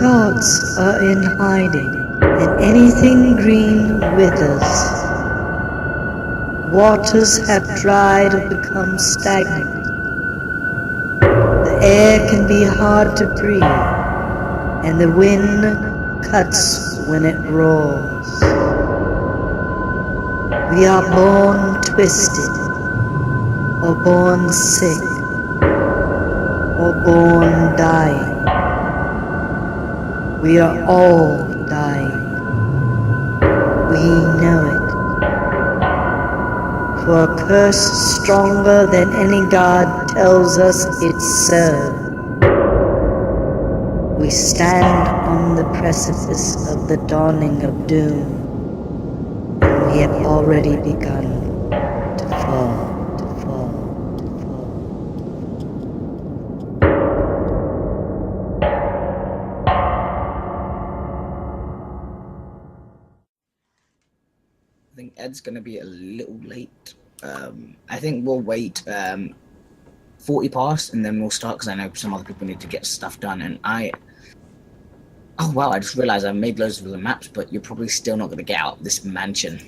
gods are in hiding, and anything green withers. Waters have dried or become stagnant. The air can be hard to breathe, and the wind cuts when it roars. We are born twisted, or born sick, or born dying. We are all dying. We know it. For a curse stronger than any god tells us it's so. We stand on the precipice of the dawning of doom, and we have already begun to fall, to fall, to fall. I think Ed's going to be a little late. I think we'll wait 40 past and then we'll start, because I know some other people need to get stuff done. And oh wow, I just realized I made loads of the maps, but you're probably still not going to get out of this mansion,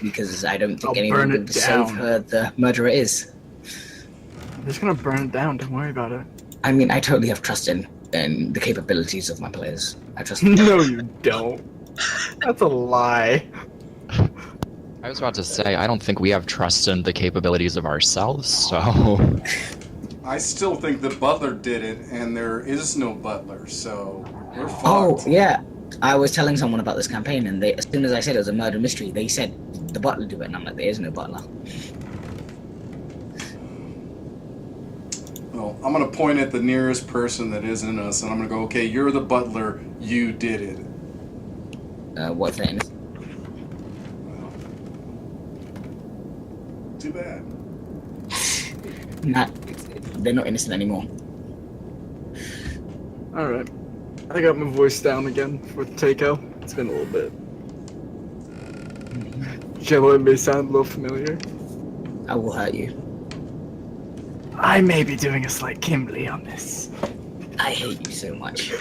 because I don't think anyone will save her the murderer is. I'm just going to burn it down, don't worry about it. I mean, I totally have trust in the capabilities of my players. I trust them. No, you don't. That's a lie. I was about to say, I don't think we have trust in the capabilities of ourselves, so... I still think the butler did it, and there is no butler, so we're fucked. Oh, yeah. I was telling someone about this campaign, and as soon as I said it was a murder mystery, they said the butler did it, and I'm like, there is no butler. Well, I'm going to point at the nearest person that isn't us, and I'm going to go, okay, you're the butler, you did it. What's that? Too bad. They're not innocent anymore. Alright. I got my voice down again for the takeout. It's been a little bit. Jello may sound a little familiar. I will hurt you. I may be doing a slight Kimberly on this. I hate you so much.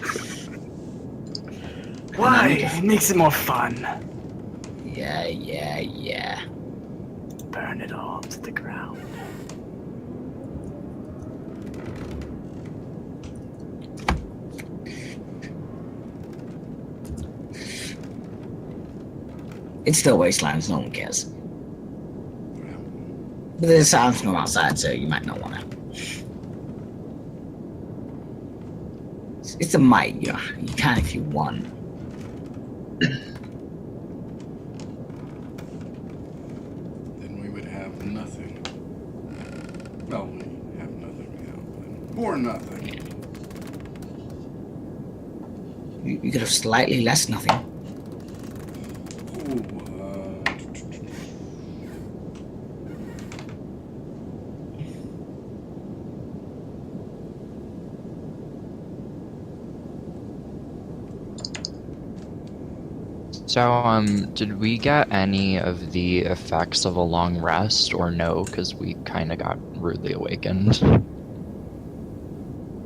Why? It makes it more fun. Yeah. Burn it all to the ground. It's still wastelands, no one cares. But there's a sandstorm outside, so you might not want to. It's a might, you can if you want. Then we would have nothing. Well, we have nothing now, but or nothing. You could have slightly less nothing. So, did we get any of the effects of a long rest, or no, because we kind of got rudely awakened?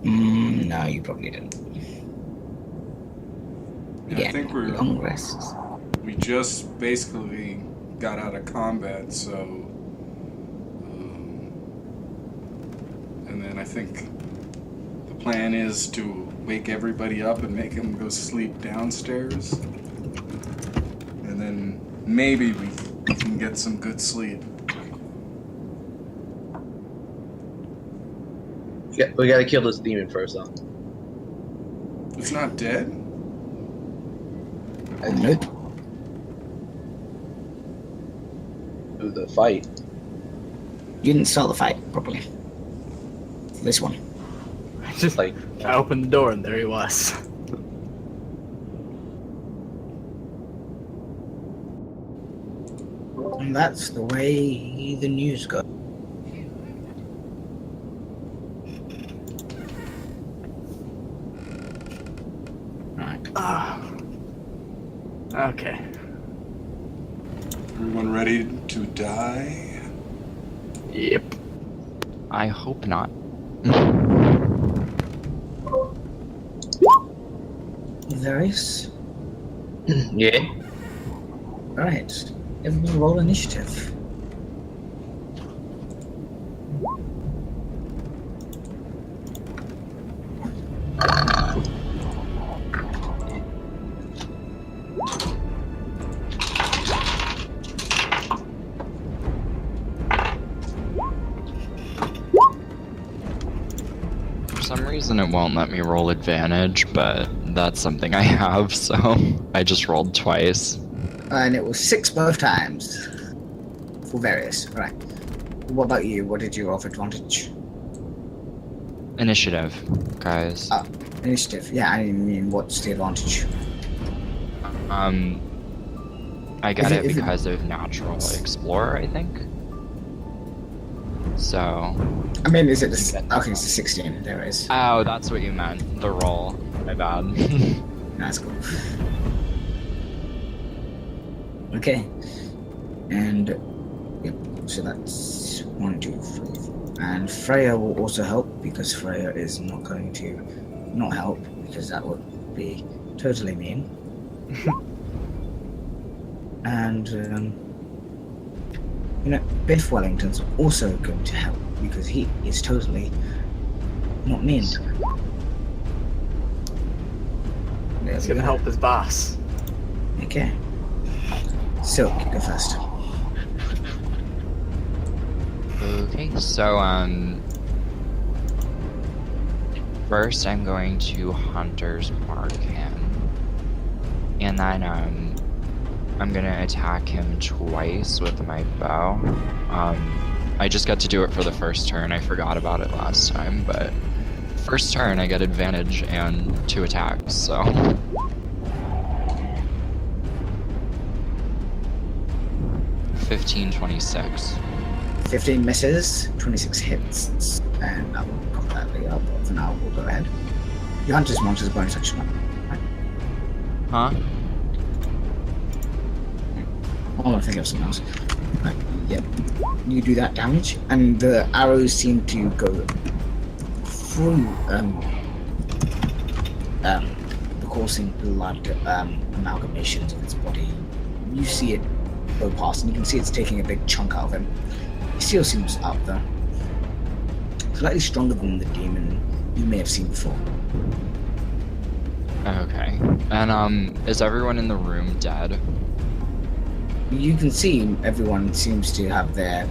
No, you probably didn't. Yeah, I think we're long rests. We just basically got out of combat, so... and then I think the plan is to wake everybody up and make them go sleep downstairs. And then maybe we can get some good sleep. Yeah, we gotta kill this demon first, though. It's not dead? Nope. Do the fight. You didn't start the fight properly. This one. I just I opened the door and there he was. And that's the way the news goes. Right. Okay. Everyone ready to die? Yep. I hope not. Various. Yeah. Alright. Everyone roll initiative. For some reason it won't let me roll advantage, but that's something I have, so I just rolled twice. And it was 6 both times. For various. Alright. What about you? What did you roll for advantage? Initiative, guys. Initiative. Yeah, I mean, what's the advantage? I get Is it it- because of Natural Explorer, I think. So... I mean, is it the... Okay, it's the 16. There it is. Oh, that's what you meant. The roll. My bad. That's cool. Okay. And... Yep, so that's 1, 2, 3. And Freya will also help, because Freya is not going to not help, because that would be totally mean. And, you know, Biff Wellington's also going to help, because he is totally not mean. There He's we gonna go. help his boss. Okay. Silk, you go first. Okay, so, first I'm going to Hunter's Mark him. And then, I'm gonna attack him twice with my bow. I just got to do it for the first turn. I forgot about it last time, but first turn I get advantage and 2 attacks, so. $15, 26. 15 misses, 26 hits, and I will pop that later, but for now we'll go ahead. Your Hunter's Mark is a bonus action. Right? Huh? Oh, I'm thinking of something else. Right, yep. You do that damage, and the arrows seem to go through the coursing blood amalgamations of its body. You see it go past, and you can see it's taking a big chunk out of him. He still seems up though. Slightly stronger than the demon you may have seen before. Okay. And, is everyone in the room dead? You can see everyone seems to have their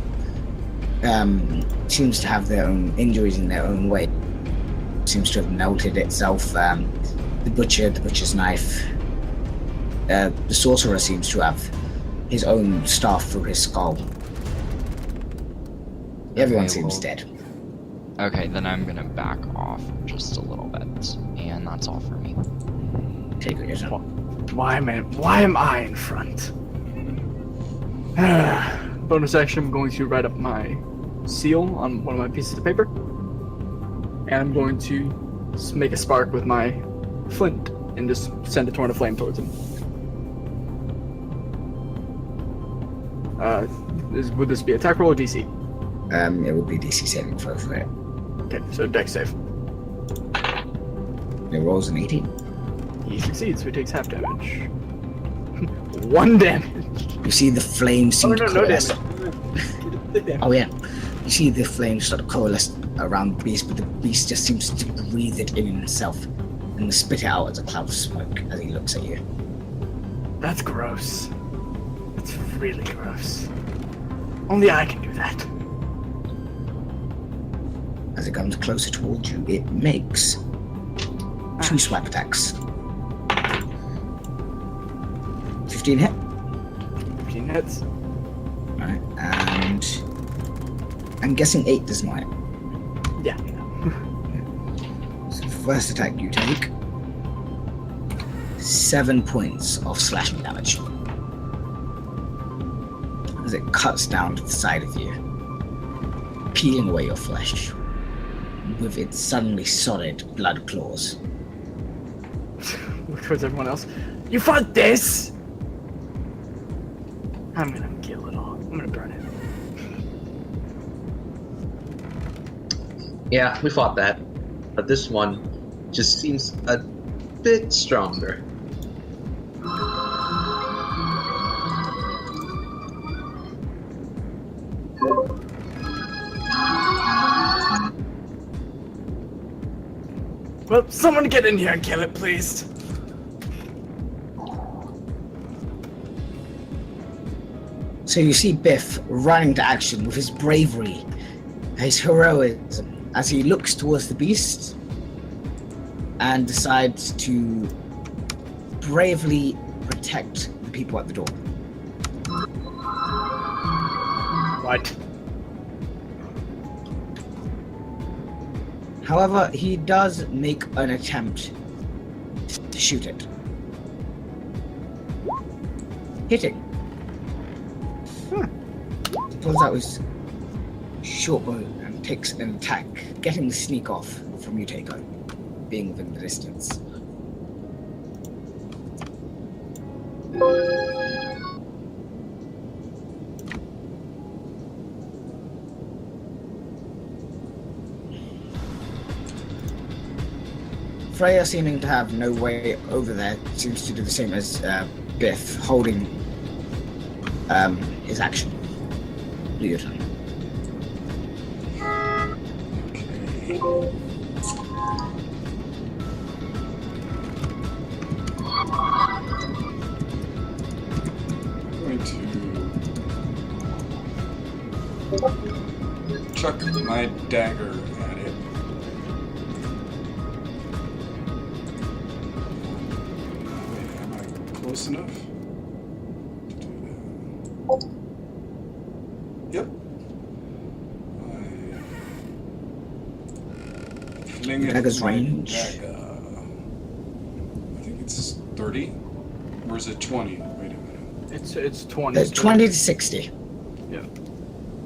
own injuries in their own way. Seems to have melted itself. The butcher's knife. The sorcerer seems to have his own staff through his skull. Everyone Okay, seems well- dead. Okay, then I'm gonna back off just a little bit. And that's all for me. Take it yourself. Why am I in front? Bonus action, I'm going to write up my seal on one of my pieces of paper. And I'm going to make a spark with my flint and just send a torrent of flame towards him. Would this be attack roll or DC? It would be DC saving throw for it. Okay, so dex save. It rolls an 18. He succeeds, so he takes half damage. 1 damage. You see the flames seem Oh, to no coalesce. damage. Oh yeah. You see the flames start to coalesce around the beast, but the beast just seems to breathe it in himself and spit it out as a cloud of smoke as he looks at you. That's gross. That's really gross. Only I can do that. As it comes closer towards you, it makes 2 swipe attacks. 15 hit. 15 hits. Right, and I'm guessing 8 does not hit. Yeah. So first attack you take 7 points of slashing damage as it cuts down to the side of you, peeling away your flesh with its suddenly solid blood claws. Look towards everyone else. You fought this? I'm gonna kill it all. I'm gonna burn it. Yeah, we fought that. But this one just seems a bit stronger. Well, someone get in here and kill it, please. So you see Biff running to action with his bravery, his heroism, as he looks towards the beast and decides to bravely protect the people at the door. What? However, he does make an attempt to shoot it. Hitting. He pulls out his short bow and takes an attack, getting the sneak off from Utako, being within the distance. Freya, seeming to have no way over there, seems to do the same as Biff, holding his action. Do your turn. Going to chuck my dagger at it. Wait, am I close enough to do that? Yep. I fling it Dagger's with my range? dagger. I think it's 30. Or is it 20? Wait a minute. It's 20. 20 to 60. Yeah.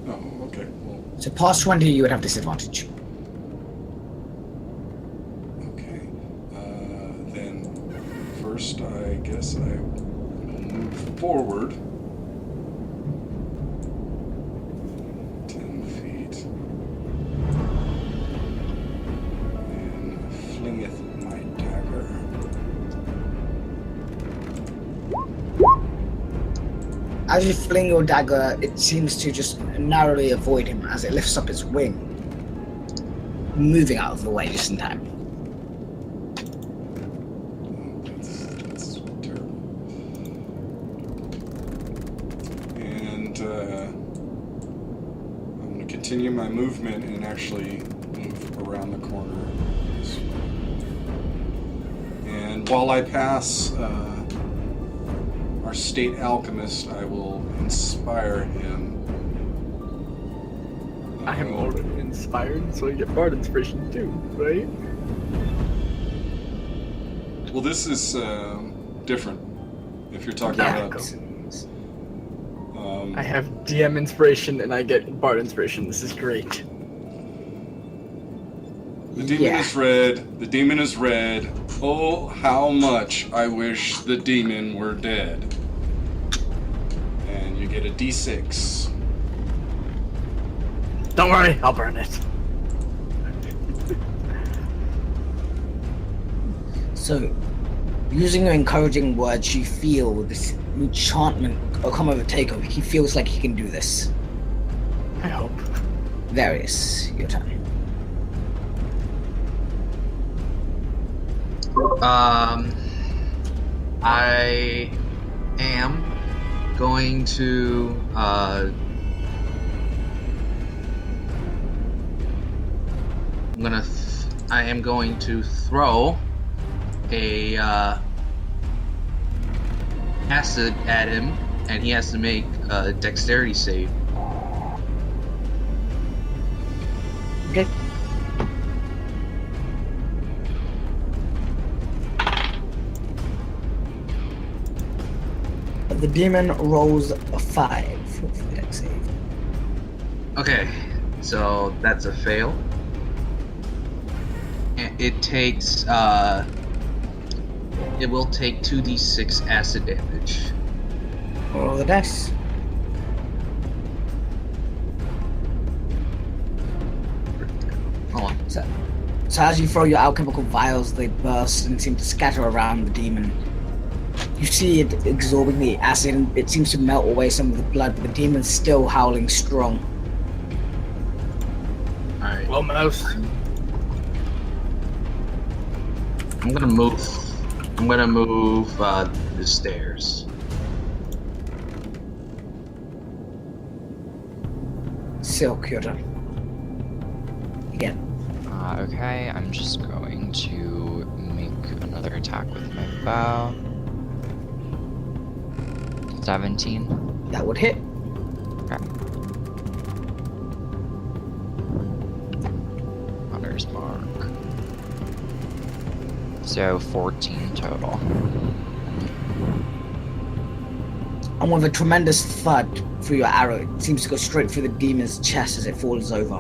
Oh, okay. Well, So past 20, you would have disadvantage. okay. Then first, I guess I will move forward 10 feet and flingeth my dagger. As you fling your dagger, it seems to just narrowly avoid him as it lifts up its wing, moving out of the way just in time. Oh, that's terrible. And I'm going to continue my movement and actually move around the corner. And while I pass our state alchemist, I will inspire him. I am already inspired, so I get bard inspiration too, right? Well, this is different. If you're talking Yeah. about, I have DM inspiration and I get bard inspiration. This is great. the demon is red. The demon is red. Oh, how much I wish the demon were dead. And you get a D6. Don't worry, I'll burn it. So, using your encouraging words, you feel this enchantment come over Takeover. He feels like he can do this. I hope. Various, your turn. I am going to I am going to throw a acid at him, and he has to make a dexterity save. Okay. The demon rolls a 5 for the dex save. Okay, so that's a fail. And it takes it will take 2d6 acid damage. Roll the dice. Hold on. So So as you throw your alchemical vials, they burst and seem to scatter around the demon. You see it absorbing the acid, and it seems to melt away some of the blood, but the demon's still howling strong. Alright. Well, Mouse. I'm gonna move the stairs. Silk, you're done. Again. Okay, I'm just going to make another attack with my bow. 17. That would hit. Okay. Hunter's mark. So 14 total. And with a tremendous thud through your arrow, it seems to go straight through the demon's chest as it falls over.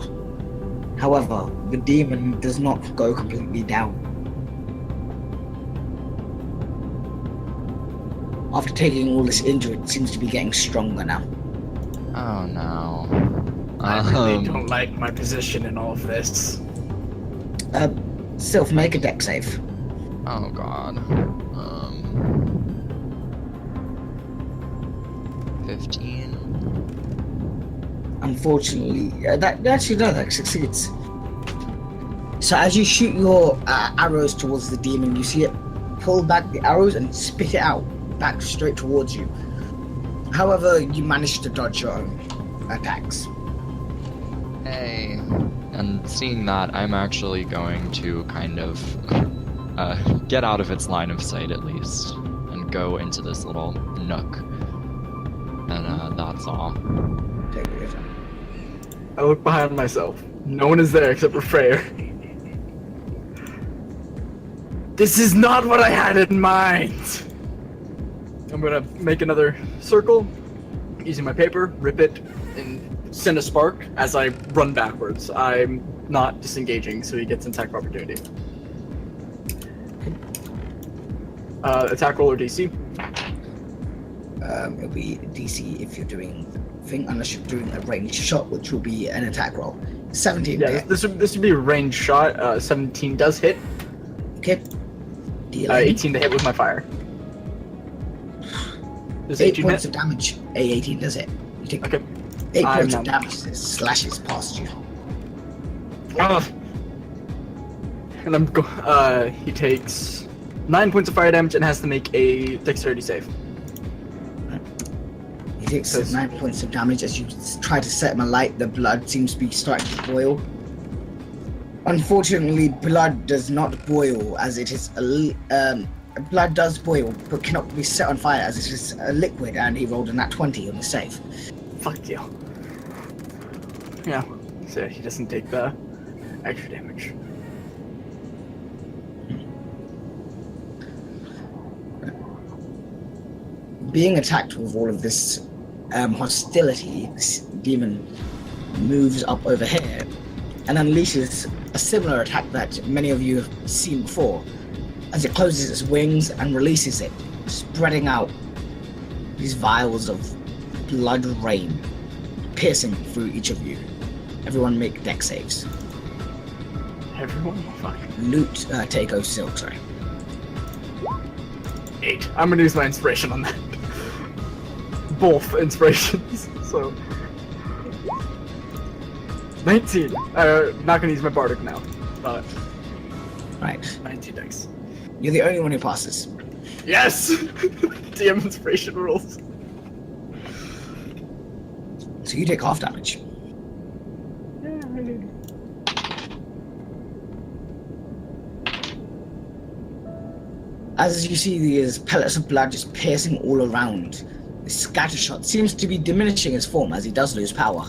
However, the demon does not go completely down. After taking all this injury, it seems to be getting stronger now. Oh no. I really don't like my position in all of this. Sylph, make a deck save. Oh god. 15. Unfortunately, that succeeds. So as you shoot your arrows towards the demon, you see it pull back the arrows and spit it out back straight towards you. However, you manage to dodge your own attacks. Hey. And seeing that, I'm actually going to kind of get out of its line of sight at least, and go into this little nook. And that's all. Take your turn. I look behind myself. No one is there except for Freyr. This is not what I had in mind! I'm gonna make another circle, using my paper, rip it, and send a spark as I run backwards. I'm not disengaging, so he gets an attack of opportunity. Attack roll or DC? It'll be DC if you're doing thing, unless you're doing a ranged shot, which will be an attack roll. 17. Yeah, this would be a ranged shot. 17 does hit. Okay. 18 to hit with my fire. Does 8 18 points hit? of damage. A18 does it. You take Okay. 8 I'm points of not- damage. It slashes past you. And he takes 9 points of fire damage and has to make a dexterity save. He takes Yes. 9 points of damage as you try to set him alight. The blood seems to be starting to boil. Unfortunately, blood does not boil as it is blood does boil, but cannot be set on fire as it is a liquid, and he rolled a nat 20 on the save. Fuck you. Yeah, so he doesn't take the extra damage. Being attacked with all of this hostility, this demon moves up over here and unleashes a similar attack that many of you have seen before, as it closes its wings and releases it, spreading out these vials of blood rain, piercing through each of you. Everyone make deck saves. Everyone? Fuck. Loot, Takeo Silk, sorry. 8. I'm gonna use my inspiration on that. Both inspirations, so... 19! Not gonna use my bardic now, but... Right. 19 dex. You're the only one who passes. Yes! DM inspiration rules. So you take half damage. As you see these pellets of blood just piercing all around, the scatter shot seems to be diminishing his form as he does lose power.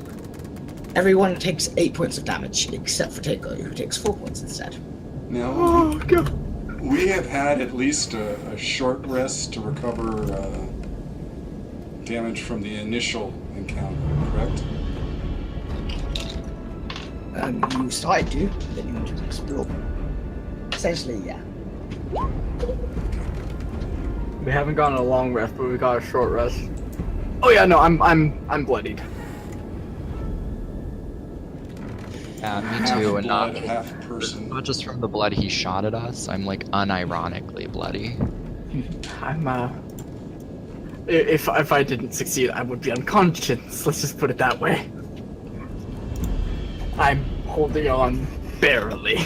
Everyone takes 8 points of damage, except for Takeo, who takes 4 points instead. Now, Oh, God. we have had at least a short rest to recover damage from the initial encounter, correct? You started to, then you wanted to explore. Essentially, yeah. We haven't gotten a long rest, but we got a short rest. Oh yeah, no, I'm bloodied. Yeah, me half too, and blood, not, half person. not just from the blood he shot at us. I'm like unironically bloody. I'm If I didn't succeed, I would be unconscious. Let's just put it that way. I'm holding on barely.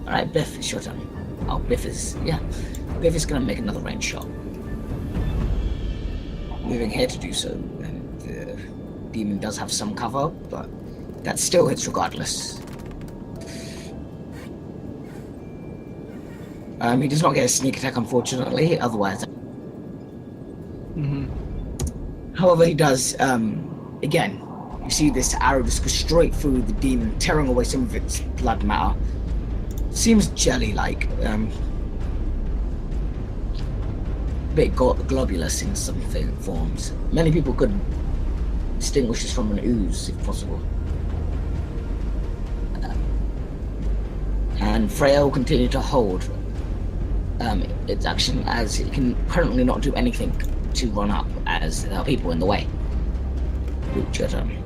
Alright, Biff, it's your turn. Oh, Biff is gonna make another range shot. Moving here to do so, and the demon does have some cover, but that still hits regardless. He does not get a sneak attack, unfortunately, otherwise. However, he does, again, you see this arrow just go straight through the demon, tearing away some of its blood matter. Seems jelly-like, bit globulous in some forms. Many people could distinguish this from an ooze, if possible. And Freya will continue to hold its action, as it can currently not do anything to run up, as there are people in the way. Luke, your turn.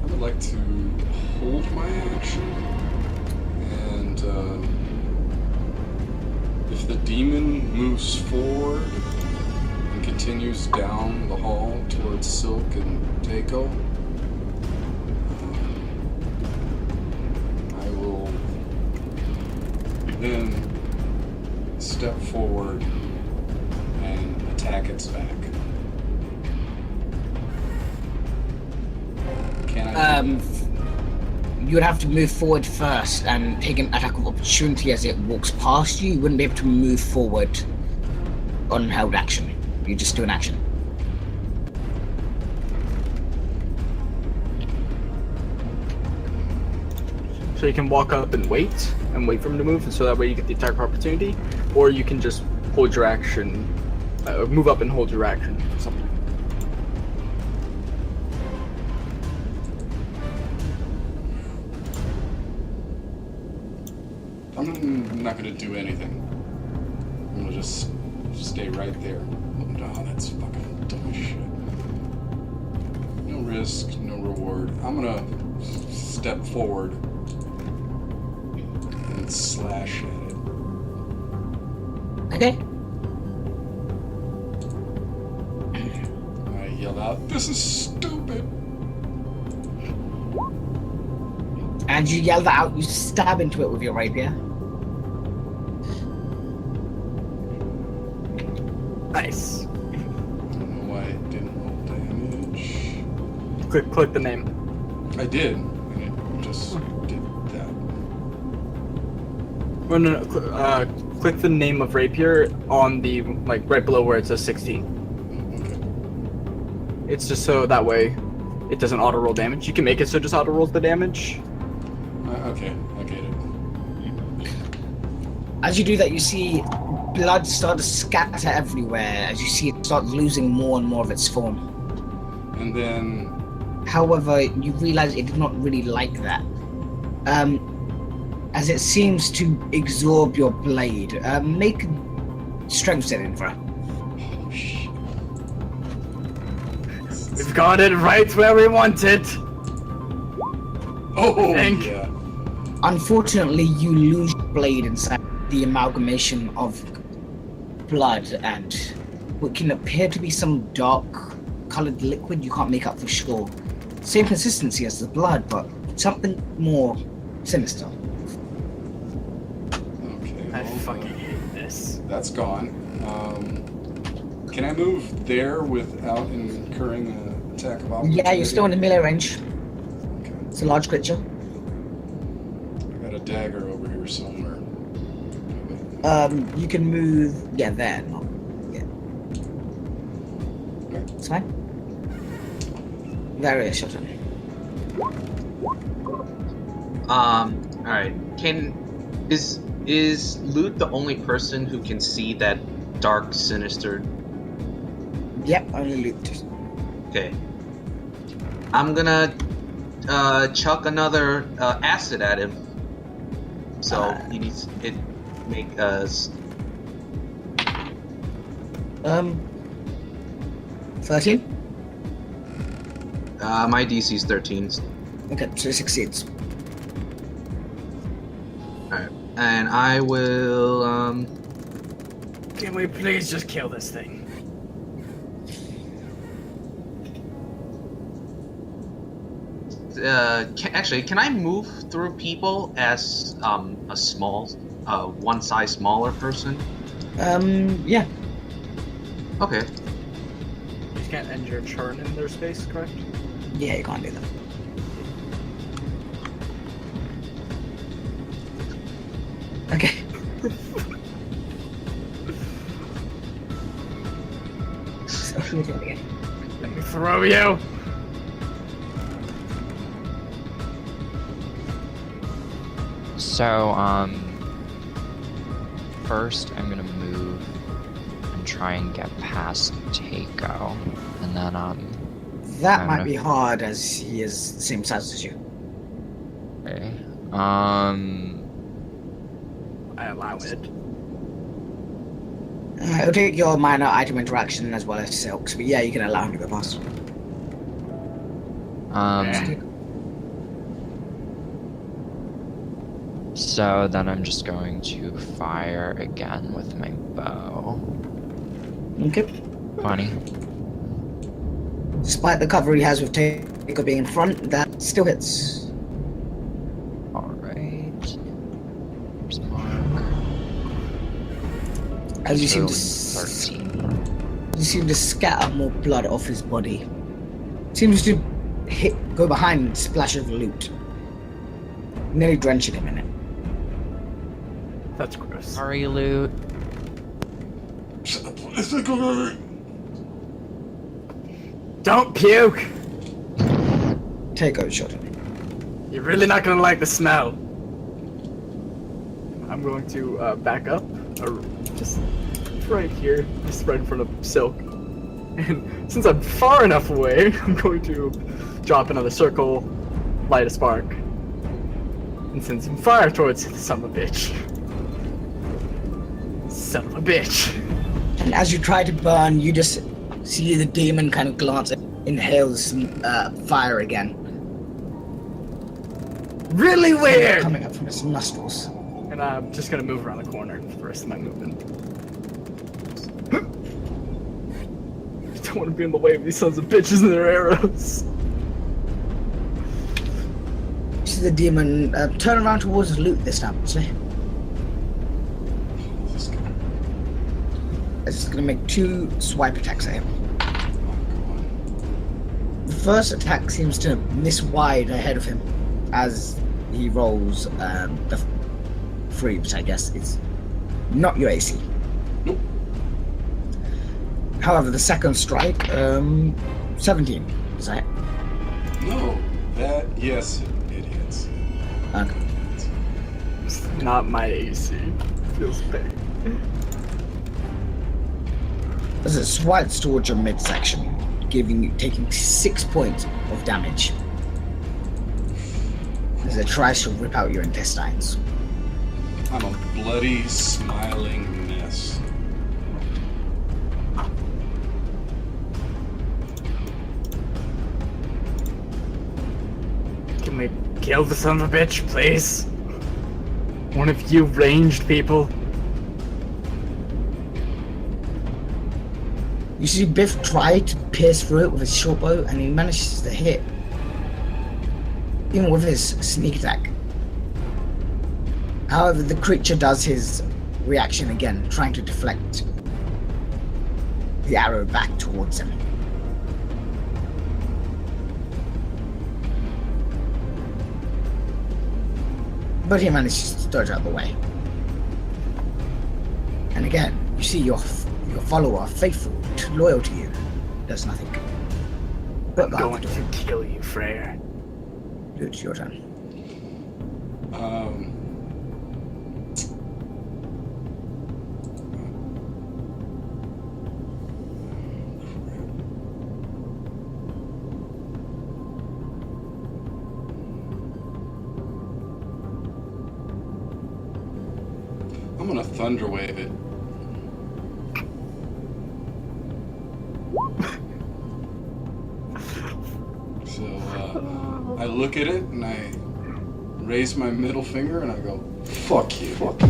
I would like to hold my action, and if the demon moves forward and continues down the hall towards Silk and Takeo, I will then step forward and attack its back. Can I? You would have to move forward first and take an attack of opportunity as it walks past you. You wouldn't be able to move forward on held action. You just do an action. So you can walk up and wait for him to move, and so that way you get the attack of opportunity, or you can just hold your action, move up and hold your action, or something. I'm not gonna do anything. I'm gonna just stay right there. Oh, that's fucking dumb as shit. No risk, no reward. I'm gonna step forward and slash at it. Okay. I yell out, "This is stupid!" And you yell that out, you stab into it with your rapier. Nice. I don't know why it didn't roll damage. Click the name. I did, and it just did that. Oh, no, click the name of rapier on the, like, right below where it says 16. Okay. It's just so that way it doesn't auto-roll damage. You can make it so it just auto-rolls the damage. Okay, I get it. As you do that, you see blood start to scatter everywhere as you see it start losing more and more of its form. And then However, you realize it did not really like that. As it seems to absorb your blade. Make a strength saving throw. oh shit. We've got it right where we want it. Oh Thank- yeah. Unfortunately, you lose your blade inside the amalgamation of blood and what can appear to be some dark colored liquid. You can't make out for sure. Same consistency as the blood, but something more sinister. Okay. I well, fucking hate this. that's gone. Can I move there without incurring an attack of opportunity? Yeah, you're still in the melee range. Okay. It's a large creature. I got a dagger over here somewhere. You can move. Yeah, there. Not. Yeah. It's fine. There is your turn. Alright. Is Loot the only person who can see that dark, sinister? Yep, only loot. Okay. I'm gonna chuck another acid at him. So he needs it make us 13? my DC's 13. Okay, so it succeeds. Alright. And I will Can we please just kill this thing? can I move through people as a small one size smaller person? Yeah. Okay. You can't end your turn in their space, correct? Yeah, you can't do that. Okay. So who did it again? Let me throw you! So, first I'm gonna move and try and get past Takeo, and then, That I'm might gonna- be hard as he is the same size as you. okay. I allow it. It'll take your minor item interaction as well as silks, but yeah, you can allow him to go past. Yeah. So then I'm just going to fire again with my bow. Okay. 20. Despite the cover he has with Takeo being in front, that still hits. Alright. There's Mark. As you seem to 13. you seem to scatter more blood off his body. Seems to go behind and splash of loot, nearly drenching him in it. That's gross. Sorry, loot. Don't puke! Takeo shot him. You're really not gonna like the smell. I'm going to back up, or just right here, just right in front of Silk. And since I'm far enough away, I'm going to drop another circle, light a spark, and send some fire towards the son of a bitch. Son of a bitch. And as you try to burn, you just see the demon kind of glance and inhales some fire again. Really weird! Coming up from its nostrils. And I'm just gonna move around the corner for the rest of my movement. I don't want to be in the way of these sons of bitches and their arrows. You see the demon turn around towards the loot this time, see? It's just gonna make 2 swipe attacks at him. The first attack seems to miss wide ahead of him as he rolls the 3, which I guess is not your AC. Nope. However, the second strike, 17. Is that? No, that, yes, it hits. Okay. It's not my AC. Feels bad. As it swipes towards your midsection, taking 6 points of damage. As it tries to rip out your intestines. I'm a bloody, smiling mess. Can we kill the son of a bitch, please? One of you ranged people. You see Biff try to pierce through it with his short bow, and he manages to hit. Even with his sneak attack. However, the creature does his reaction again, trying to deflect the arrow back towards him. But he manages to dodge out of the way. And again, you see your follower, faithful, loyal to you, does nothing. But I'm going to kill you, Freyr. Dude, it's your turn. I'm gonna thunder wave it. So I look at it and I raise my middle finger and I go, "Fuck you." Fuck you.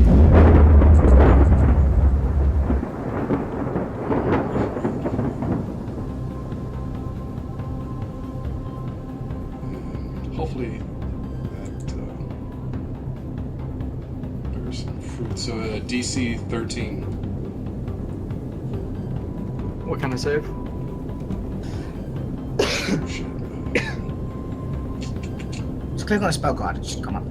And hopefully that bears some fruit. So DC 13. What kind of save? Shit. Just click on a spell card, it should come up.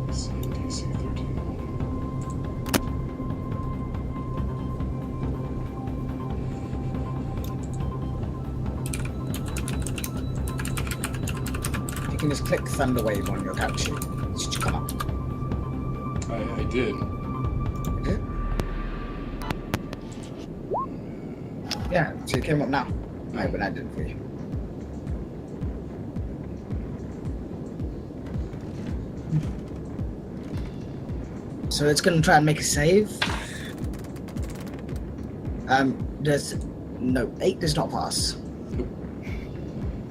DC 13. You can just click Thunder Wave on your character sheet. It should come up. I did. Okay. Yeah, so it came up now. I hope I did it for you. So it's gonna try and make a save. There's no 8 does not pass.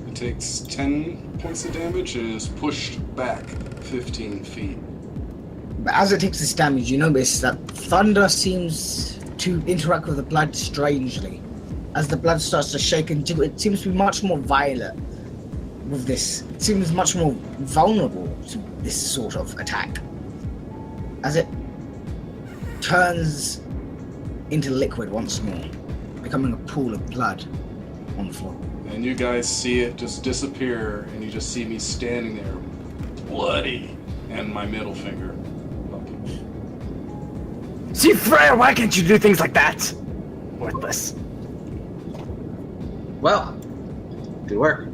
It takes 10 points of damage and is pushed back 15 feet. But as it takes this damage, you notice that thunder seems to interact with the blood strangely. As the blood starts to shake and jiggle, it seems to be much more violent with this. It seems much more vulnerable to this sort of attack. As it turns into liquid once more, becoming a pool of blood on the floor. And you guys see it just disappear, and you just see me standing there, bloody, and my middle finger up. See, Freya, why can't you do things like that? Worthless. Well, good work.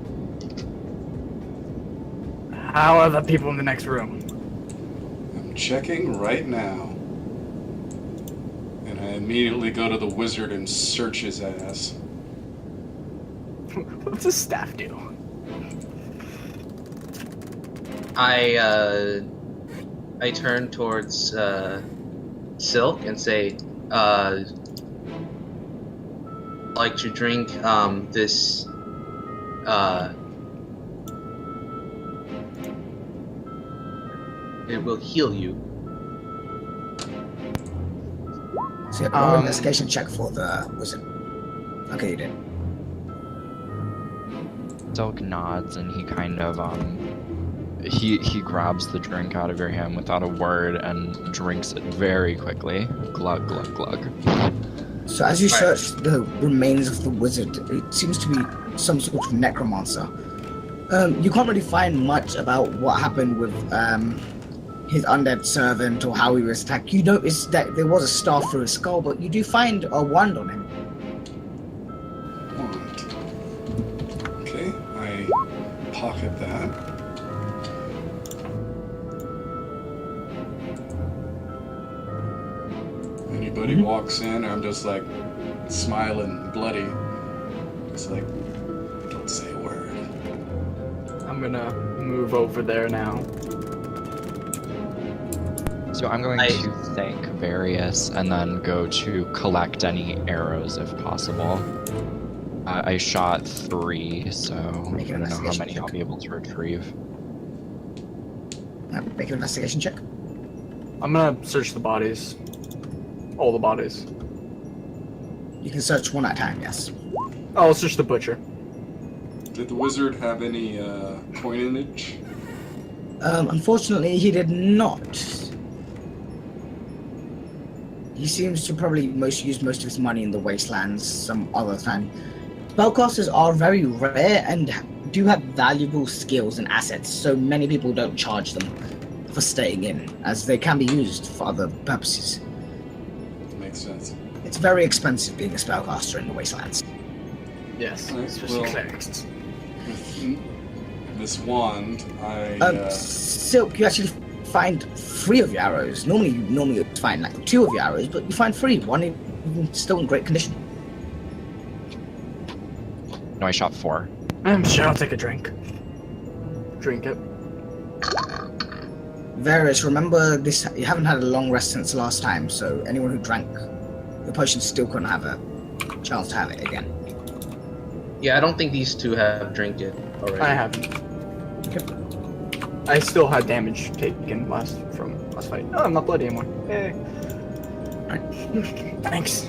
How are the people in the next room? I'm checking right now. And I immediately go to the wizard and search his ass. What's his staff do? I turn towards Silk and say, like to drink this it will heal you. So you have an investigation check for the wizard. Okay, you did. Silk nods and he kind of he grabs the drink out of your hand without a word and drinks it very quickly. Glug glug glug. So as you search the remains of the wizard, it seems to be some sort of necromancer. You can't really find much about what happened with his undead servant or how he was attacked. You notice that there was a staff through his skull, but you do find a wand on him. Wand. Okay, I pocket that. Anybody walks in, I'm just like smiling, bloody. Just like, don't say a word. I'm gonna move over there now. So I'm going to thank Various and then go to collect any arrows if possible. I shot 3, so I don't know how many I'll be able to retrieve. Make an investigation check. I'm gonna search the bodies. All the bodies. You can search one at a time, yes. I'll search the butcher. Did the wizard have any coinage? Unfortunately, he did not. He seems to probably use most of his money in the wastelands some other time. Spellcasters are very rare and do have valuable skills and assets, so many people don't charge them for staying in, as they can be used for other purposes. Makes sense. It's very expensive being a spellcaster in the wastelands. Yes, Right, especially well- clerics. With this wand, I Silk, you actually find 3 of your arrows. Normally you'd find like 2 of your arrows, but you find 3. One still in great condition. No, I shot 4. I'm sure I'll take a drink. Drink it. Varys, remember this, you haven't had a long rest since last time, so anyone who drank the potion still couldn't have a chance to have it again. Yeah, I don't think these two have drank it already. I haven't. I still had damage taken from last fight. Oh, I'm not bloody anymore. Hey. Thanks.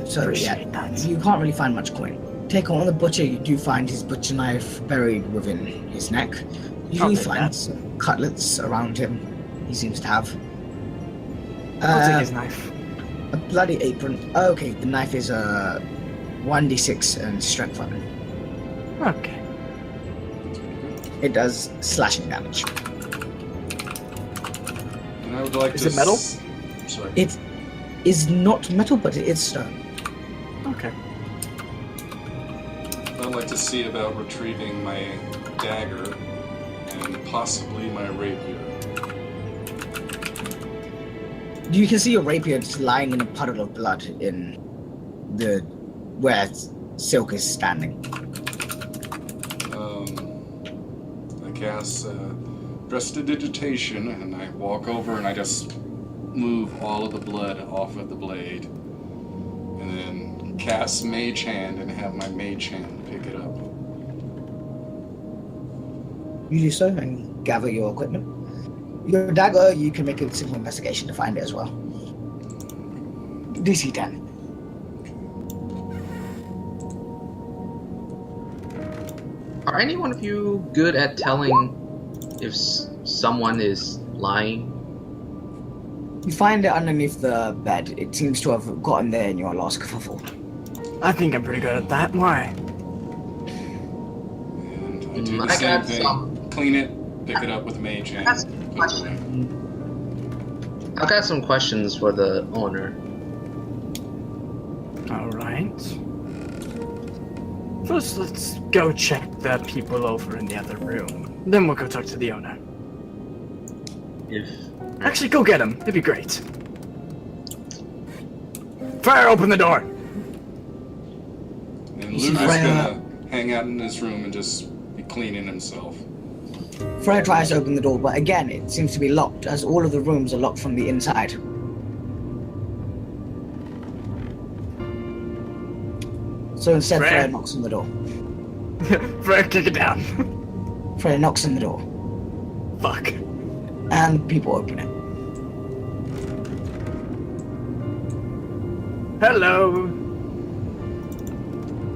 So Appreciate that. you can't really find much coin. Take on the butcher, you do find his butcher knife buried within his neck. You I'll do take find that. some cutlets around him. He seems to have. I'll take his knife. A bloody apron. Oh, okay, the knife is a 1d6 and strength weapon. Okay. It does slashing damage. And I would like Is to it metal? Sorry. It is not metal, but it is stone. Okay. I'd like to see about retrieving my dagger and possibly my rapier. You can see your rapier just lying in a puddle of blood in the where Silk is standing. I cast prestidigitation, and I walk over and I just move all of the blood off of the blade, and then cast Mage Hand and have my Mage Hand pick it up. You do so and gather your equipment. Your dagger, you can make a simple investigation to find it as well. DC 10. Are any one of you good at telling if someone is lying? You find it underneath the bed. It seems to have gotten there in your last kerfuffle. I think I'm pretty good at that. Why? And I do the I same got thing. some. Clean it, pick it up with Mage Hand, That's put it question. away. I've got some questions for the owner. Alright. First, let's go check the people over in the other room. Then we'll go talk to the owner. If Actually, go get him. It'd be great. Fire, open the door! And You see Luke is Freya- gonna hang out in this room and just be cleaning himself. Freya tries to open the door, but again, it seems to be locked, as all of the rooms are locked from the inside. So instead, Freya? Freya knocks on the door. Fire, kick it down. Freya knocks on the door, Fuck. and people open it. Hello.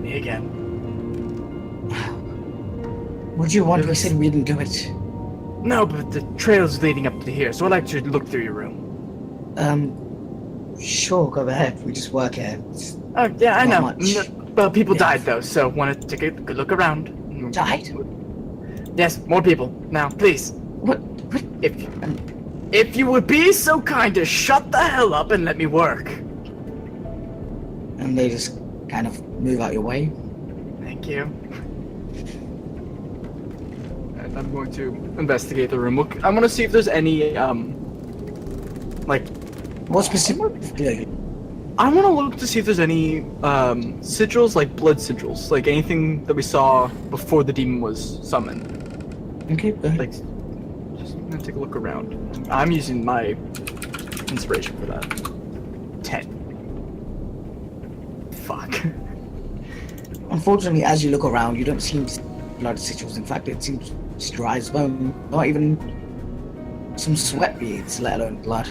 Me again. What do you want? We said we didn't do it. No, but the trail's leading up to here, so I'd like to look through your room. Sure, go ahead. We just work here. It's Oh, yeah, I Not know. much. Well, people Yeah. died, though, so want to take a good look around. Died? Yes, more people. Now, please, What? if you would be so kind to shut the hell up and let me work. And they just kind of move out your way. Thank you. And I'm going to investigate the room. Look, I'm gonna see if there's any, like, What specifically? I want to look to see if there's any, sigils, like blood sigils, like anything that we saw before the demon was summoned. Okay, go ahead. Like, just gonna take a look around. I'm using my inspiration for that. 10. Fuck. Unfortunately, as you look around, you don't seem to see blood sigils. In fact, it seems just dry as bone. Not even some sweat beads, let alone blood.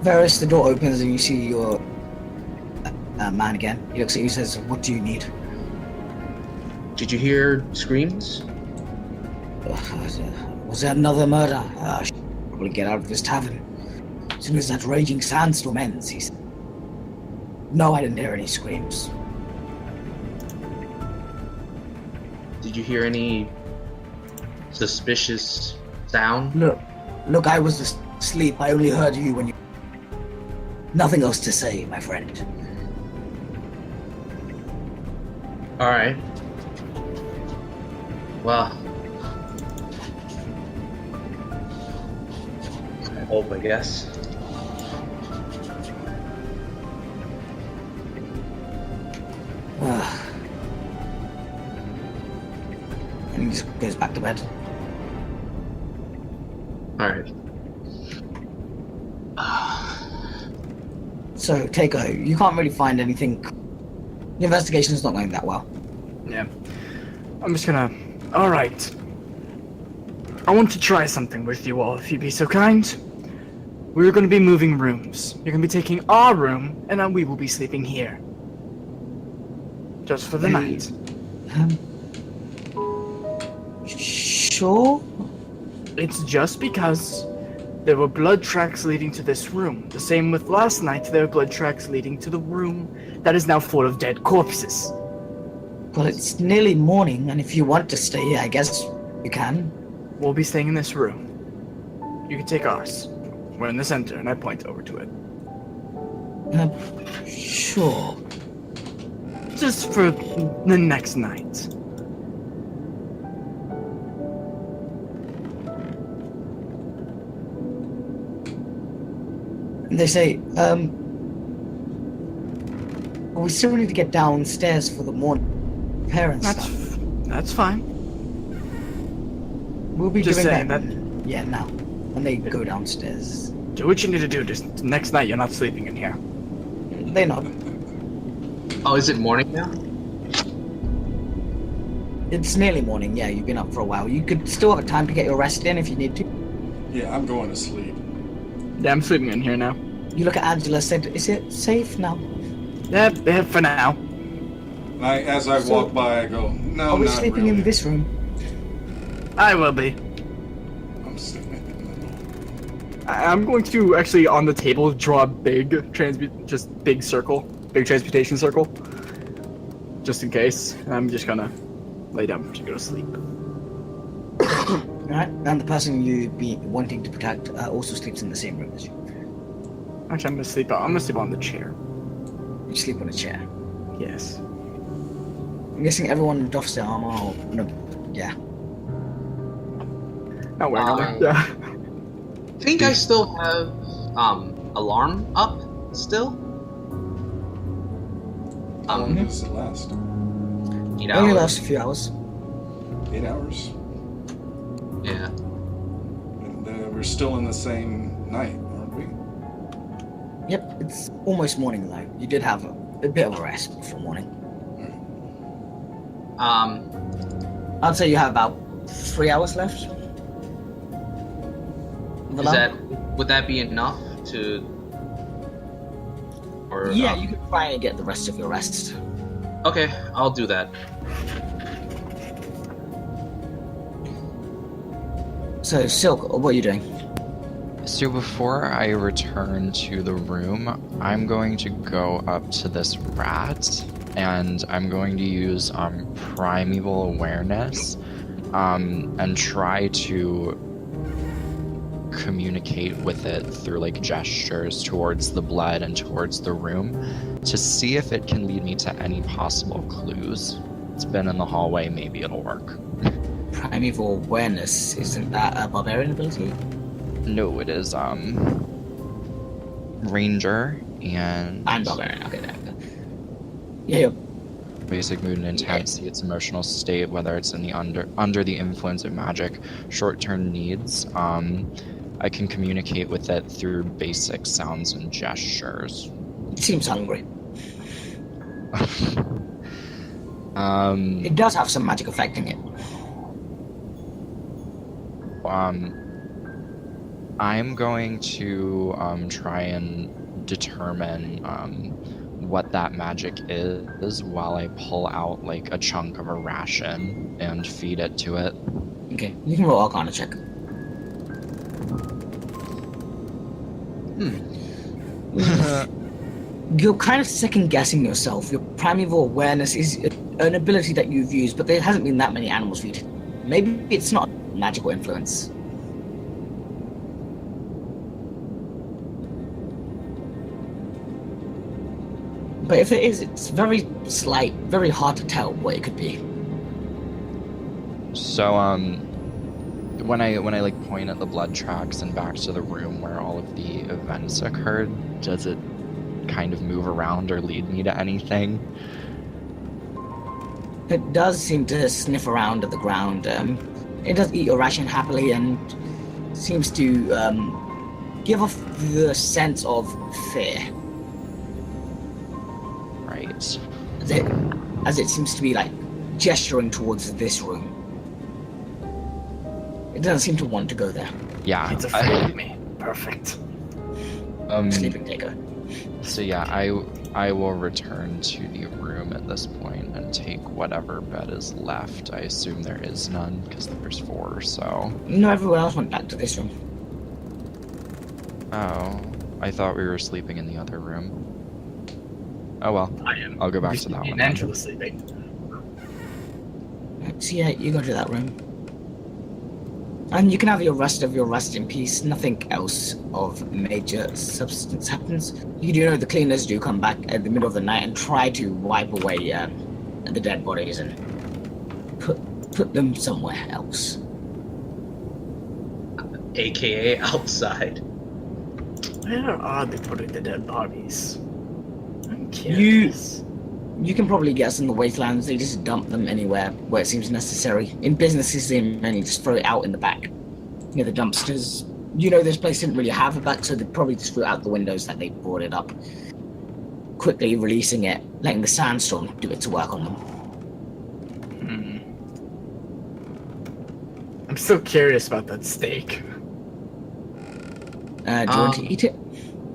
Varys, the door opens and you see your man again. He looks at you and says, "What do you need?" did you hear screams? Was there another murder? I should probably get out of this tavern. As soon as that raging sandstorm ends, he said. No, I didn't hear any screams. Did you hear any suspicious sound? Look, I was asleep. I only heard you when you... Nothing else to say, my friend. Alright. Well, I hope, I guess. And he just goes back to bed. Alright. So, Keiko, you can't really find anything. The investigation's not going that well. Yeah. I'm just gonna... Alright. I want to try something with you all, if you'd be so kind. We're gonna be moving rooms. You're gonna be taking our room, and then we will be sleeping here. Just for the night. Sure? It's just because there were blood tracks leading to this room. The same with last night, there were blood tracks leading to the room that is now full of dead corpses. Well, it's nearly morning, and if you want to stay here, I guess you can. We'll be staying in this room. You can take ours. We're in the center, and I point over to it. Sure. Just for the next night. They say, we still need to get downstairs for the morning parents stuff. That's fine. We'll be Just doing saying that. Yeah, now. When they go downstairs. Do what you need to do. Just next night, you're not sleeping in here. They're not. Oh, is it morning now? It's nearly morning, yeah, you've been up for a while. You could still have time to get your rest in if you need to. Yeah, I'm going to sleep. Yeah, I'm sleeping in here now. You look at Angela, said, is it safe now? Yeah, for now. As I walk by, I go, no, Are we not sleeping really. in this room? I will be. I'm sleeping in the middle. I'm going to actually on the table draw a big big transmutation circle, just in case. And I'm just gonna lay down to go to sleep. Alright, and the person you'd be wanting to protect also sleeps in the same room as you. Actually, I'm gonna sleep on the chair. You sleep on a chair. Yes. I'm guessing everyone doffs their armor or no, yeah. Not wearing it. Yeah. I think I still have alarm up still. How long does it last? 8 Only hours. lasts a few hours. 8 hours? Yeah. And we're still in the same night, aren't we? Yep, it's almost morning though. You did have a bit of a rest before morning. I'd say you have about 3 hours left. Would that be enough to? Or yeah, you can try and get the rest of your rest. Okay, I'll do that. So, Silk, what are you doing? So before I return to the room, I'm going to go up to this rat, and I'm going to use primeval awareness, and try to communicate with it through like gestures towards the blood and towards the room to see if it can lead me to any possible clues. It's been in the hallway, maybe it'll work. Primeval awareness, isn't that a barbarian ability? No, it is ranger and Barbarian, okay, there we go. Yeah, basic mood and intensity, its emotional state, whether it's in the under the influence of magic, short-term needs. I can communicate with it through basic sounds and gestures. it seems hungry. Um, It does have some magic affecting it. I'm going to try and determine what that magic is while I pull out like a chunk of a ration and feed it to it. Okay, you can roll Arcana check. You're kind of second guessing yourself. Your primeval awareness is an ability that you've used, but there hasn't been that many animals for you to. Maybe it's not magical influence. But if it is, it's very slight, very hard to tell what it could be. So when I like point at the blood tracks and back to the room where all of the events occurred, does it kind of move around or lead me to anything? It does seem to sniff around at the ground. It does eat your ration happily and seems to give off the sense of fear. Right. As it seems to be like gesturing towards this room. It doesn't seem to want to go there. Yeah. It's afraid of me. Perfect. Sleeping taker. So yeah, I will return to the room at this point and take whatever bed is left. I assume there is none because there's 4. So. No, everyone else went back to this room. Oh, I thought we were sleeping in the other room. Oh well. I am. I'll go back to that one. Angela's sleeping. So yeah, you go to that room. And you can have your rest in peace. Nothing else of major substance happens. You do know the cleaners do come back at the middle of the night and try to wipe away the dead bodies and put them somewhere else. AKA outside. Where are they putting the dead bodies? I'm curious. You can probably guess in the wastelands, they just dump them anywhere where it seems necessary. In businesses, they mainly just throw it out in the back. Near the dumpsters. You know, this place didn't really have a back, so they probably just threw it out the windows that they brought it up. Quickly releasing it, letting the sandstorm do its work on them. I'm still curious about that steak. Do you want to eat it?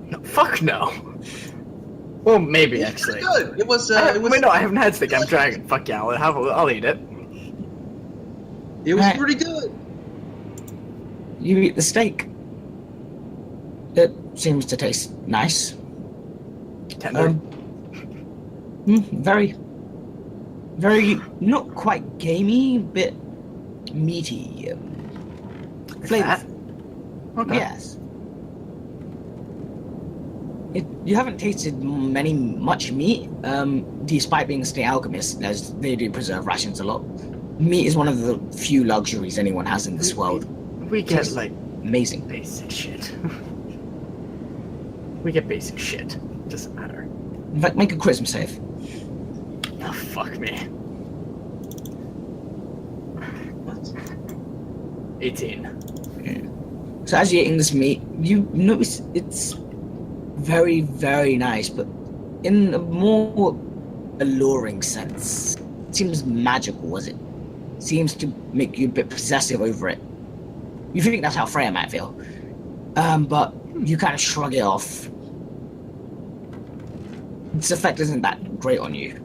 No, fuck no. Well, maybe It was actually. pretty good. It was. Wait, no, I haven't had steak. I'm dragon. Fuck yeah, I'll eat it. It was Right. pretty good. You eat the steak. It seems to taste nice. Tender. Very, not quite gamey, bit meaty. Fat? Okay. Yes. You haven't tasted much meat, despite being a state alchemist, as they do preserve rations a lot. Meat is one of the few luxuries anyone has in this world. We get like Amazing. basic shit. We get basic shit. Doesn't matter. In fact, make a charisma save. Oh, fuck me. What? 18. So as you're eating this meat, you notice it's very, very nice, but in a more alluring sense. It seems magical, as it seems to make you a bit possessive over it. You think that's how Freya might feel. But you kind of shrug it off. Its effect isn't that great on you.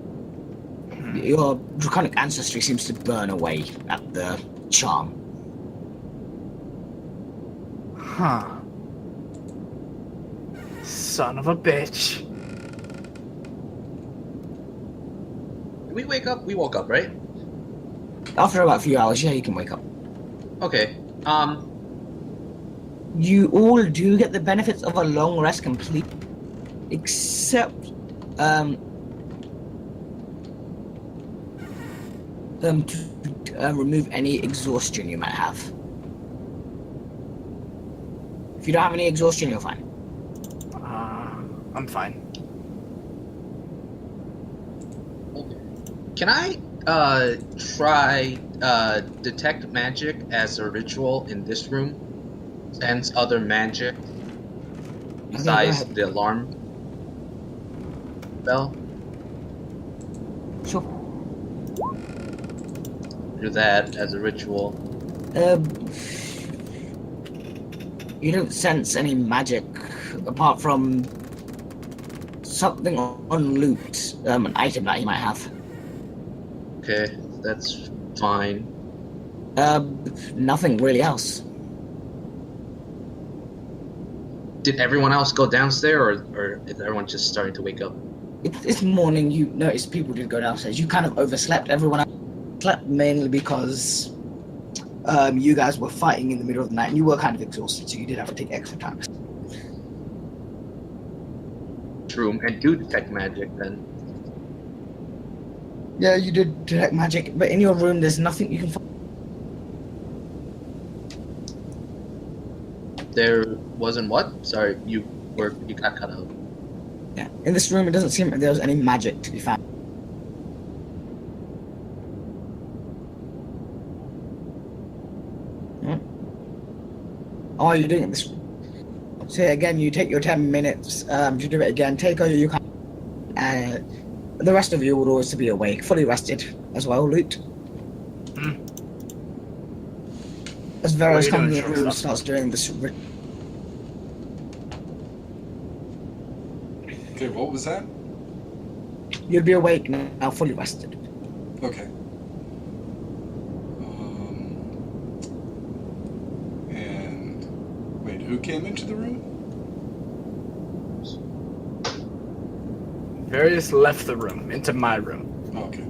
Your draconic ancestry seems to burn away at the charm. Huh. Son of a bitch. Did we wake up? We woke up, right? After about a few hours, yeah, you can wake up. Okay. You all do get the benefits of a long rest complete, except to remove any exhaustion you might have. If you don't have any exhaustion, you're fine. I'm fine. Can I try detect magic as a ritual in this room? Sense other magic besides the alarm bell? Sure. Do that as a ritual. You don't sense any magic apart from something on loot, an item that you might have. Okay, that's fine. Nothing really else. Did everyone else go downstairs, or is everyone just starting to wake up? It's morning, you notice people did go downstairs. You kind of overslept. Everyone else slept mainly because you guys were fighting in the middle of the night and you were kind of exhausted, so you did have to take extra time. Room and do detect magic then. Yeah, you did detect magic, but in your room there's nothing you can find. There wasn't what? Sorry, you got cut out. Yeah. In this room, it doesn't seem like there's any magic to be found. Oh, you're doing this. So again, you take your 10 minutes to do it again. Take all you can. The rest of you would always be awake, fully rested as well, Loot. As Vera's comes in the room and starts doing this. Okay, what was that? You'd be awake now, fully rested. Okay. And wait, who came into the room? Various left the room into my room. Okay.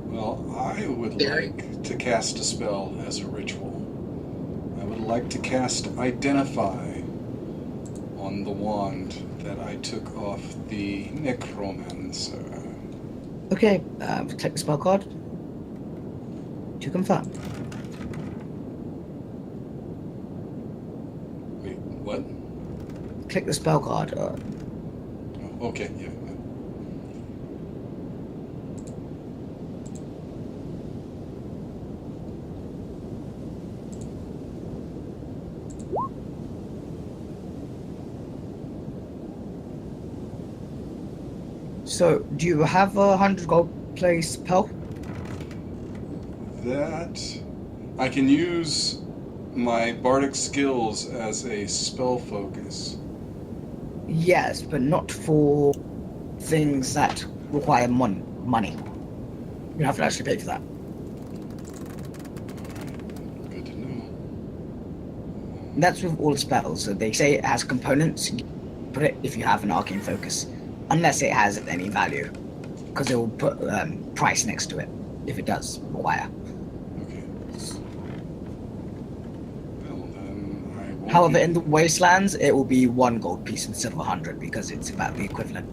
Well, I would like to cast a spell as a ritual. I would like to cast Identify on the wand that I took off the necromancer. Okay, click the spell card to confirm. Wait, what? Click the spell card. Okay, yeah. So, do you have 100 gold play spell? That I can use my bardic skills as a spell focus. Yes, but not for things that require money. You have to actually pay for that. Good to know. That's with all spells. So they say it has components. You put it if you have an arcane focus, unless it has any value, because it will put price next to it if it does require. Okay. Well, then I won't However, be- in the Wastelands, it will be 1 gold piece instead of 100 because it's about the equivalent.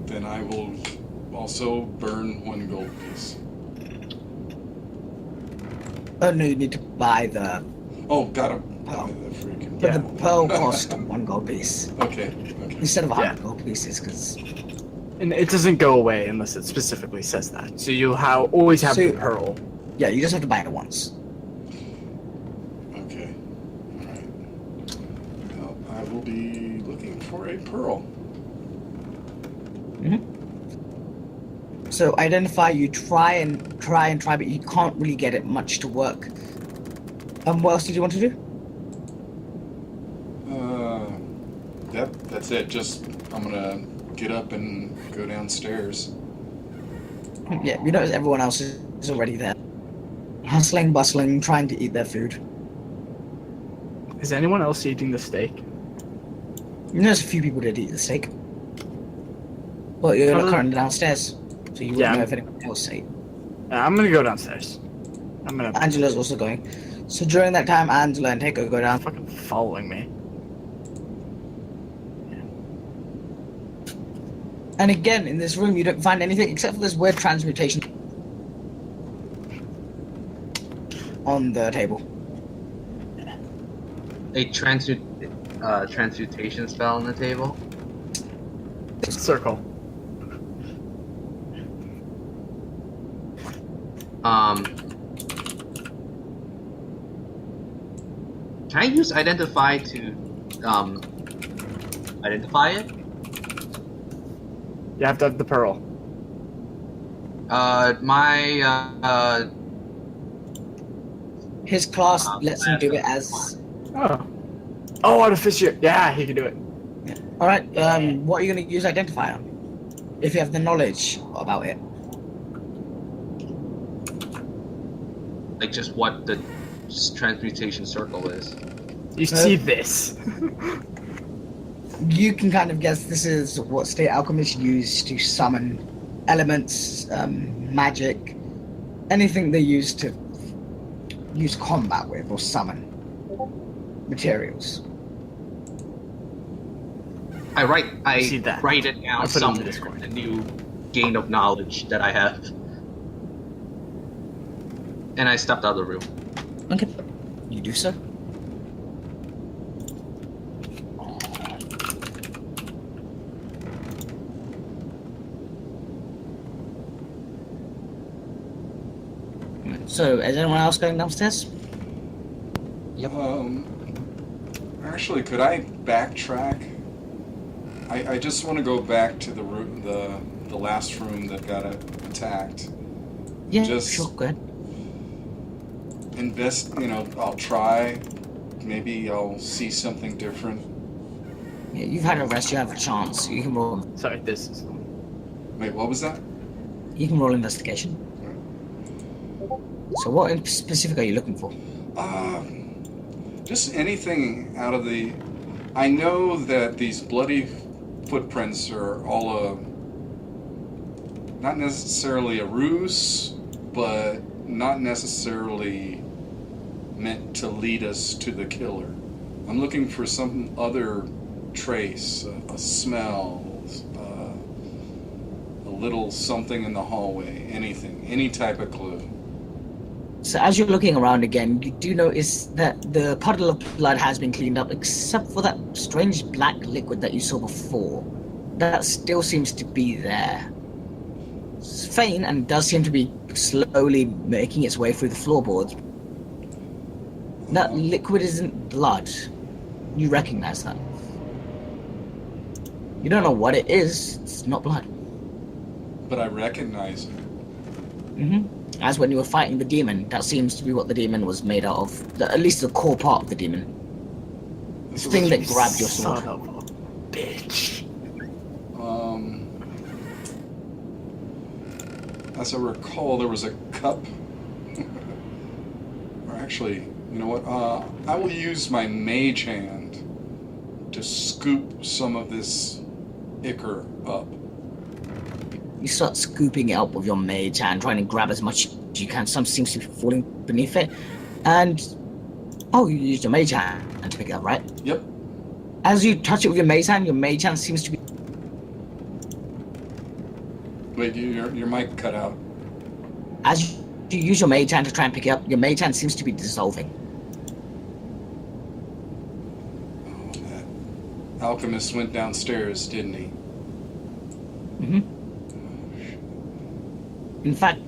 Then I will also burn 1 gold piece. Oh no, you need to buy the. Oh, gotta buy Pearl. the freaking. But the pearl cost 1 gold piece Okay. Okay. instead of 100 gold pieces because. And it doesn't go away unless it specifically says that. So you always have So- the pearl. Yeah, you just have to buy it once. Okay. All right. Well, I will be looking for a pearl. So identify, you try, but you can't really get it much to work. What else did you want to do? That's it. Just I'm gonna get up and go downstairs. Yeah, you notice everyone else is already there. Hustling, bustling, trying to eat their food. Is anyone else eating the steak? You notice a few people did eat the steak. Well, you're not currently downstairs, so you wouldn't know if anyone else ate. I'm gonna go downstairs. Angela's also going. So during that time, Angela and Takeo go down. Fucking following me. And again, in this room, you don't find anything except for this weird transmutation on the table. A transmutation spell on the table. Circle. Can I use identify to identify it? You have to have the pearl. His class lets him do it as. Oh, artificer. Yeah, he can do it. All right. What are you going to use identify on? If you have the knowledge about it. Like just what the transmutation circle is. You see this. You can kind of guess this is what state alchemists use to summon elements, magic, anything they use to use combat with or summon materials. I write see that. it down I'll put it in somewhere. Discord. A new gain of knowledge that I have. And I stepped out of the room. Okay, you do so. So, is anyone else going downstairs? Yep. Actually, could I backtrack? I just want to go back to the room, the last room that got attacked. Yeah, Just sure, go ahead. I'll try. Maybe I'll see something different. Yeah, you've had a rest, you have a chance. You can roll. Sorry, this is. Wait, what was that? You can roll investigation. So, what in specific are you looking for? Just anything out of the... I know that these bloody footprints are all not necessarily a ruse, but not necessarily meant to lead us to the killer. I'm looking for some other trace, a smell, a little something in the hallway, anything, any type of clue. So as you're looking around again, you do notice that the puddle of blood has been cleaned up, except for that strange black liquid that you saw before. That still seems to be there. It's faint and does seem to be slowly making its way through the floorboards. That liquid isn't blood. You recognize that. You don't know what it is. It's not blood. But I recognize it. Mm-hmm. As when you were fighting the demon, that seems to be what the demon was made out of. At least the core part of the demon. The thing that grabbed your sword. Son of a bitch. As I recall, there was a cup. Or actually, you know what? I will use my mage hand to scoop some of this ichor up. You start scooping it up with your mage hand, trying to grab as much as you can. Some seems to be falling beneath it. And... oh, you used your mage hand to pick it up, right? Yep. As you touch it with your mage hand seems to be... Wait, your mic cut out. As you use your mage hand to try and pick it up, your mage hand seems to be dissolving. Oh, that alchemist went downstairs, didn't he? Mm-hmm. In fact,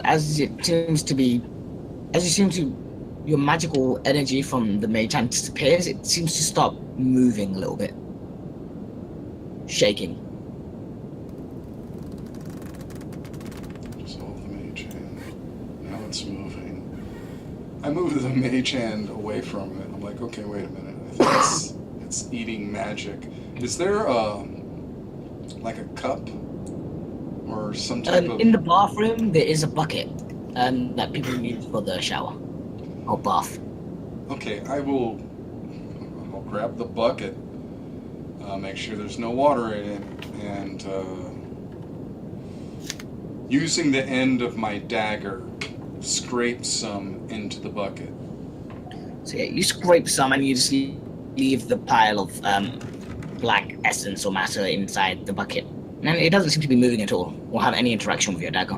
your magical energy from the mage hand disappears, it seems to stop moving a little bit. Shaking. Dissolve the mage hand. Now it's moving. I moved the mage hand away from it. I'm like, okay, wait a minute. I think it's eating magic. Is there like a cup? Or some type of... In the bathroom, there is a bucket that people use for the shower. Or bath. Okay, I'll grab the bucket, make sure there's no water in it, and using the end of my dagger, scrape some into the bucket. So yeah, you scrape some and you just leave the pile of black essence or matter inside the bucket. And it doesn't seem to be moving at all, or have any interaction with your dagger.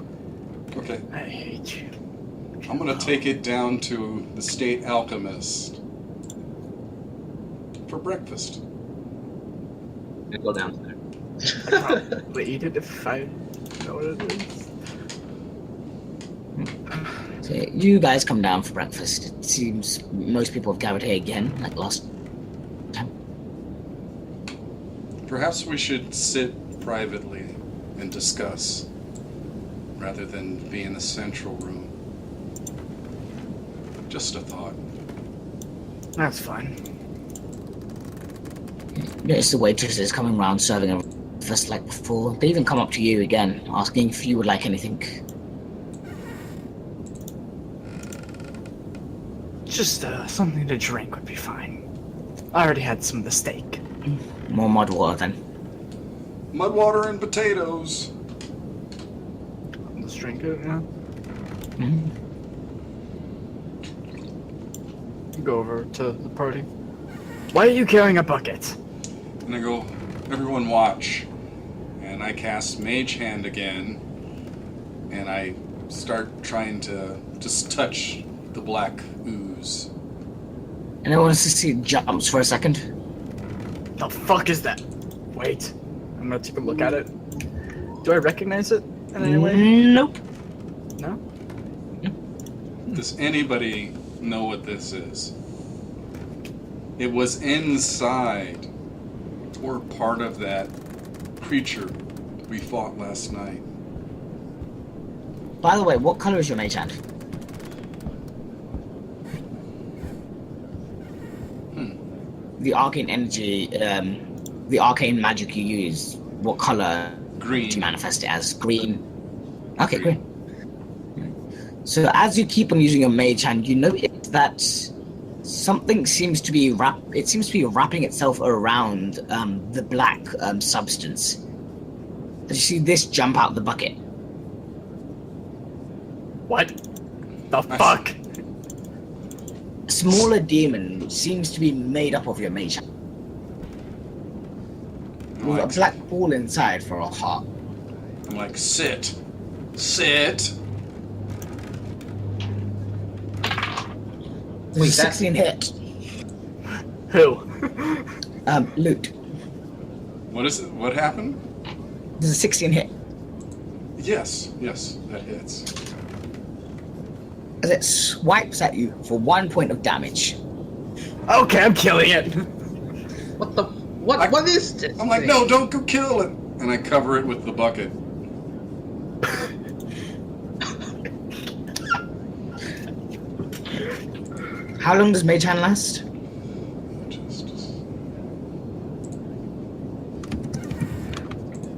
Okay. I hate you. I'm gonna take it down to the state alchemist for breakfast. I go downstairs. I'd probably eat it if I know what it is. So you guys come down for breakfast. It seems most people have gathered here again, like last time. Perhaps we should sit privately and discuss, rather than be in the central room. Just a thought. That's fine. Notice the waitresses coming round serving a breakfast like before. They even come up to you again, asking if you would like anything. Just something to drink would be fine. I already had some of the steak. More mud water then. Mud water and potatoes. Let's drink it, yeah. Mm-hmm. Go over to the party. Why are you carrying a bucket? And I go, everyone watch. And I cast Mage Hand again. And I start trying to just touch the black ooze. And I want to see it jumps for a second. The fuck is that? Wait. I'm gonna take a look at it. Do I recognize it in any way? Nope. No? Does anybody know what this is? It was inside, or part of that creature we fought last night. By the way, what color is your mage hand? The arcane energy, the arcane magic you use, what color Green. do you manifest it as? Green. Okay, green. So as you keep on using your mage hand, you notice that something seems to be wrapping itself around the black substance. As you see this jump out the bucket. What? The fuck? A smaller demon seems to be made up of your mage hand. With a black ball inside for a heart. I'm like, sit. Sit. There's a 16 hit. Who? Loot. What is it? What happened? There's a 16 hit. Yes, that hits. As it swipes at you for 1 point of damage. Okay, I'm killing it. What the? What is this? I'm like, thing? no, don't go kill it. And I cover it with the bucket. How long does Mage Hand last?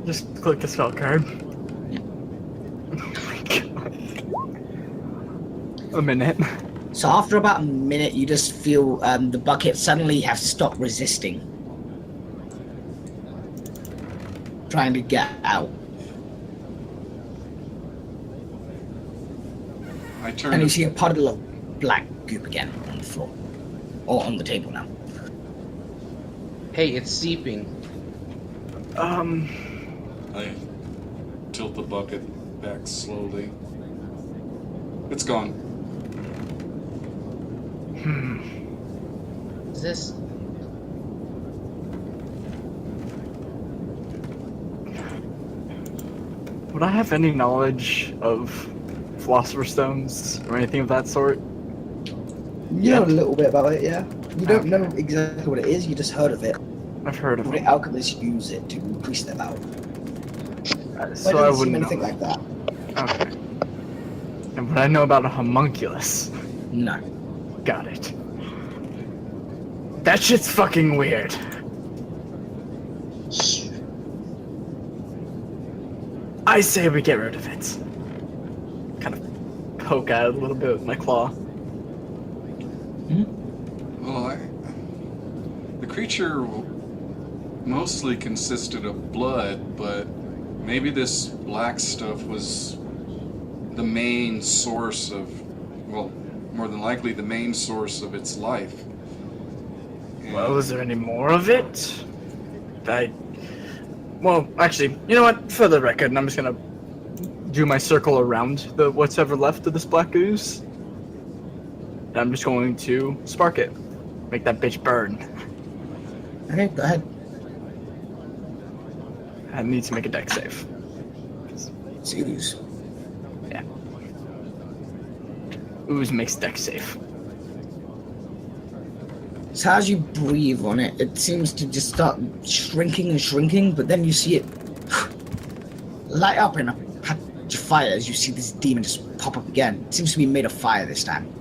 Just click the spell card. A minute. So after about a minute, you just feel the bucket suddenly have stopped resisting. Trying to get out. I turn And you to, see a puddle of black goop again on the floor. Or on the table now. Hey, it's seeping. I tilt the bucket back slowly. It's gone. Is this? Would I have any knowledge of Philosopher's Stones or anything of that sort? You know a little bit about it, yeah. You don't know exactly what it is, you just heard of it. I've heard of The it. alchemists use it to increase their power. So Why I didn't seem wouldn't anything know. like that? Okay. And what I know about a homunculus. No. Got it. That shit's fucking weird. I say we get rid of it. Kind of poke at it a little bit with my claw. Well, the creature mostly consisted of blood, but maybe this black stuff was the main source of, well, more than likely the main source of its life. And Well, is there any more of it? Well, actually, you know what? For the record, I'm just gonna do my circle around the what's ever left of this black ooze. And I'm just going to spark it. Make that bitch burn. Okay, go ahead. I need to make a deck save. It's ooze. Yeah. Ooze makes deck safe. So as you breathe on it, it seems to just start shrinking and shrinking, but then you see it light up in a patch of fire as you see this demon just pop up again. It seems to be made of fire this time.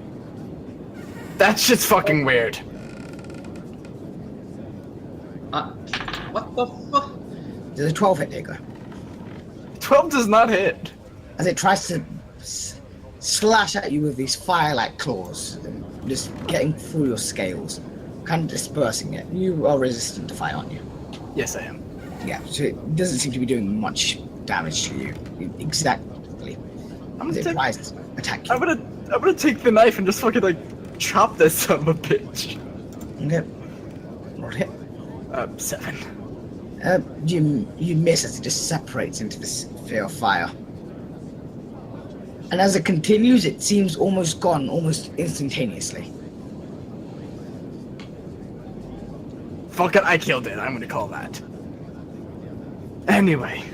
That shit's fucking weird. What the fuck? There's a 12 hit, Diego. 12 does not hit. As it tries to slash at you with these fire-like claws, and just getting through your scales, kind of dispersing it. You are resistant to fire, aren't you? Yes, I am. Yeah, so it doesn't seem to be doing much damage to you. Exactly. I'm As gonna, it tries to attack you. I'm gonna take the knife and just fucking like chop this son of a bitch. Okay. Roll hit. 7. You miss as it just separates into this sphere of fire. And as it continues, it seems almost gone, almost instantaneously. Fuck it, I killed it. I'm gonna call that. Anyway.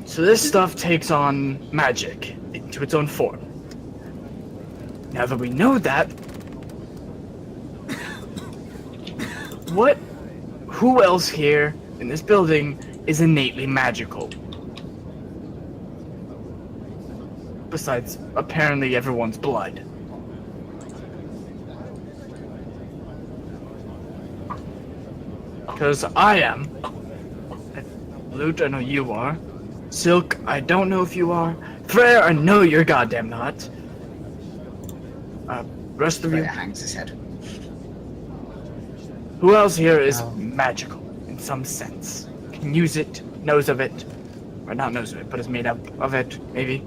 So this stuff takes on magic into its own form. Now that we know that, who else here in this building is innately magical? Besides, apparently everyone's blood. Because I am. Lute, I know you are. Silk, I don't know if you are. Frere, I know you're goddamn not. Rest of you. Hangs his head. Who else here is magical in some sense? Can use it, knows of it, or not knows of it, but is made up of it, maybe.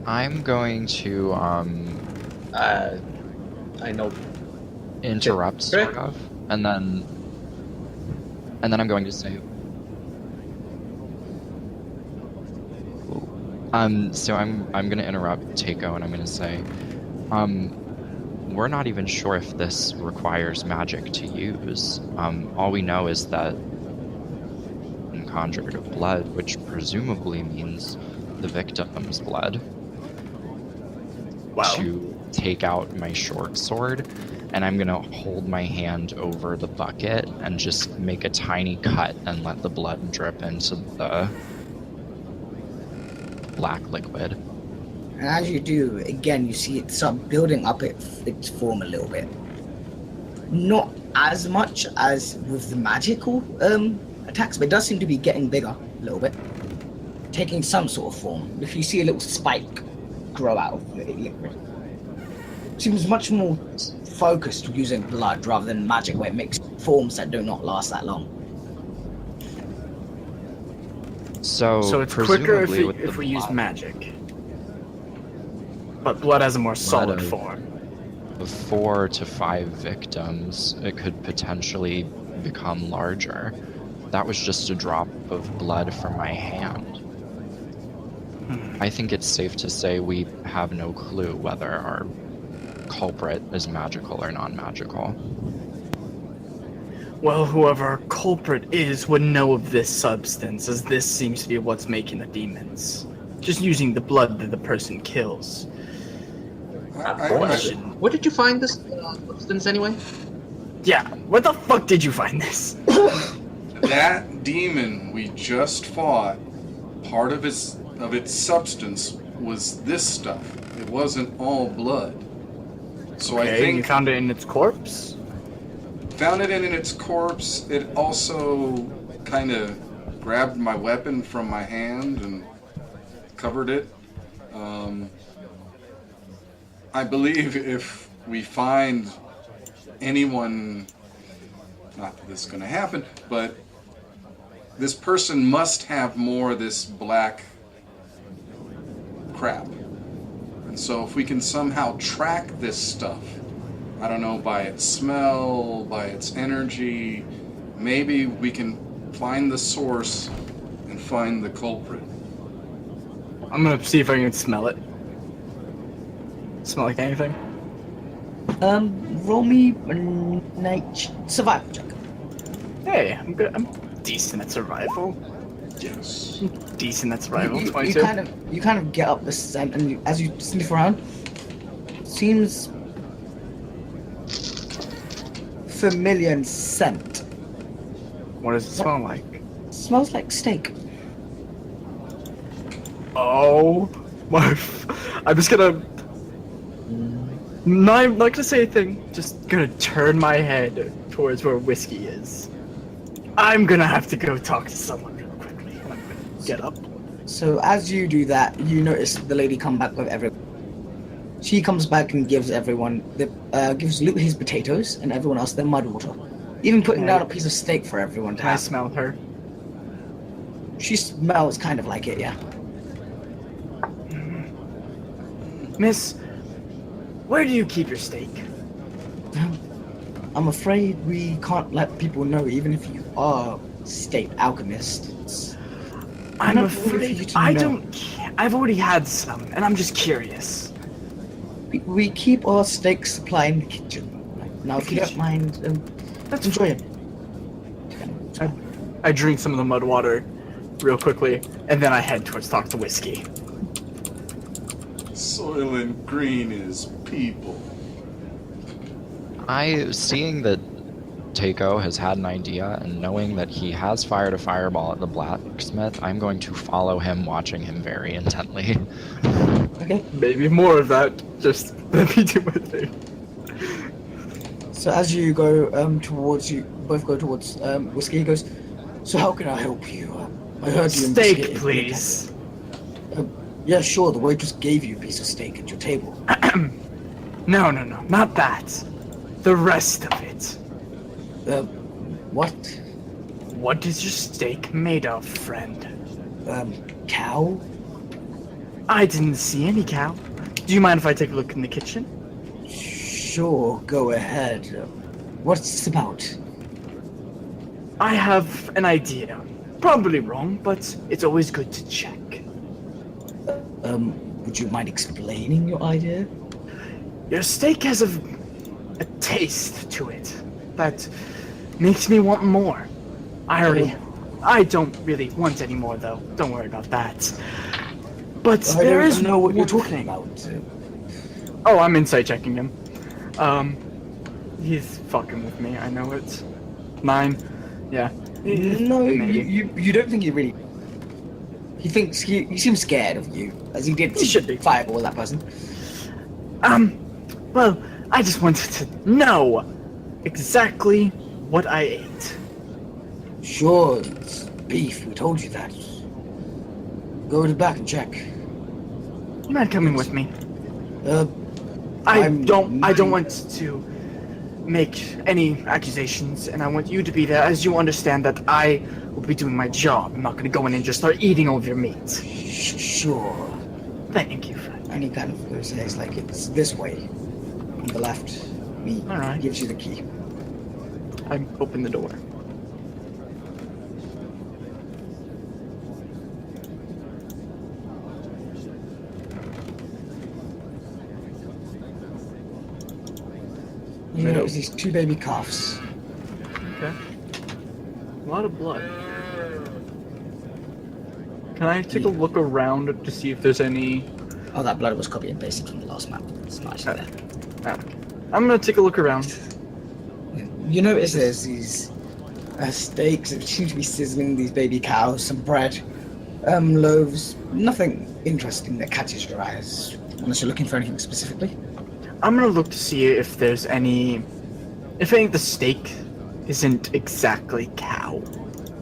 I'm going to I know. interrupt sort of, and then I'm going to say so I'm gonna interrupt Takeo and I'm gonna say we're not even sure if this requires magic to use. All we know is that conjured of blood, which presumably means the victim's blood. Wow. To take out my short sword, and I'm gonna hold my hand over the bucket and just make a tiny cut and let the blood drip into the black liquid. And as you do, again, you see it start building up its form a little bit. Not as much as with the magical attacks, but it does seem to be getting bigger a little bit. Taking some sort of form. If you see a little spike grow out of the liquid. Seems much more focused using blood rather than magic, where it makes forms that do not last that long. So it's quicker presumably if we use magic. But blood has a more solid form. Of 4 to 5 victims, it could potentially become larger. That was just a drop of blood from my hand. I think it's safe to say we have no clue whether our culprit is magical or non-magical. Well, whoever our culprit is would know of this substance, as this seems to be what's making the demons. Just using the blood that the person kills. Where did you find this substance anyway? Yeah, where the fuck did you find this? That demon we just fought, part of its substance was this stuff. It wasn't all blood. So Okay, I think you found it in its corpse? found it in its corpse. It also kind of grabbed my weapon from my hand and covered it. I believe if we find anyone, not that this is going to happen, but this person must have more of this black crap. And so if we can somehow track this stuff, I don't know, by its smell, by its energy, maybe we can find the source and find the culprit. I'm gonna see if I can smell it. Smell like anything? Roll me a survival check. Hey, I'm good. I'm decent at survival. Yes. Decent at survival. You 22. kind of get up the scent, and as you sniff around, seems familiar in scent. What does it smell like? Smells like steak. Oh my! I'm just gonna. No, I'm not gonna say anything. Just gonna turn my head towards where whiskey is. I'm gonna have to go talk to someone real quickly. And I'm gonna get up. So as you do that, you notice the lady come back with everyone. She comes back and gives everyone gives Luke his potatoes and everyone else their mud water. Even putting down a piece of steak for everyone to Can I have. smell her? She smells kind of like it, yeah. Miss, where do you keep your steak? I'm afraid we can't let people know, even if you are state alchemists. I'm not worried for you afraid to I know. don't care. I've already had some, and I'm just curious. We keep our steak supply in the kitchen. Now, if you don't mind, That's enjoy it. I drink some of the mud water real quickly, and then I head towards Talk to Whiskey. Soylent Green is people. Seeing that Takeo has had an idea and knowing that he has fired a fireball at the blacksmith, I'm going to follow him, watching him very intently. Okay. Maybe more of that. Just let me do my thing. So as you go both go towards Whiskey, he goes, so how can I help you? I heard you Steak, please. Yeah, sure, the waitress gave you a piece of steak at your table. No, not that. The rest of it. What? What is your steak made of, friend? Cow? I didn't see any cow. Do you mind if I take a look in the kitchen? Sure, go ahead. What's this about? I have an idea. Probably wrong, but it's always good to check. Would you mind explaining your idea? Your steak has a taste to it that makes me want more. I don't really want any more, though. Don't worry about that. But there is know what you're one talking thing. about. Oh, I'm insight checking him. He's fucking with me. I know it. 9. Yeah. No, Maybe. you don't think he really... He thinks he seems scared of you, as he did He should be. fireball that person. Well, I just wanted to know exactly what I ate. Sure, it's beef, we told you that. Go to the back and check. You mind coming with me? I I'm don't minding- want to make any accusations, and I want you to be there as you understand that I will be doing my job. I'm not going to go in and just start eating all of your meat. Sure. Thank you, friend. And he kind of says, like, it's this way. On the left. He Alright. gives you the key. I open the door. You notice these 2 baby calves. Okay. A lot of blood. Can I take a look around to see if there's any... Oh, that blood was copied and pasted from the last map. It's not actually there. Ah, I'm gonna take a look around. You notice there's these steaks that seem to be sizzling, these baby cows, some bread, loaves, nothing interesting that catches your eyes, unless you're looking for anything specifically. I'm gonna look to see if there's any... If any of the steak isn't exactly cow.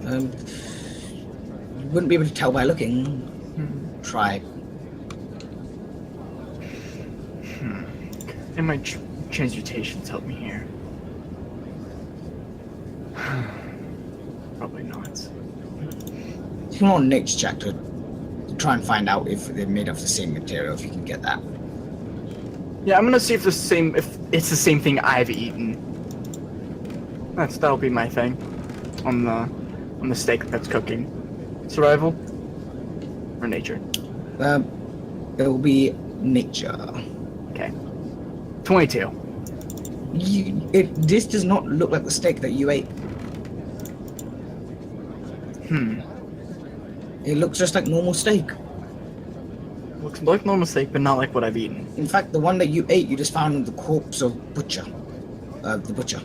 You wouldn't be able to tell by looking. Try. And my transmutations help me here. Probably not. You can roll a nature check to try and find out if they're made of the same material, if you can get that. Yeah, I'm gonna see if it's the same thing I've eaten. That'll be my thing. On the steak that's cooking. Survival? Or nature? It will be nature. Okay. 22. This does not look like the steak that you ate. It looks just like normal steak. Looks like normal steak, but not like what I've eaten. In fact, the one that you ate, you just found the corpse of butcher. The butcher.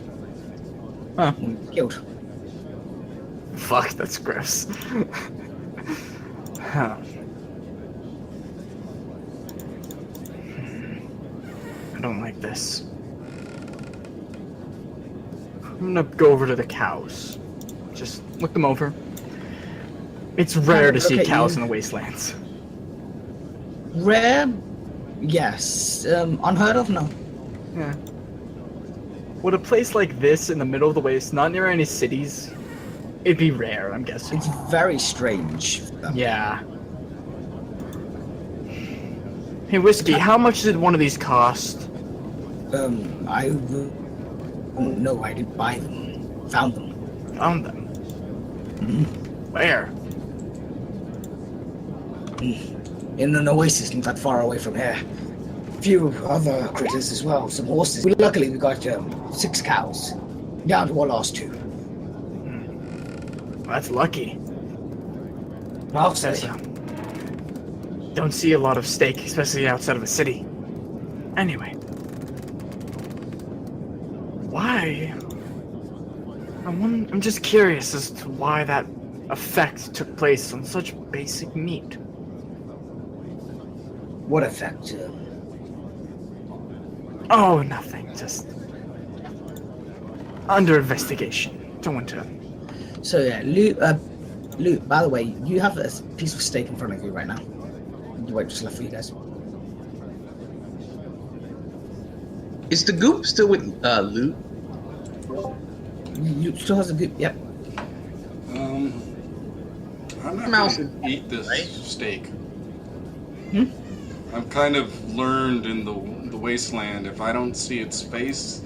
Huh. Killed. Fuck, that's gross. Huh. I don't like this. I'm gonna go over to the cows. Just look them over. It's rare to see Look at cows you. in the wastelands. Rare? Yes. Unheard of? No. Yeah. Would a place like this in the middle of the waste, not near any cities, it'd be rare, I'm guessing. It's very strange. Yeah. Hey, Whiskey, how much did one of these cost? I don't know. I didn't buy them. Found them. Found them. Where? in an oasis not that far away from here. Few other critters as well, some horses. Luckily, we got 6 cows, down to our last 2. That's lucky. I'll That's, say. don't see a lot of steak, especially outside of a city. Anyway. Why? I'm just curious as to why that effect took place on such basic meat. What effect? Oh, nothing. Just under investigation. Don't want to. So yeah, Luke, by the way, you have a piece of steak in front of you right now. You wait just left for you guys. Is the goop still with Luke? Luke still has a good. Yep. I'm not Mouse, going to eat this right? steak. Hmm? I've kind of learned in the wasteland, if I don't see its face,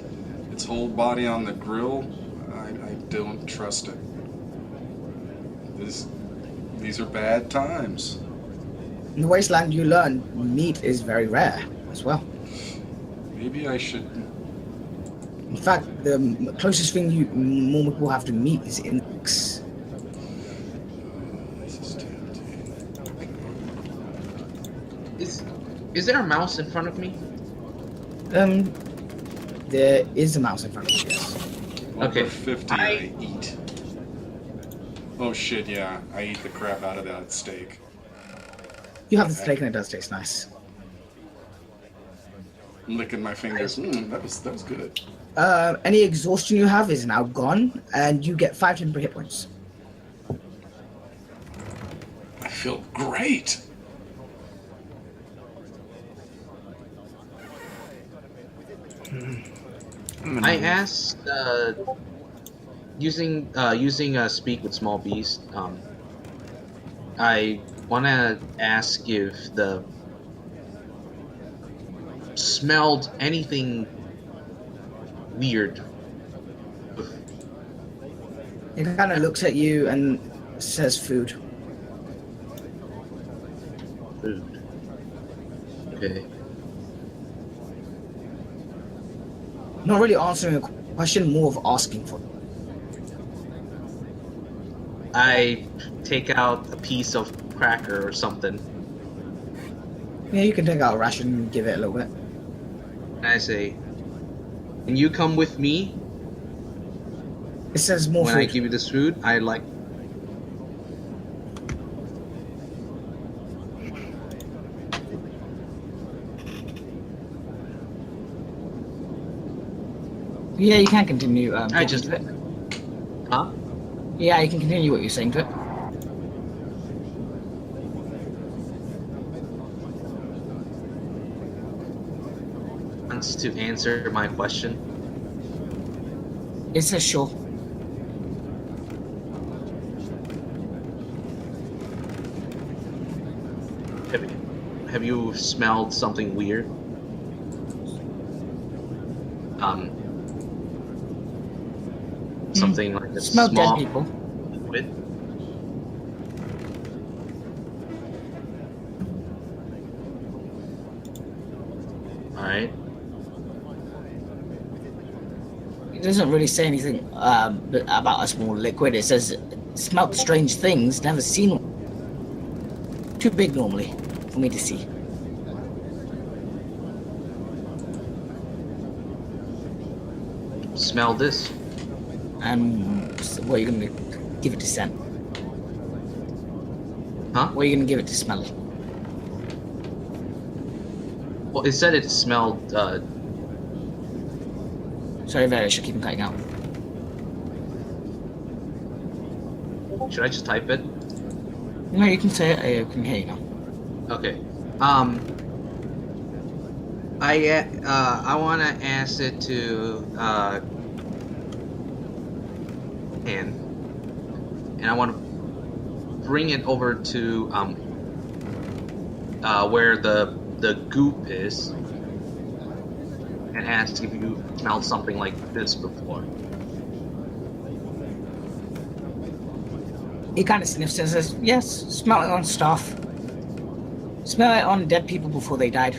its whole body on the grill, I don't trust it. These are bad times. In the wasteland, you learn meat is very rare as well. Maybe I should. In fact, the closest thing more people have to meat is insects. This is tempting. Is there a mouse in front of me? There is a mouse in front of you. Yes. Okay. Over 50 I eat. Oh shit, yeah. I eat the crap out of that steak. You have the steak and it does taste nice. I'm licking my fingers. That was good. Any exhaustion you have is now gone, and you get 5 temporary hit points. I feel great. I asked, using speak with small beast. I want to ask if the smelled anything weird. It kind of looks at you and says food. Food. Okay. Not really answering a question, more of asking for it. I take out a piece of cracker or something, Yeah, you can take out a ration and give it a little bit. and I say, "Can you come with me It says more when food. I give you this food? I like." Yeah, you can continue. I just. to it. Huh? Yeah, you can continue what you're saying to it. Wants to answer my question. It says sure. Have you smelled something weird? Something like a Smell small dead people. liquid. All right. It doesn't really say anything about a small liquid. It says smelt strange things, never seen one. Too big normally for me to see. Smell this. And what are you gonna give it to scent? Huh? What are you gonna give it to smell? Well, it said it smelled. Sorry, Vera, I should keep cutting out. Should I just type it? No, you can say it. I can hear you now. Okay. I want to ask it to and I want to bring it over to where the goop is, and ask if you smelled something like this before. He kind of sniffs and says, yes, smelling on stuff. Smell it on dead people before they died.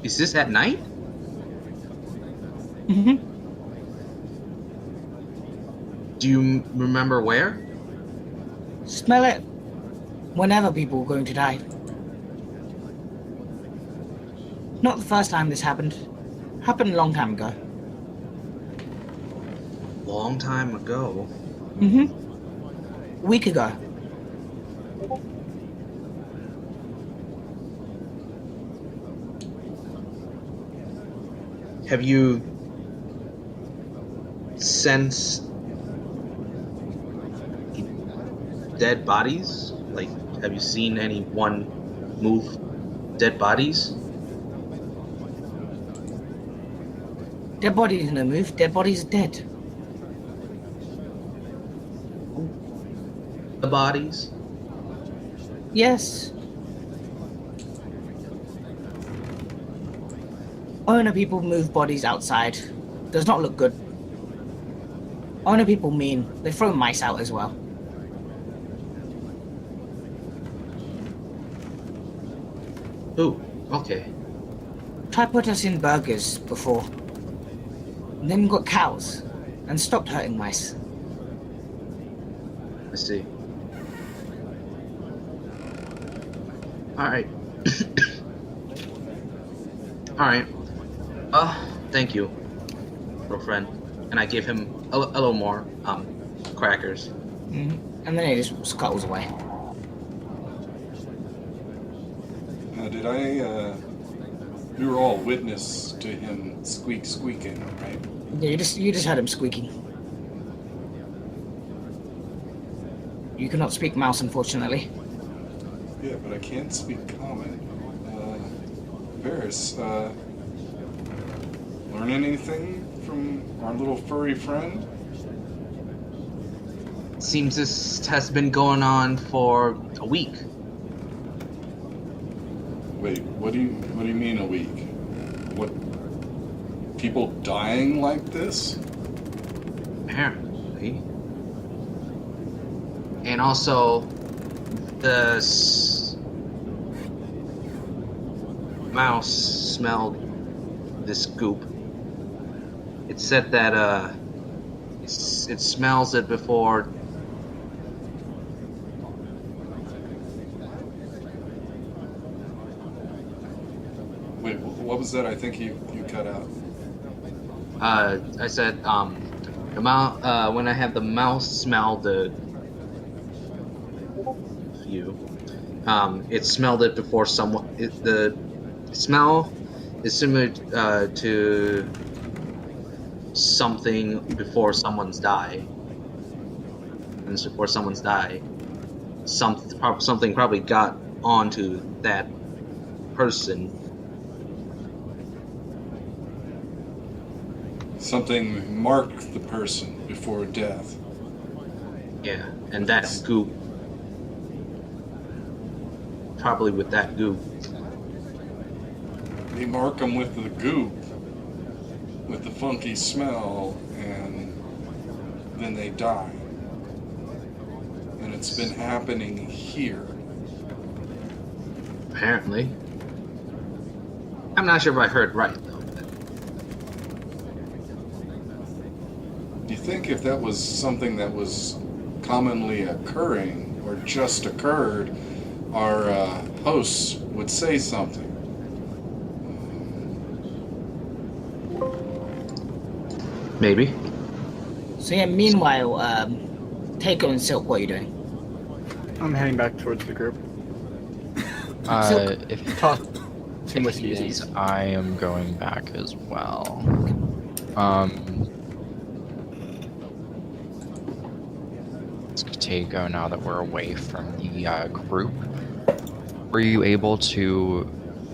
Is this at night? Mm-hmm. Do you remember where? Smell it whenever people are going to die. Not the first time this happened. Happened a long time ago. Long time ago. Mm-hmm. A week ago. Have you sensed dead bodies? Like, have you seen anyone move dead bodies? Dead bodies no move. Dead bodies are dead. The bodies? Yes. Owner people move bodies outside. Does not look good. Owner people mean they throw mice out as well. Ooh, okay. Tried put us in burgers before. And then got cows. And stopped hurting mice. I see. Alright. Alright. Thank you, little friend. And I give him a little more, crackers. Mm-hmm. And then he just scuttles away. Did I, we were all witness to him squeaking, right? Yeah, you just heard him squeaking. You cannot speak mouse, unfortunately. Yeah, but I can't speak common. Varys, learn anything from our little furry friend? Seems this has been going on for a week. Wait, what do you mean a week? What? People dying like this? Apparently. And also, the mouse smelled this goop. It said that it smells it before. Wait, what was that? I think you cut out. I said the mouse when I had the mouse smell the view, it smelled it before someone. The smell is similar to something before someone's die. And before someone's die, something probably got onto that person. Something marked the person before death. Yeah, and that goop. Probably with that goop. They mark them with the goop, with the funky smell, and then they die. And it's been happening here. Apparently. I'm not sure if I heard right, though. Do you think if that was something that was commonly occurring, or just occurred, our hosts would say something? Maybe. So yeah, meanwhile, Takeo and Silk, what are you doing? I'm heading back towards the group. If Toss two he whiskeys. is, I am going back as well. Takeo, now that we're away from the group, were you able to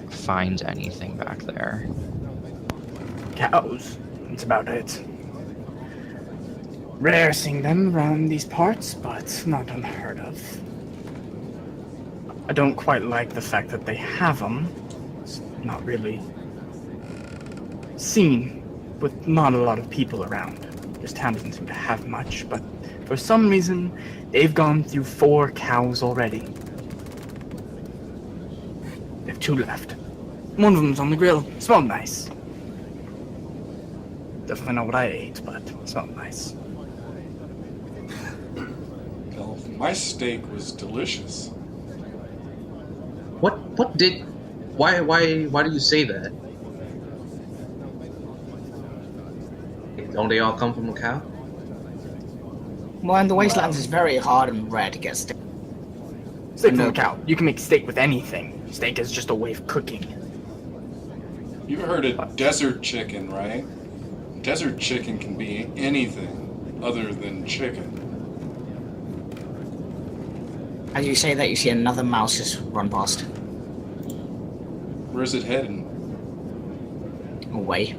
find anything back there? Cows. That's about it. Rare seeing them around these parts, but not unheard of. I don't quite like the fact that they have them. It's not really seen with not a lot of people around. This town doesn't seem to have much, but For some reason, they've gone through 4 cows already. They have 2 left. One of them's on the grill. Smelled nice. Definitely not what I ate, but it smelled nice. Well, my steak was delicious. What did? Why do you say that? Don't they all come from a cow? Well, in the Wastelands, it's very hard and rare to get steak. Steak from a cow. You can make steak with anything. Steak is just a way of cooking. You've heard of desert chicken, right? Desert chicken can be anything other than chicken. As you say that, you see another mouse just run past. Where's it heading? Away.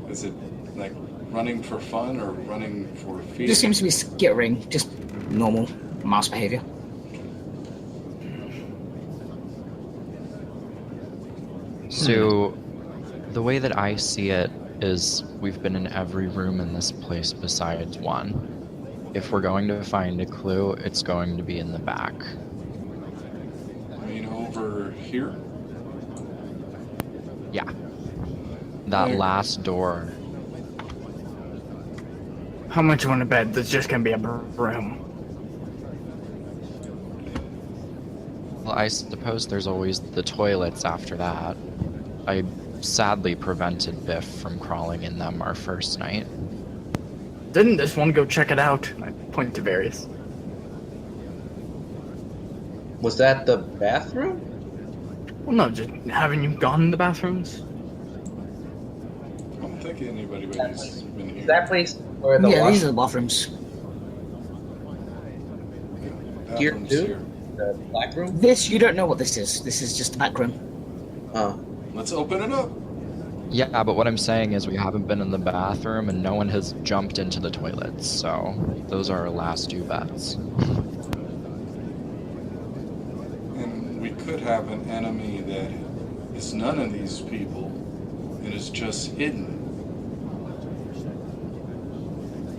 Is it like running for fun or running for It feed? just seems to be skittering, just normal mouse behavior. So, the way that I see it is we've been in every room in this place besides one. If we're going to find a clue, it's going to be in the back. I mean, over here? Yeah. That There. last door. How much you want to bet there's just gonna be a room? Well, I suppose there's always the toilets after that. I sadly prevented Biff from crawling in them our first night. Didn't this one go check it out? I point to various. Was that the bathroom? Well, no, just haven't you gone in the bathrooms? I don't think anybody's been here. That place where the Yeah, these wash are the bathrooms. here Bathrooms too? here. The black room? This, you don't know what this is. This is just the back room. Oh. Let's open it up. Yeah, but what I'm saying is we haven't been in the bathroom and no one has jumped into the toilets, so those are our last 2 bets. And we could have an enemy that is none of these people and is just hidden.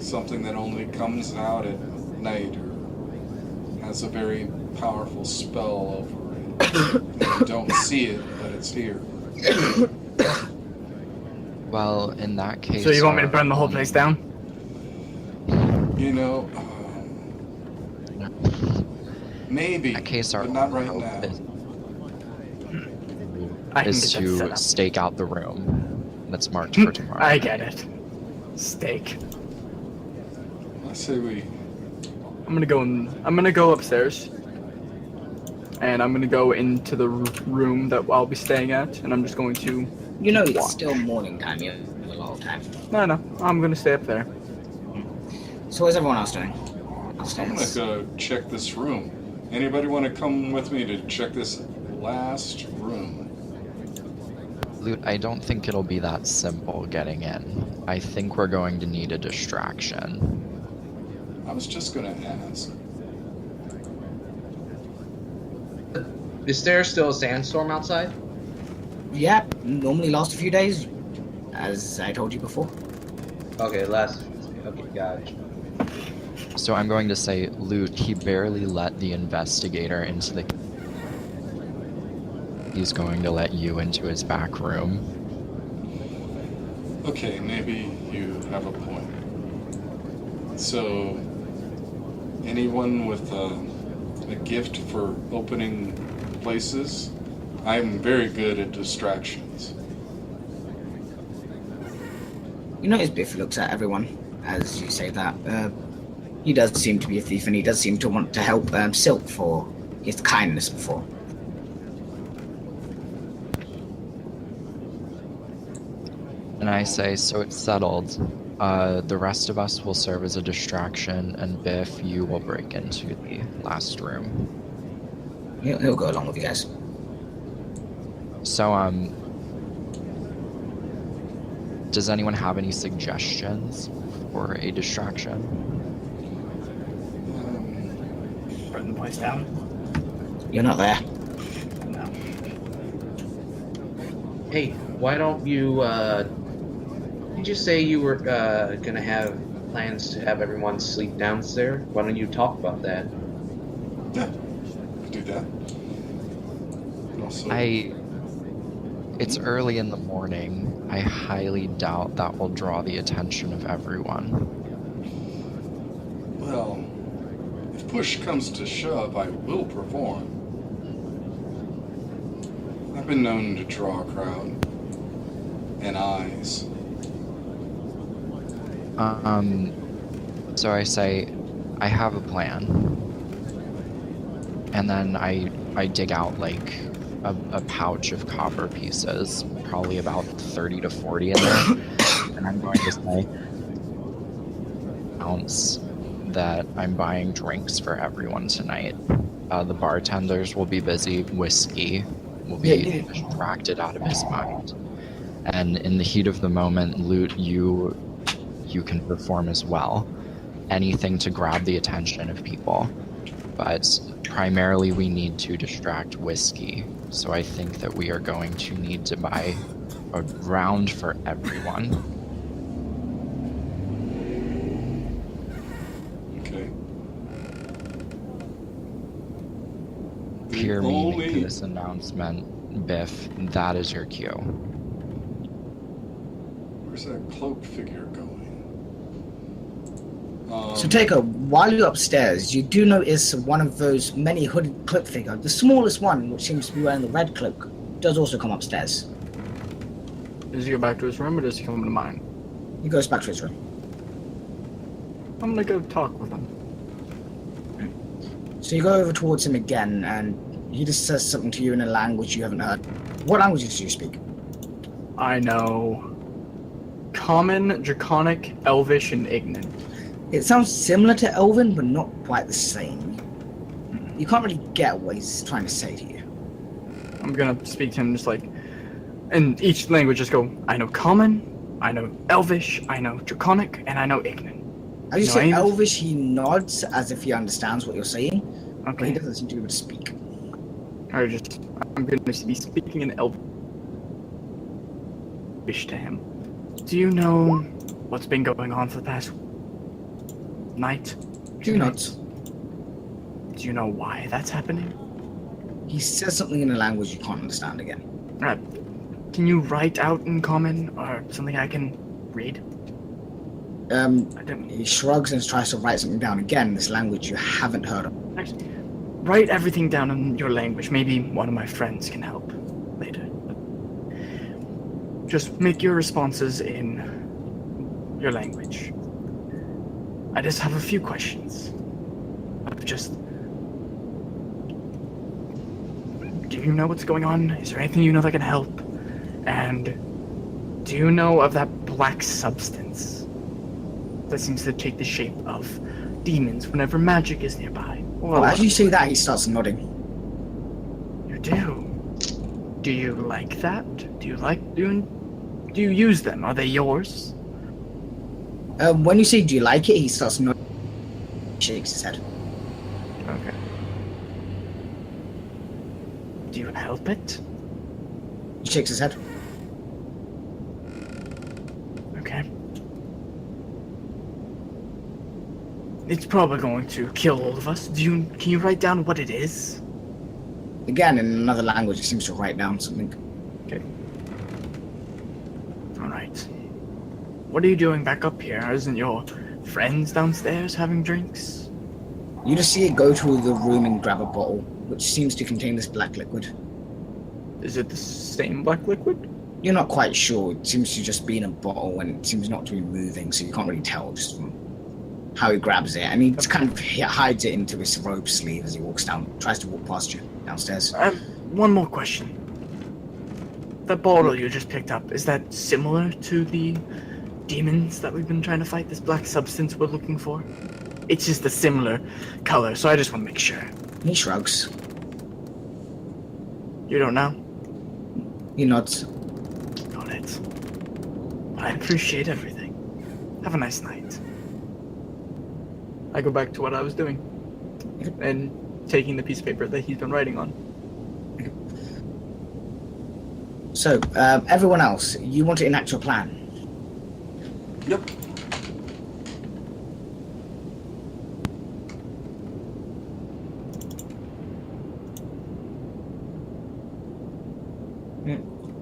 Something that only comes out at night or has a very powerful spell over it. And you don't see it, but it's here. Well, in that case... So you want me to burn the whole place down? You know, maybe, In that case, our but not right hope now. I can is get that set to up. stake out the room that's marked for tomorrow. I get it. Steak. I say we. I'm gonna go upstairs. And I'm gonna go into the room that I'll be staying at, and I'm just going to... You know, it's Watch. still morning time. You have a lot of time. No, I'm gonna stay up there. So what's everyone else doing? I'm Upstairs. gonna go check this room. Anybody want to come with me to check this last room? Loot, I don't think it'll be that simple getting in. I think we're going to need a distraction. I was just gonna ask. Is there still a sandstorm outside? Yeah, normally lasts a few days, as I told you before. Okay, okay, gotcha. So I'm going to say, Loot, he barely let the investigator into the... He's going to let you into his back room. Okay, maybe you have a point. So, anyone with a gift for opening places? I'm very good at distractions. You notice Biff looks at everyone as you say that. He does seem to be a thief, and he does seem to want to help Silk for his kindness before. And I say, so it's settled. The rest of us will serve as a distraction, and Biff, you will break into the last room. He'll go along with you guys. So, does anyone have any suggestions for a distraction? Burn the place down. You're not there. No. Hey, why don't you, did you say you were, gonna have, plans to have everyone sleep downstairs. Why don't you talk about that? Yeah, we do that. Also, It's early in the morning. I highly doubt that will draw the attention of everyone. well, if push comes to shove, I will perform. I've been known to draw a crowd and eyes. So I say, I have a plan. And then I dig out like a pouch of copper pieces, probably about 30 to 40 in there. And I'm going to say, ounce that I'm buying drinks for everyone tonight. The bartenders will be busy. Whiskey will be distracted out of his mind. And in the heat of the moment, Loot, you can perform as well. Anything to grab the attention of people. But primarily we need to distract Whiskey. So I think that we are going to need to buy a round for everyone. Okay. Hear me make this announcement, Biff. That is your cue. Where's that cloak figure going? So, Taker, while you're upstairs, you do notice one of those many hooded cloak figures, the smallest one, which seems to be wearing the red cloak, does also come upstairs. Does he go back to his room or does he come to mine? He goes back to his room. I'm gonna go talk with him. So you go over towards him again, and he just says something to you in a language you haven't heard. What languages do you speak? I know Common, Draconic, Elvish, and Ignorant. It sounds similar to Elven, but not quite the same. You can't really get what he's trying to say to you. I'm gonna speak to him just like, in each language just go, I know Common, I know Elvish, I know Draconic, and I know Ignorant. As you say Elvish, he nods as if he understands what you're saying, but Okay. he doesn't seem to be able to speak. I'm gonna be speaking in Elvish to him. Do you know what's been going on for the past night? Do nods. Do you know why that's happening? He says something in a language you can't understand again. Can you write out in Common or something I can read? He shrugs and tries to write something down again in this language you haven't heard of. Actually, write everything down in your language. Maybe one of my friends can help later. Just make your responses in your language. I just have a few questions. Do you know what's going on? Is there anything you know that can help? And do you know of that black substance that seems to take the shape of demons whenever magic is nearby? Well, as you say that, he starts nodding. You do? Do you like that? Do you use them? Are they yours? When you say, do you like it, he starts nodding. Shakes his head. Okay. Do you help it? He shakes his head. Okay. It's probably going to kill all of us. Can you write down what it is? Again, in another language, he seems to write down something. Okay. Alright. What are you doing back up here? Isn't your friends downstairs having drinks? You just see it go to the room and grab a bottle, which seems to contain this black liquid. Is it the same black liquid? You're not quite sure. It seems to just be in a bottle and it seems not to be moving, so you can't really tell just from how he grabs it. And he just kind of hides it into his robe sleeve as he walks down, tries to walk past you downstairs. One more question. That bottle you just picked up, is that similar to the demons that we've been trying to fight? This black substance we're looking for? It's just a similar color, so I just want to make sure. He shrugs. You don't know? He nods. Got it. I appreciate everything. Have a nice night. I go back to what I was doing. And taking the piece of paper that he's been writing on. So, everyone else, you want to enact your plan? Yep.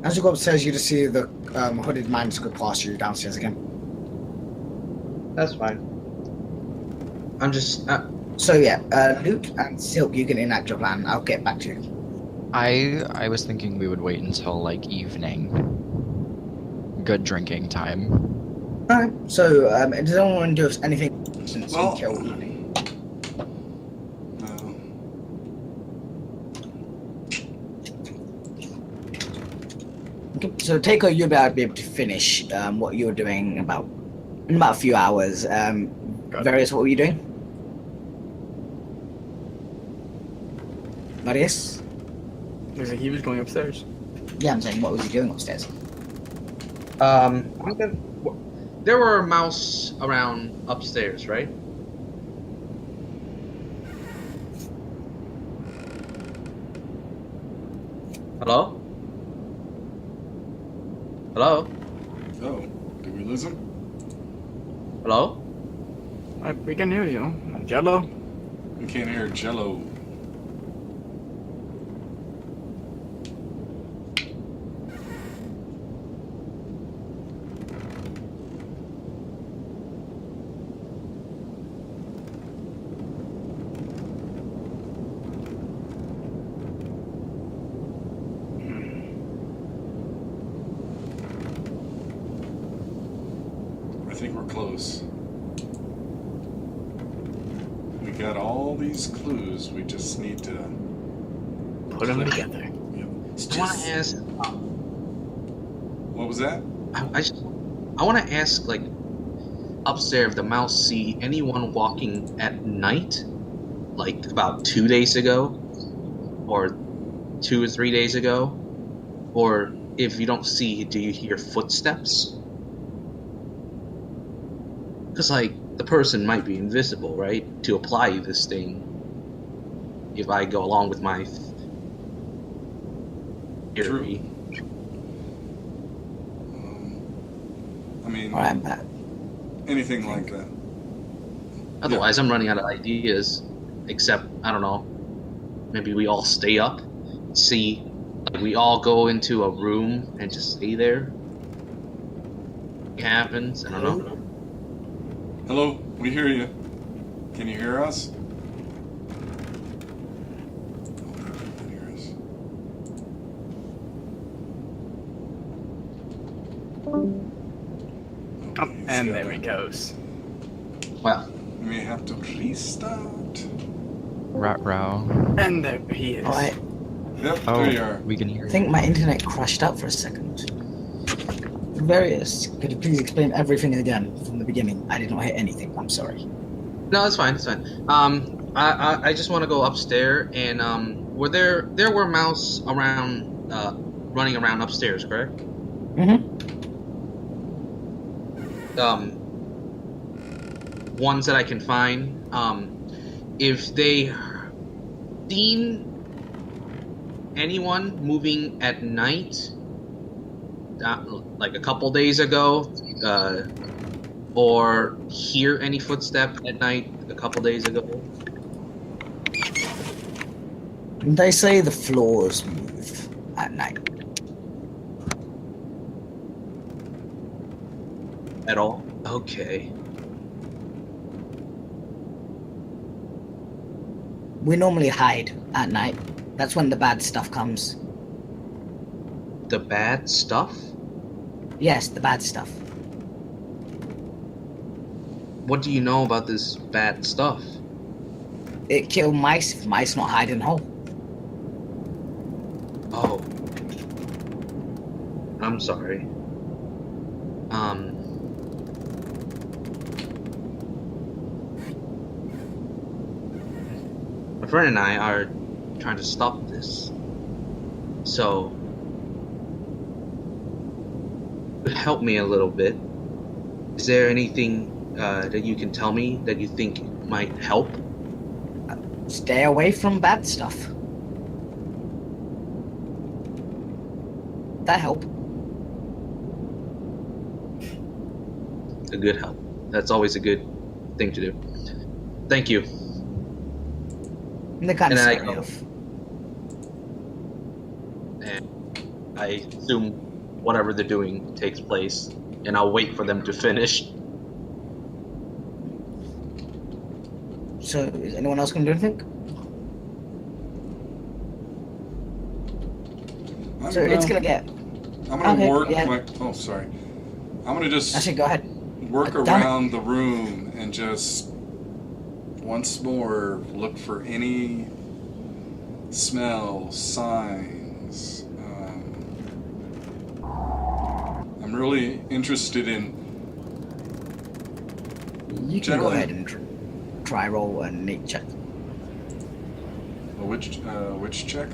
As you go upstairs, you just see the hooded mines go past you downstairs again. That's fine. I'm just. So yeah, Luke and Silk, you can enact your plan. I'll get back to you. I was thinking we would wait until like evening. Good drinking time. Alright, so does anyone want to do anything since Well- until evening? Okay, so Takeo, you'll be able to finish what you're doing in about a few hours. Various, what were you doing? Marius? Looks like he was going upstairs. Yeah, I'm saying, what was he doing upstairs? I'm gonna. There were mouse around upstairs, right? Hello? Hello? Oh, did we lose him? Hello? We can hear you. Jello? We can't hear Jello. I think we're close. We got all these clues. We just need to Put them together. Yep. It's I want just- to ask. What was that? I want to ask, like, upstairs, if the mouse see anyone walking at night, like about 2 days ago, or 2 or 3 days ago, or if you don't see, do you hear footsteps? Because, like, the person might be invisible, right? To apply this thing, if I go along with my theory. I mean, Alright, I'm back. anything like that. Otherwise, I'm running out of ideas. Except, I don't know, maybe we all stay up, see, like, we all go into a room and just stay there. What happens? I don't know. Hello, we hear you. Can you hear us? Can you hear us? Oh, Okay, he's and got there it. he goes. Well, We may have to restart. Ruh-roh. And there he is. Alright, Yep, Oh, there you are. we can hear I you. think my internet crashed out for a second. Various, could you please explain everything again from the beginning? I did not hear anything, I'm sorry. no, it's fine. It's fine. I just want to go upstairs and were there were mouse around running around upstairs, correct? Mm-hmm. Ones that I can find. If they seen anyone moving at night, like a couple days ago, or hear any footstep at night a couple days ago. They say the floors move at night. At all? Okay. We normally hide at night. That's when the bad stuff comes. The bad stuff? Yes, the bad stuff. What do you know about this bad stuff? It killed mice if mice not hide in hole. Oh. I'm sorry. My friend and I are trying to stop this. So, help me a little bit. Is there anything that you can tell me that you think might help? Stay away from bad stuff. That help. A good help. That's always a good thing to do. Thank you. And they're kind of And I scary go. off. I assume whatever they're doing takes place, and I'll wait for them to finish. So, is anyone else going to do anything? So it's going to get... I'm gonna Okay, work yeah. my. Oh, sorry. I'm gonna just Actually, go ahead. work Damn it. around the room and just once more look for any smells, signs. I'm really interested in. You can go Generally- ahead and try roll a nature check. Which check?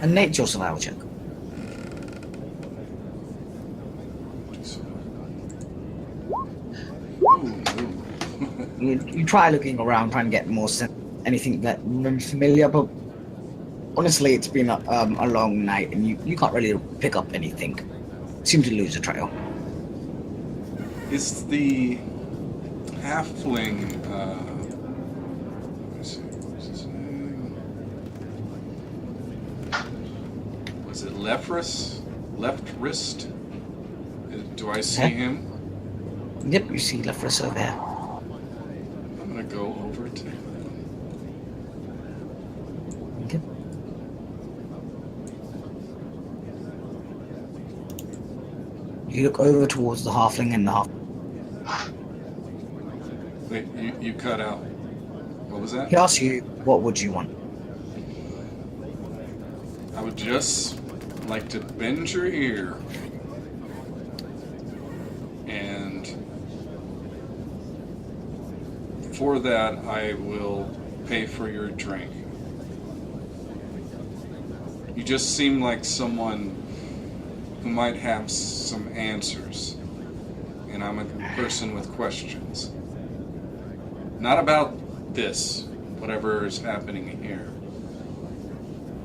A nature survival check. You try looking around, trying to get more anything that familiar, but honestly, it's been a long night, and you can't really pick up anything. Seem to lose the trail. Is the halfling? Let me see. What's his name? Was it Leftris? Left wrist? Do I see Huh? him? Yep, you see Leftris over there. I'm gonna go over to him. Okay. You look over towards the halfling and the half. Wait, you cut out. What was that? He asks you, "What would you want?" I would just like to bend your ear. And for that, I will pay for your drink. You just seem like someone who might have some answers. And I'm a person with questions. Not about this, whatever is happening here.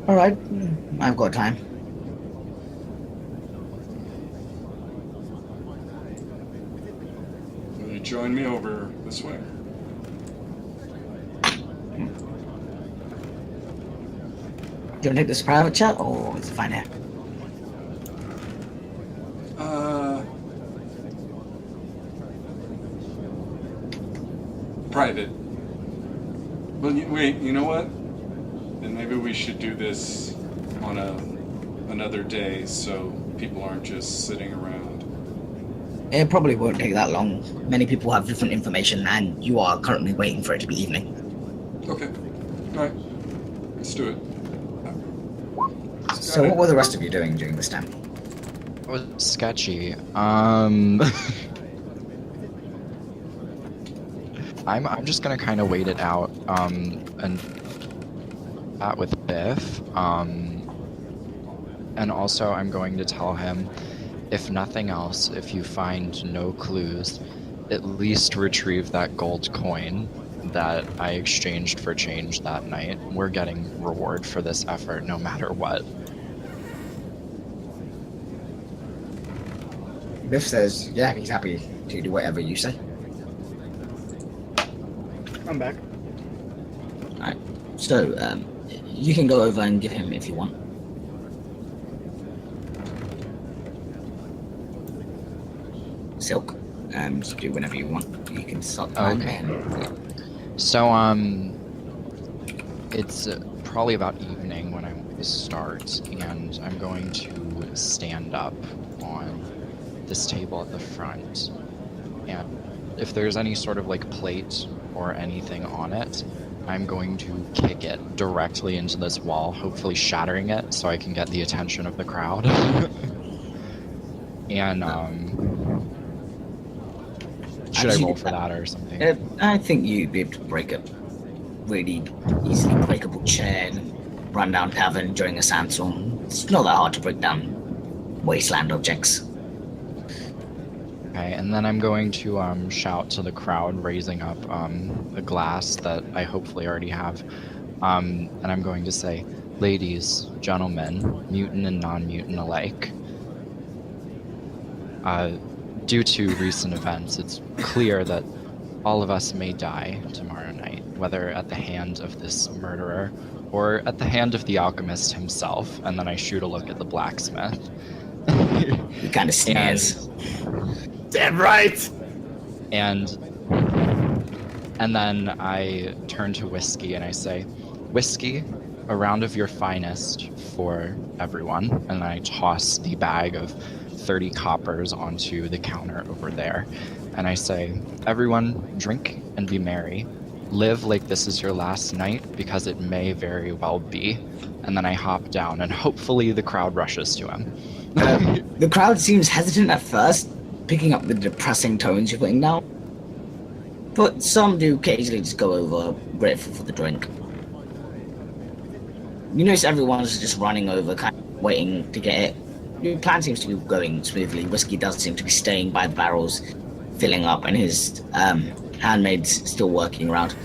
All right, I've got time. Will you join me over this way? Do you want to take this private chat or is it fine here? Private. Well, wait, you know what? Then maybe we should do this on another day so people aren't just sitting around. It probably won't take that long. Many people have different information, and you are currently waiting for it to be evening. Okay. Alright. Let's do it. So, what were the rest of you doing during this time? It was sketchy. I'm just gonna kind of wait it out, and that with Biff, and also I'm going to tell him, if nothing else, if you find no clues, at least retrieve that gold coin that I exchanged for change that night. We're getting reward for this effort no matter what. Biff says, yeah, he's happy to do whatever you say. I'm back. Alright, so, you can go over and give him if you want. Silk, do whenever you want. You can start the time. Okay. And, So, it's probably about evening when I start, and I'm going to stand up on this table at the front. And if there's any sort of like plate or anything on it, I'm going to kick it directly into this wall, hopefully shattering it so I can get the attention of the crowd. And, should I roll for that or something? I think you'd be able to break a really easily breakable chair and run down tavern during a sandstorm. It's not that hard to break down wasteland objects. Okay, and then I'm going to shout to the crowd, raising up a glass that I hopefully already have. And I'm going to say, ladies, gentlemen, mutant and non-mutant alike. Due to recent events, it's clear that all of us may die tomorrow night, whether at the hands of this murderer or at the hand of the alchemist himself, and then I shoot a look at the blacksmith. He kind of sneers. Damn right! And then I turn to Whiskey and I say, Whiskey, a round of your finest for everyone. And I toss the bag of 30 coppers onto the counter over there. And I say, everyone, drink and be merry. Live like this is your last night, because it may very well be. And then I hop down, and hopefully the crowd rushes to him. The crowd seems hesitant at first, picking up the depressing tones you're putting down. But some do occasionally just go over, grateful for the drink. You notice everyone's just running over, kind of waiting to get it. Your plan seems to be going smoothly. Whiskey does seem to be staying by the barrels, filling up, and his handmaids still working around.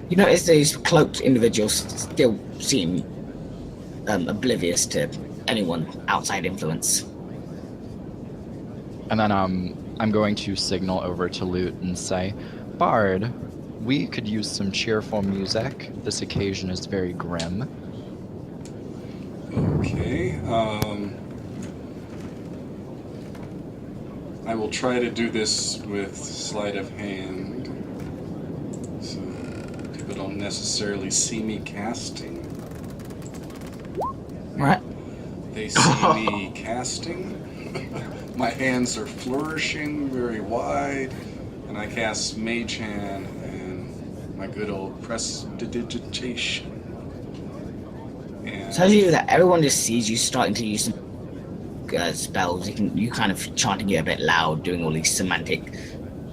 You notice these cloaked individuals still seem oblivious to anyone outside influence. And then I'm going to signal over to Lute and say, Bard, we could use some cheerful music. This occasion is very grim. Okay. I will try to do this with sleight of hand, so people don't necessarily see me casting. Right? They see me casting. My hands are flourishing very wide, and I cast Mage Hand and my good old prestidigitation. And So as you do that, everyone just sees you starting to use some spells. You kind of chanting it a bit loud, doing all these semantic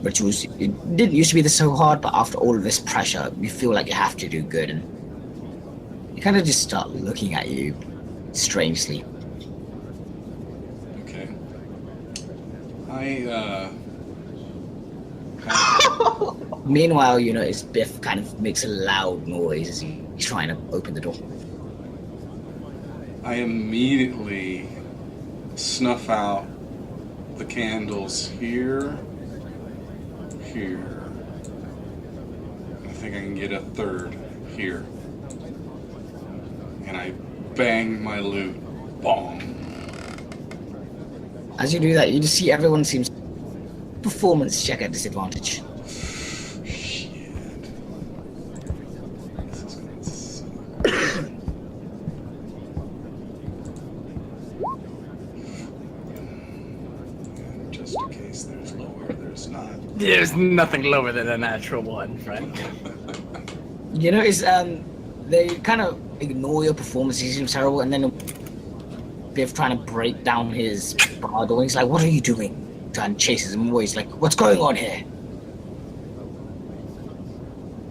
rituals. It didn't used to be this so hard, but after all of this pressure, you feel like you have to do good, and you kind of just start looking at you strangely. okay. Meanwhile, you notice Biff kind of makes a loud noise as he's trying to open the door. I immediately snuff out the candles here. I think I can get a third here. And I bang my loot. Bong. As you do that, you just see everyone seems performance check at disadvantage. Shit. This is gonna suck. And just in case there's lower, there's not. There's nothing lower than a natural one, friend. You notice they kind of ignore your performance. He seems terrible, and then Biff trying to break down his bar door. He's like, "What are you doing?" And chases him away. He's like, "What's going on here?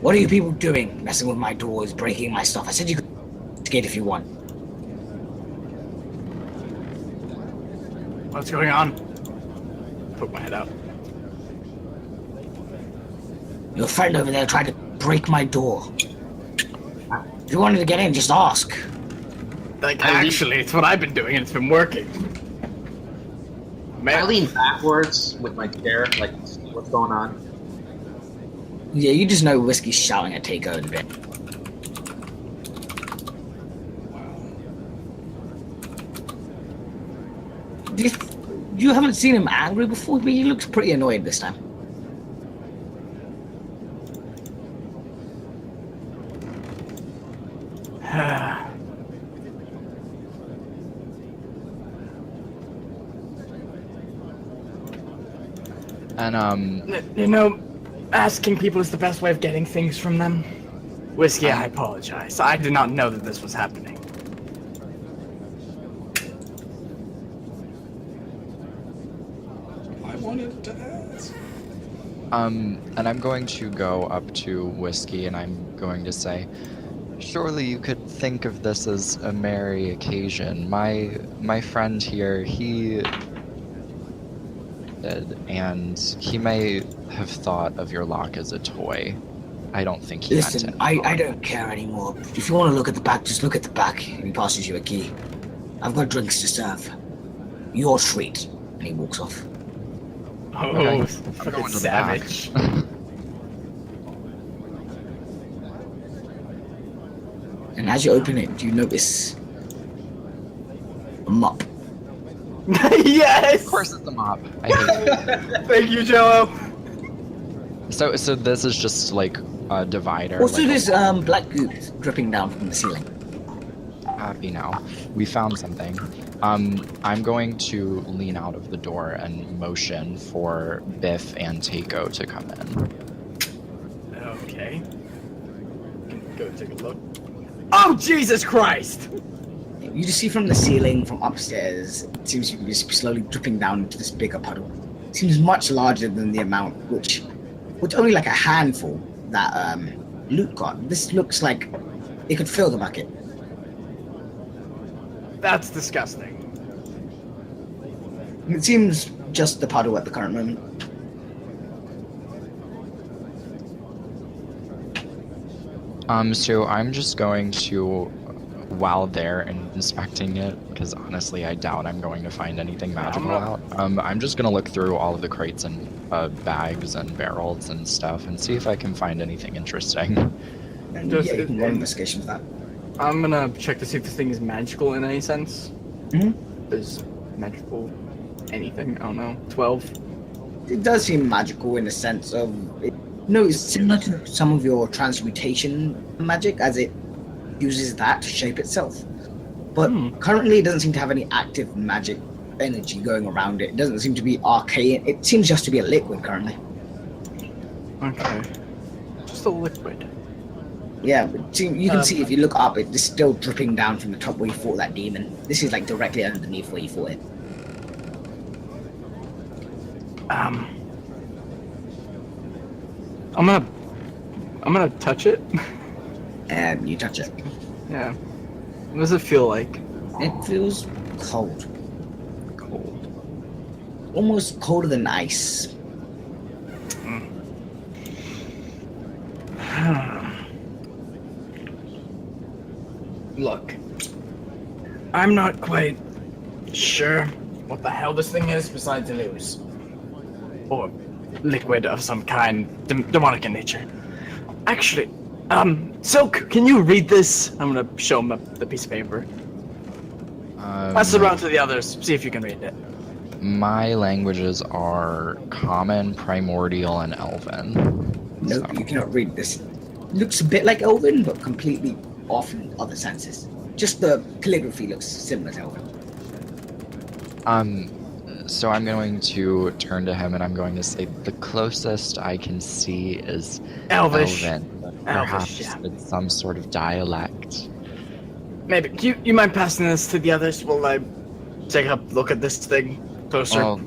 What are you people doing? Messing with my doors, breaking my stuff. I said you could skate if you want." What's going on? Poke my head out. Your friend over there tried to break my door. If you wanted to get in, just ask. Like, actually, it's what I've been doing, and it's been working. I lean backwards with my chair, like, what's going on? Yeah, you just know Whiskey's shouting at Taker in a bit. You haven't seen him angry before, but he looks pretty annoyed this time. And You know, asking people is the best way of getting things from them. Whiskey, I apologize. I did not know that this was happening. I wanted to ask. and I'm going to go up to Whiskey and I'm going to say, surely you could think of this as a merry occasion. My friend here, he did, and he may have thought of your lock as a toy. I don't think he meant Listen, it. I don't care anymore. If you want to look at the back, just look at the back. And he passes you a key. I've got drinks to serve. Your treat. And he walks off. Oh, Okay. I'm fucking going to the back. savage. And as you open it, you notice a mop. Yes! Of course it's a mop. I hate it. Thank you, Jello. So this is just like a divider. Also, like there's a black goop dripping down from the ceiling. happy now. We found something. I'm going to lean out of the door and motion for Biff and Takeo to come in. Okay. Go take a look. Oh, Jesus Christ! You just see from the ceiling, from upstairs, it seems to be slowly dripping down into this bigger puddle. It seems much larger than the amount which only like a handful that Luke got. This looks like it could fill the bucket. That's disgusting. It seems just the puddle at the current moment. So I'm just going to, while they're inspecting it, because honestly I doubt I'm going to find anything magical out. I'm just gonna look through all of the crates and bags and barrels and stuff and see if I can find anything interesting. And Just- yeah, you can roll investigation for that. I'm gonna check to see if this thing is magical in any sense. Mm-hmm. Is magical anything? I don't know. 12. It does seem magical in the sense of it's similar to some of your transmutation magic, as it uses that to shape itself. But currently, it doesn't seem to have any active magic energy going around it. It doesn't seem to be arcane. It seems just to be a liquid currently. Okay. Just a liquid. Yeah, but you can see if you look up, it's still dripping down from the top where you fought that demon. This is like directly underneath where you fought it. I'm gonna touch it. And you touch it. Yeah. What does it feel like? It feels cold. Cold. Almost colder than ice. Look, I'm not quite sure what the hell this thing is besides an ooze. Or liquid of some kind, demonic in nature. Actually, Silk, can you read this? I'm gonna show him the piece of paper. Pass it around to the others, see if you can read it. My languages are Common, Primordial, and Elven. Nope, So- you cannot read this. Looks a bit like Elven, but completely off in other senses. Just the calligraphy looks similar to Elven. So I'm going to turn to him and I'm going to say the closest I can see is Elvish. Elven. Perhaps yeah. it's some sort of dialect. Maybe. You mind passing this to the others while I take a look at this thing closer? Well,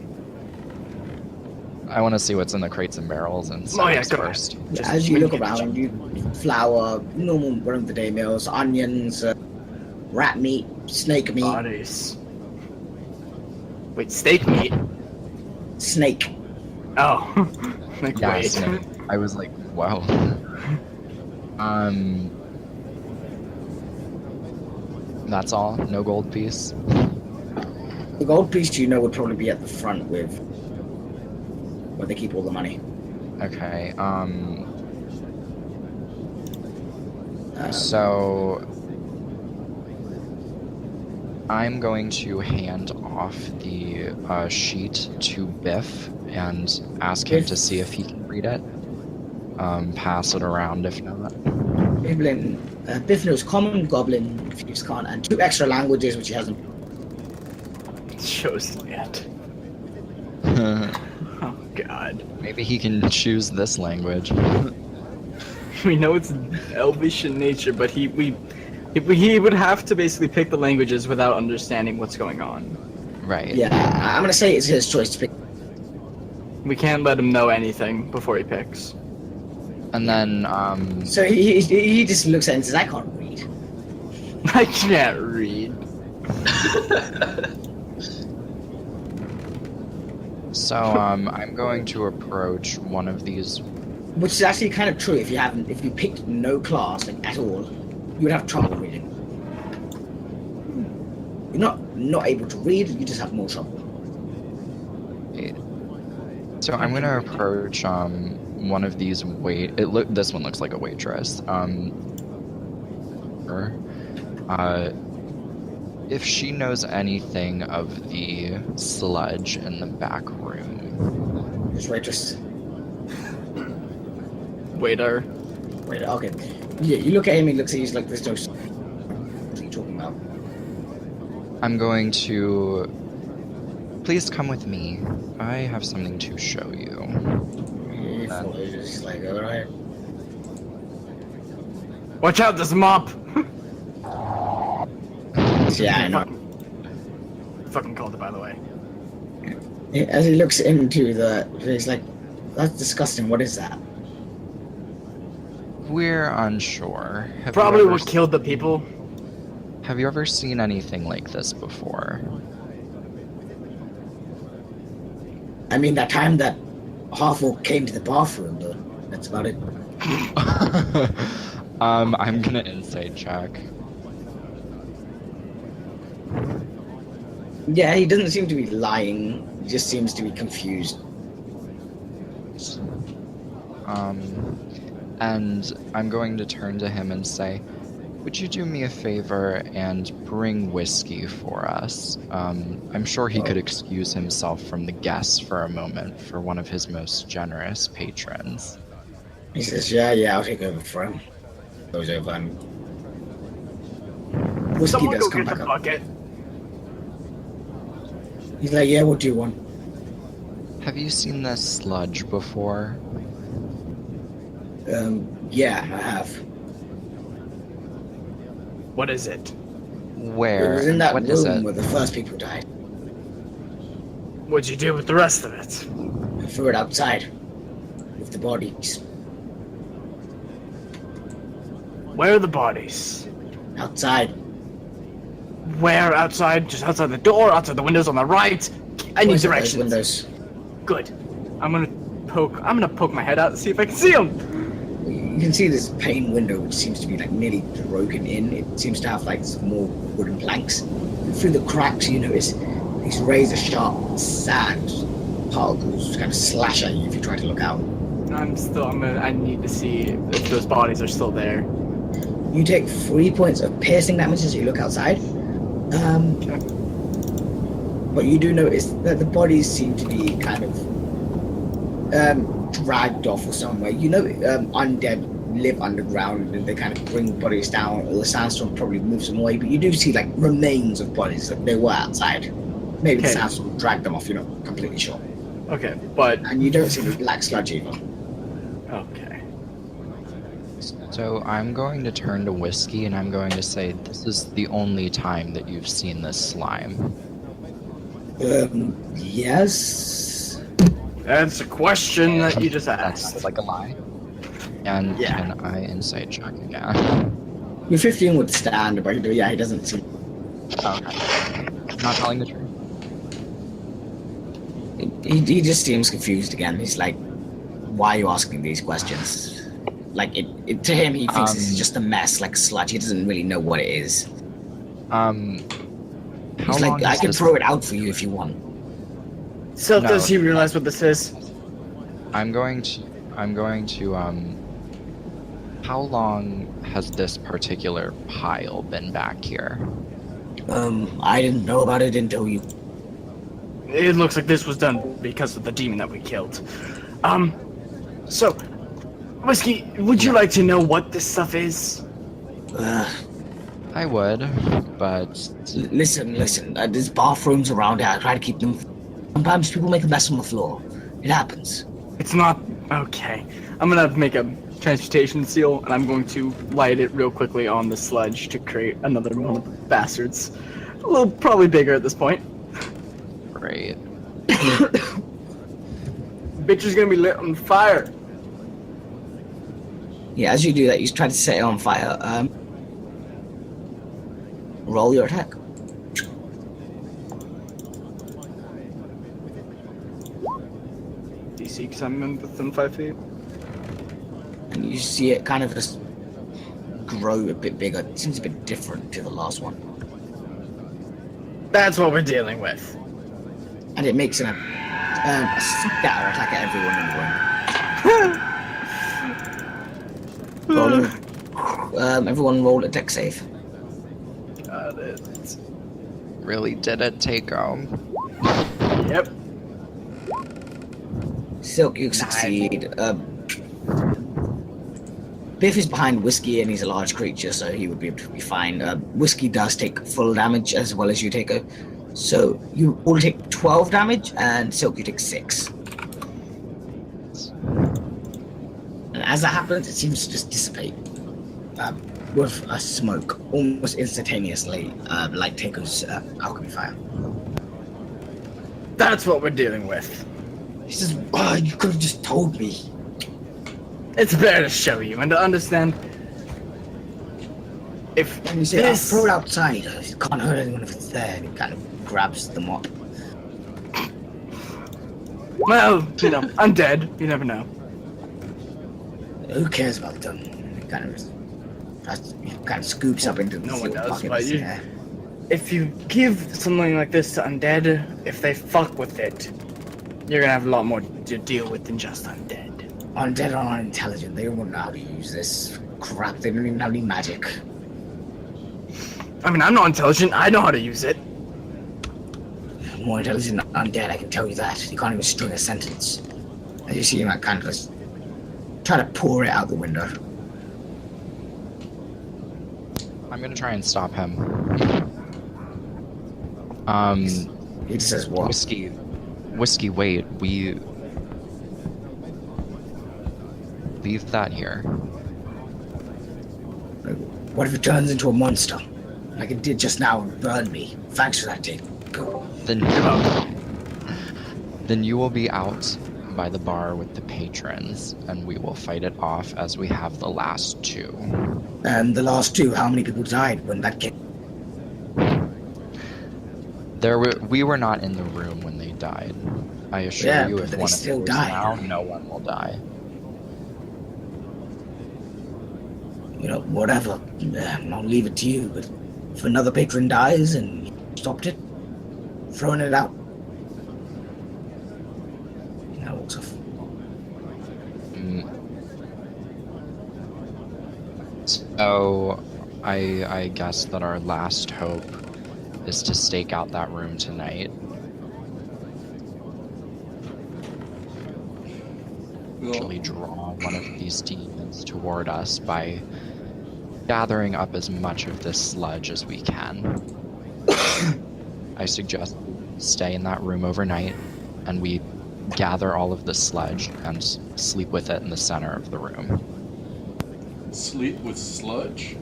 I want to see what's in the crates and barrels and Oh, yeah, snacks go ahead. first. Just As you look make it around, you flour, normal run-of-the-day meals, onions, rat meat, snake meat, bodies. Wait, steak meat? snake. Oh. Like, Yeah, wait. snake. I was like, wow. That's all? No gold piece? The gold piece you know would probably be at the front with where they keep all the money. Okay, so I'm going to hand off the sheet to Biff and ask him to see if he can read it. Pass it around if not. Biff knows Common, Goblin, Thieves' Can't, and 2 extra languages which he hasn't. Chosen yet. Oh, God. Maybe he can choose this language. We know it's elvish in nature, but he would have to basically pick the languages without understanding what's going on. Right. Yeah, I'm gonna say it's his choice to pick. We can't let him know anything before he picks. And then, So he just looks at it and says, I can't read. I can't read. so, I'm going to approach one of these. Which is actually kind of true if you picked no class, like, at all, you would have trouble reading. You're not able to read, you just have more trouble. So I'm going to approach, one of these this one looks like a waitress. her if she knows anything of the sludge in the back room. Just waitress. Waiter. Wait, okay. Yeah, you look at him, he looks at you, he's like, there's no... What are you talking about? I'm going to... Please come with me. I have something to show you. He's like, alright. Watch out, there's a mob! Yeah, I know. Fucking called it, by the way. Yeah, as he looks into the... He's like, that's disgusting, what is that? We're unsure. Probably what killed the people. Have you ever seen anything like this before? I mean, that time that Half-Orc came to the bathroom, but that's about it. I'm gonna insight check. Yeah, he doesn't seem to be lying. He just seems to be confused. And I'm going to turn to him and say, would you do me a favor and bring whiskey for us? I'm sure he could excuse himself from the guests for a moment for one of his most generous patrons. He says, yeah, I'll take over for him. Goes over and... Whiskey Someone does go come get back the up. bucket. He's like, yeah, what do you want? Have you seen this sludge before? Yeah, I have. What is it? Where? It was in that What is room it? where the first people died. What'd you do with the rest of it? I threw it outside with the bodies. Where are the bodies? Outside. Where outside? Just outside the door, outside the windows on the right? I need Those directions. windows. Good. I'm gonna poke my head out and see if I can see them. You can see this pane window which seems to be like nearly broken in. It seems to have like some more wooden planks. And through the cracks you notice these razor sharp sand particles kind of slash at you if you try to look out. I need to see if those bodies are still there. You take 3 points of piercing damage as you look outside. Okay. But you do notice that the bodies seem to be kind of dragged off or somewhere. You know, undead live underground and they kind of bring bodies down, or the sandstorm probably moves them away, but you do see like remains of bodies that they were outside. Maybe the Okay. sandstorm dragged them off, you're not completely sure. Okay, but And you don't see the black sludge either. okay. So I'm going to turn to Whiskey and I'm going to say, this is the only time that you've seen this slime. Yes. That's a question that you just That asked. sounds like a lie. And Yeah. can I insight check again? Your 15 would stand, but yeah, he doesn't see. Okay. Not telling the truth. He just seems confused again. He's like, why are you asking these questions? Like, to him, he thinks this is just a mess, like sludge. He doesn't really know what it is. How He's long like, I is can this- throw it out for you if you want. So No. does he realize what this is? I'm going to, how long has this particular pile been back here? I didn't know about it until you. It looks like this was done because of the demon that we killed. So, Whiskey, would you like to know what this stuff is? I would, but Listen. There's bathrooms around here. I try to keep them. Sometimes people make a mess on the floor. It happens. It's not... Okay. I'm gonna make a transportation seal, and I'm going to light it real quickly on the sludge to create another one of the bastards. A little, probably bigger at this point. great. Bitch is gonna be lit on fire. Yeah, as you do that, you try to set it on fire. Roll your attack. DC, because I'm within 5 feet. And you see it kind of just grow a bit bigger. It seems a bit different to the last one. That's what we're dealing with. And it makes a scatter attack at everyone in the room. Rolling. everyone roll a deck save. Got it. Really did it take home. Yep. Silk, you succeed. Biff is behind Whiskey and he's a large creature, so he would be able to be fine. Whiskey does take full damage as well as you take a. So you all take 12 damage, and Silk, you take 6. And as that happens, it seems to just dissipate with a smoke almost instantaneously, like Taco's alchemy fire. That's what we're dealing with. He says, "Oh, you could have just told me." It's better to show you and to understand. If And you say, "I'll this... throw it outside. It can't hurt anyone if it's there." And he kind of grabs the mop. Well, you know, I'm dead. You never know. Who cares about them? He kind of scoops up into the No one little does, pocket but of you- hair. If you give something like this to undead, if they fuck with it, you're gonna have a lot more to deal with than just undead. Undead are unintelligent. They don't know how to use this crap. They don't even have any magic. I mean, I'm not intelligent. I know how to use it. More intelligent than undead, I can tell you that. You can't even string a sentence. As you see him, like, kind of just try to pour it out the window. I'm gonna try and stop him. He just says, "What?" Whiskey, wait, we leave that here. What if it turns into a monster? Like it did just now and burned me. Thanks for that, Tate. Go. Then you will be out by the bar with the patrons, and we will fight it off as we have the last 2. And the last 2, how many people died when that came? We were not in the room when they died. I assure you, but if they one of still you is died. now, no one will die. You know, whatever. I'll leave it to you, but if another patron dies and you stopped it, throwing it out. You know, walks off. So, I guess that our last hope is to stake out that room tonight. Actually draw one of these demons toward us by gathering up as much of this sludge as we can. I suggest we stay in that room overnight and we gather all of the sludge and sleep with it in the center of the room. Sleep with sludge?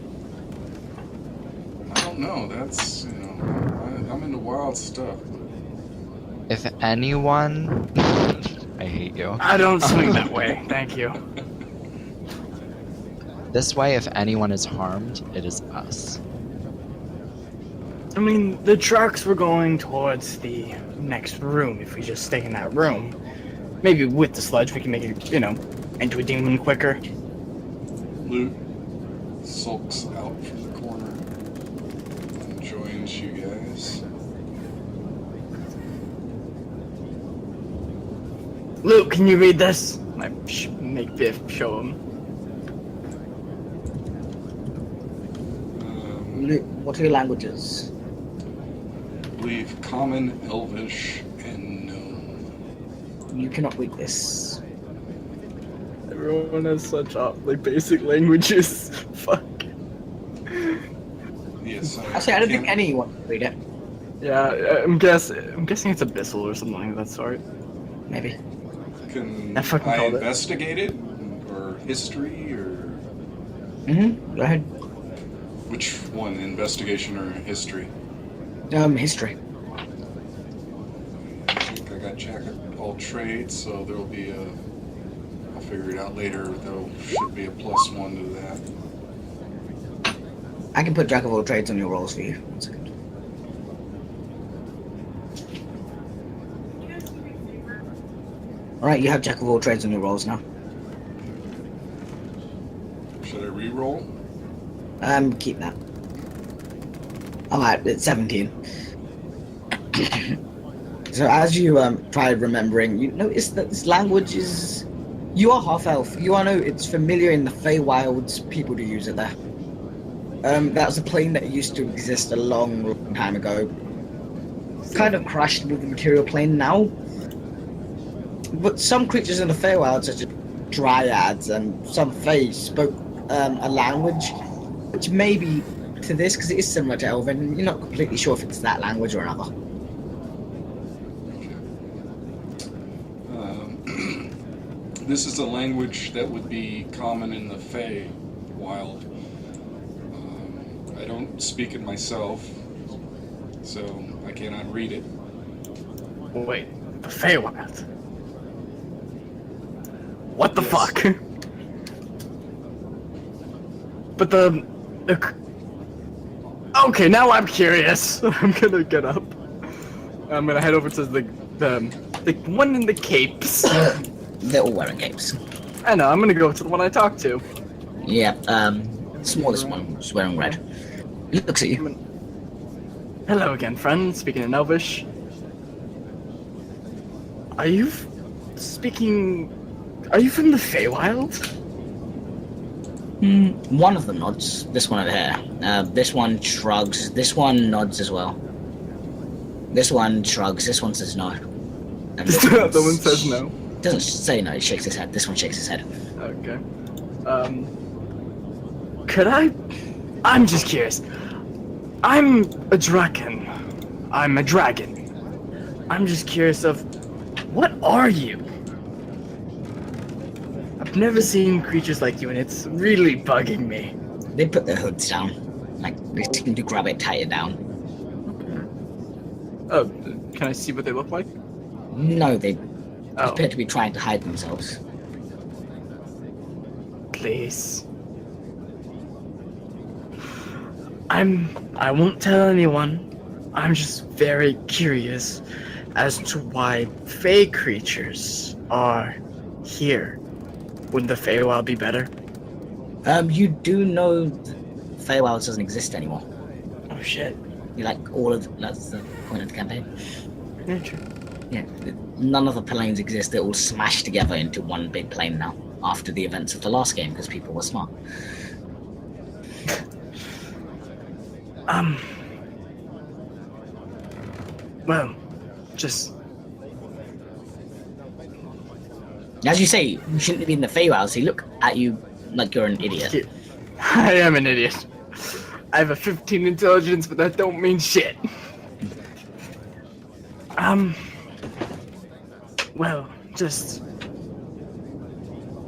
I don't know. That's, you know, I'm into wild stuff. If anyone... I hate you. I don't swing that way. Thank you. This way, if anyone is harmed, it is us. I mean, the trucks were going towards the next room. If we just stay in that room, maybe with the sludge, we can make it, you know, into a demon quicker. Luke sulks out from the corner and joins you guys. Luke, can you read this? I make Biff show him. What are your languages? I believe Common, Elvish, and Gnome. You cannot read this. Everyone has such like basic languages. Fuck. Yes, Actually, I don't think anyone can read it. Yeah, I'm guessing it's abyssal or something like that sort. Maybe. Can I fucking I called it. investigate it? Or history? Or Go ahead. which one? Investigation or history? History. I think I got jack of all trades, so there'll be a... I'll figure it out later. There should be a +1 to that. I can put Jack of all trades on your rolls for you. 1 second. Alright, you have Jack of all trades on your rolls now. Should I re-roll? Keep that. Alright, it's 17. So as you try remembering, you notice that this language is... You are half-elf. You are know it's familiar in the Feywilds people to use it there. That was a plane that used to exist a long, long time ago. Kind of crashed with the material plane now. But some creatures in the Feywild, such as dryads and some Fae, spoke a language which may be to this, because it is similar to Elven. You're not completely sure if it's that language or another. This is a language that would be common in the Fey wild. I don't speak it myself, so I cannot read it. Wait, the Feywild? What the Yes. fuck? But the... Okay, now I'm curious. I'm gonna get up. I'm gonna head over to the one in the capes. They're all wearing capes. I know, I'm gonna go to the one I talked to. Yeah, smallest one was wearing red. He looks at you. Hello again, friend. Speaking in Elvish. Are you from the Feywild? One of them nods. This one over here. This one shrugs. This one nods as well. This one shrugs. This one says no. And this The one says no. Doesn't say no. He shakes his head. This one shakes his head. Okay. Could I? I'm just curious. I'm a draken. I'm a dragon. I'm just curious of, what are you? I've never seen creatures like you, and it's really bugging me. They put their hoods down. Like, they seem to grab it tighter down. Oh, can I see what they look like? No, they Oh, appear to be trying to hide themselves. please. I won't tell anyone. I'm just very curious as to why Fey creatures are here. Wouldn't the Feywild be better? You do know Feywild doesn't exist anymore. Oh shit. You like that's the point of the campaign. Yeah, true. Yeah, none of the planes exist. They're all smashed together into one big plane now, after the events of the last game, because people were smart. Well, just... As you say, you shouldn't be in the Feywild, so you look at you like you're an idiot. I am an idiot. I have a 15 intelligence, but that don't mean shit. Well, just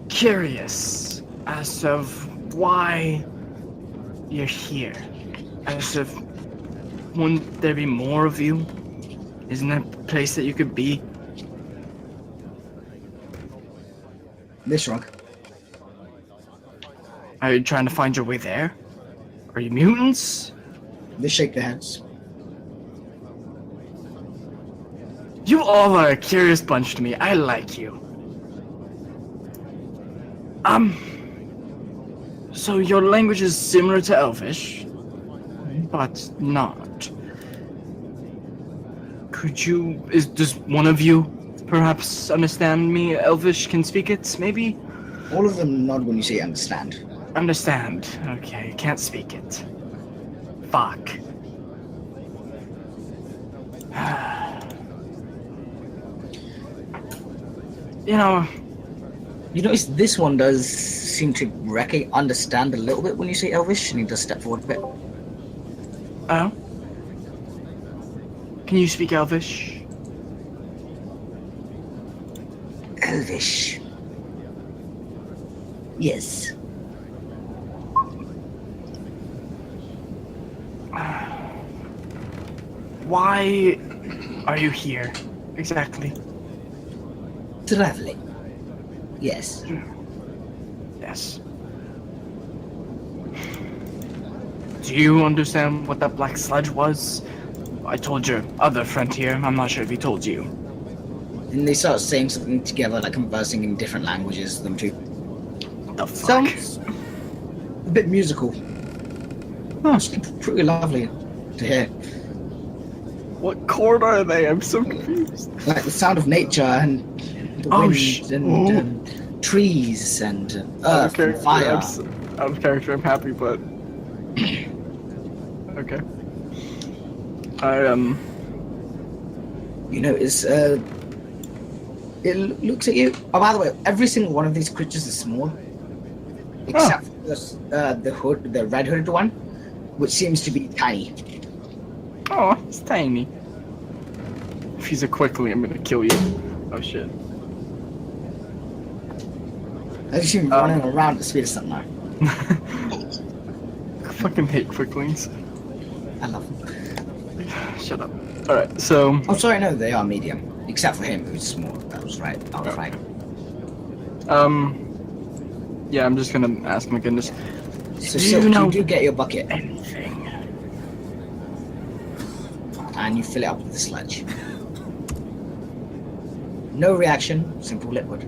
curious as of why you're here. As if, wouldn't there be more of you? Isn't there a place that you could be? They shrug. Are you trying to find your way there? Are you mutants? They shake their heads. You all are a curious bunch to me. I like you. So your language is similar to Elvish, but not. Does one of you perhaps understand me? Elvish can speak it, maybe? All of them nod when you say understand. Understand. Okay, can't speak it. Fuck. You notice this one does seem to understand a little bit when you say Elvish, and he does step forward a bit. Oh? Can you speak Elvish? Elvish. Yes. Why are you here, exactly? Traveling. Yes. Yes. Do you understand what that black sludge was? I told your other friend here. I'm not sure if he told you. And they start saying something together, like conversing in different languages, them two. What the fuck? Sounds a bit musical. Oh, it's pretty lovely to hear. What chord are they? I'm so confused. Like the sound of nature and the wind and trees and earth and fire. Out of character, I'm happy, but Okay. I You notice, it looks at you. Oh, by the way, every single one of these creatures is small, except for the red hooded one, which seems to be tiny. Oh, it's tiny. If he's a quickly, I'm gonna kill you. Oh shit. I just see him running around at the speed of sunlight. I fucking hate quicklings. I love them. Shut up. Alright, so Oh, sorry, no, they are medium, except for him, who's small. That was right. I was right. yeah, I'm just gonna ask my goodness. So, Do Silk, you know you do get your bucket anything? and you fill it up with the sludge. No reaction, simple liquid.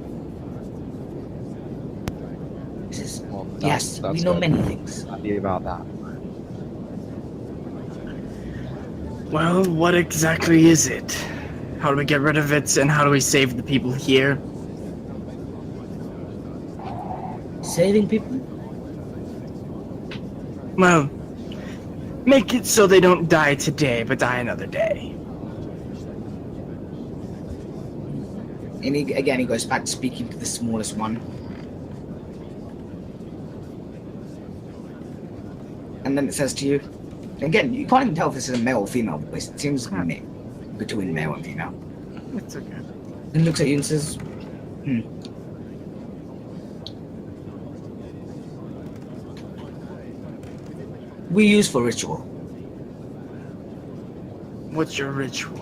This is Well, yes, we that's know good. many things. Happy about that. Well, what exactly is it? How do we get rid of it, and how do we save the people here? Saving people? Well, make it so they don't die today, but die another day. And he goes back to speaking to the smallest one. And then it says to you, again, you can't even tell if this is a male or female voice. It seems between male and female. It's okay. And looks at you and says, we use for ritual. What's your ritual?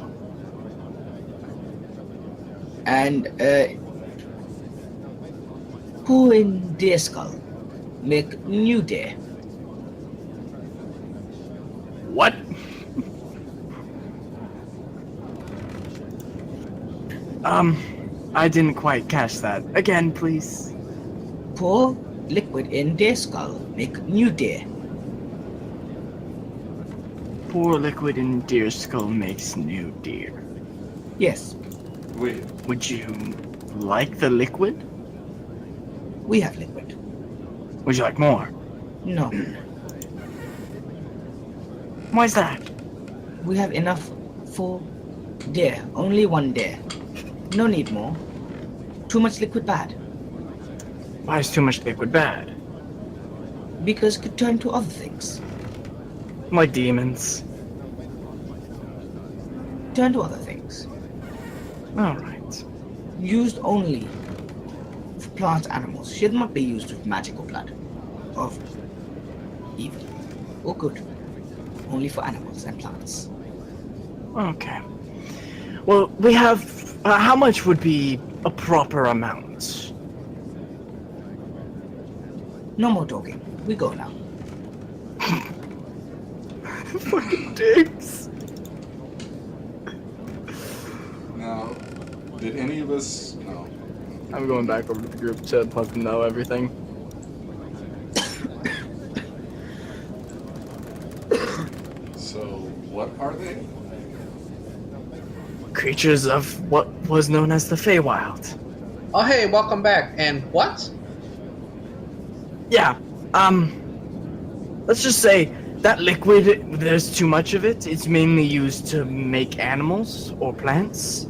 And, who in Deer Skull make new deer? What? I didn't quite catch that. Again, please. Pour liquid in deer skull, make new deer. Pour liquid in deer skull makes new deer. Yes, Wait, Would you like the liquid? we have liquid. Would you like more? No, Why's that? we have enough for deer. Only one deer. No need more. Too much liquid bad. Why is too much liquid bad? Because it could turn to other things. Like demons. Turn to other things. Alright. Used only for plant animals. Should not be used with magical blood. Of evil. Or good. Only for animals and plants. Okay. Well, we have... how much would be a proper amount? No more talking. We go now. Fucking dicks. now, did any of us? No. I'm going back over to the group to let them know everything. So, what are they? Creatures of what was known as the Feywild. Oh, hey, welcome back. And what? Yeah, let's just say that liquid, there's too much of it. It's mainly used to make animals or plants.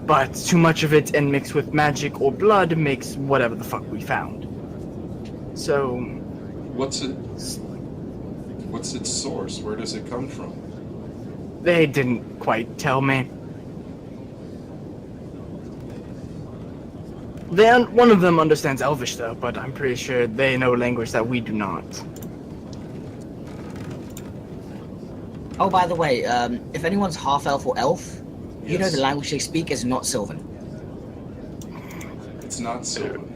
But too much of it and mixed with magic or blood makes whatever the fuck we found. So, What's its source? Where does it come from? they didn't quite tell me. One of them understands Elvish though, but I'm pretty sure they know language that we do not. Oh, by the way, if anyone's half elf or elf, you know Yes. the language they speak is not Sylvan. It's not Sylvan.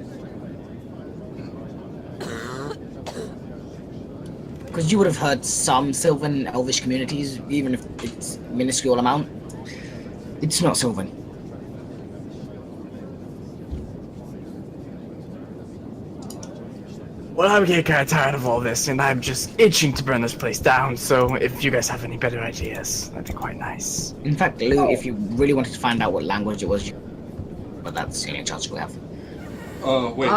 Because you would have heard some Sylvan Elvish communities, even if it's minuscule amount. It's not Sylvan. Well, I'm getting kind of tired of all this, and I'm just itching to burn this place down, so if you guys have any better ideas, that'd be quite nice. In fact, Lou, if you really wanted to find out what language it was, but that's the only chance we have. Wait,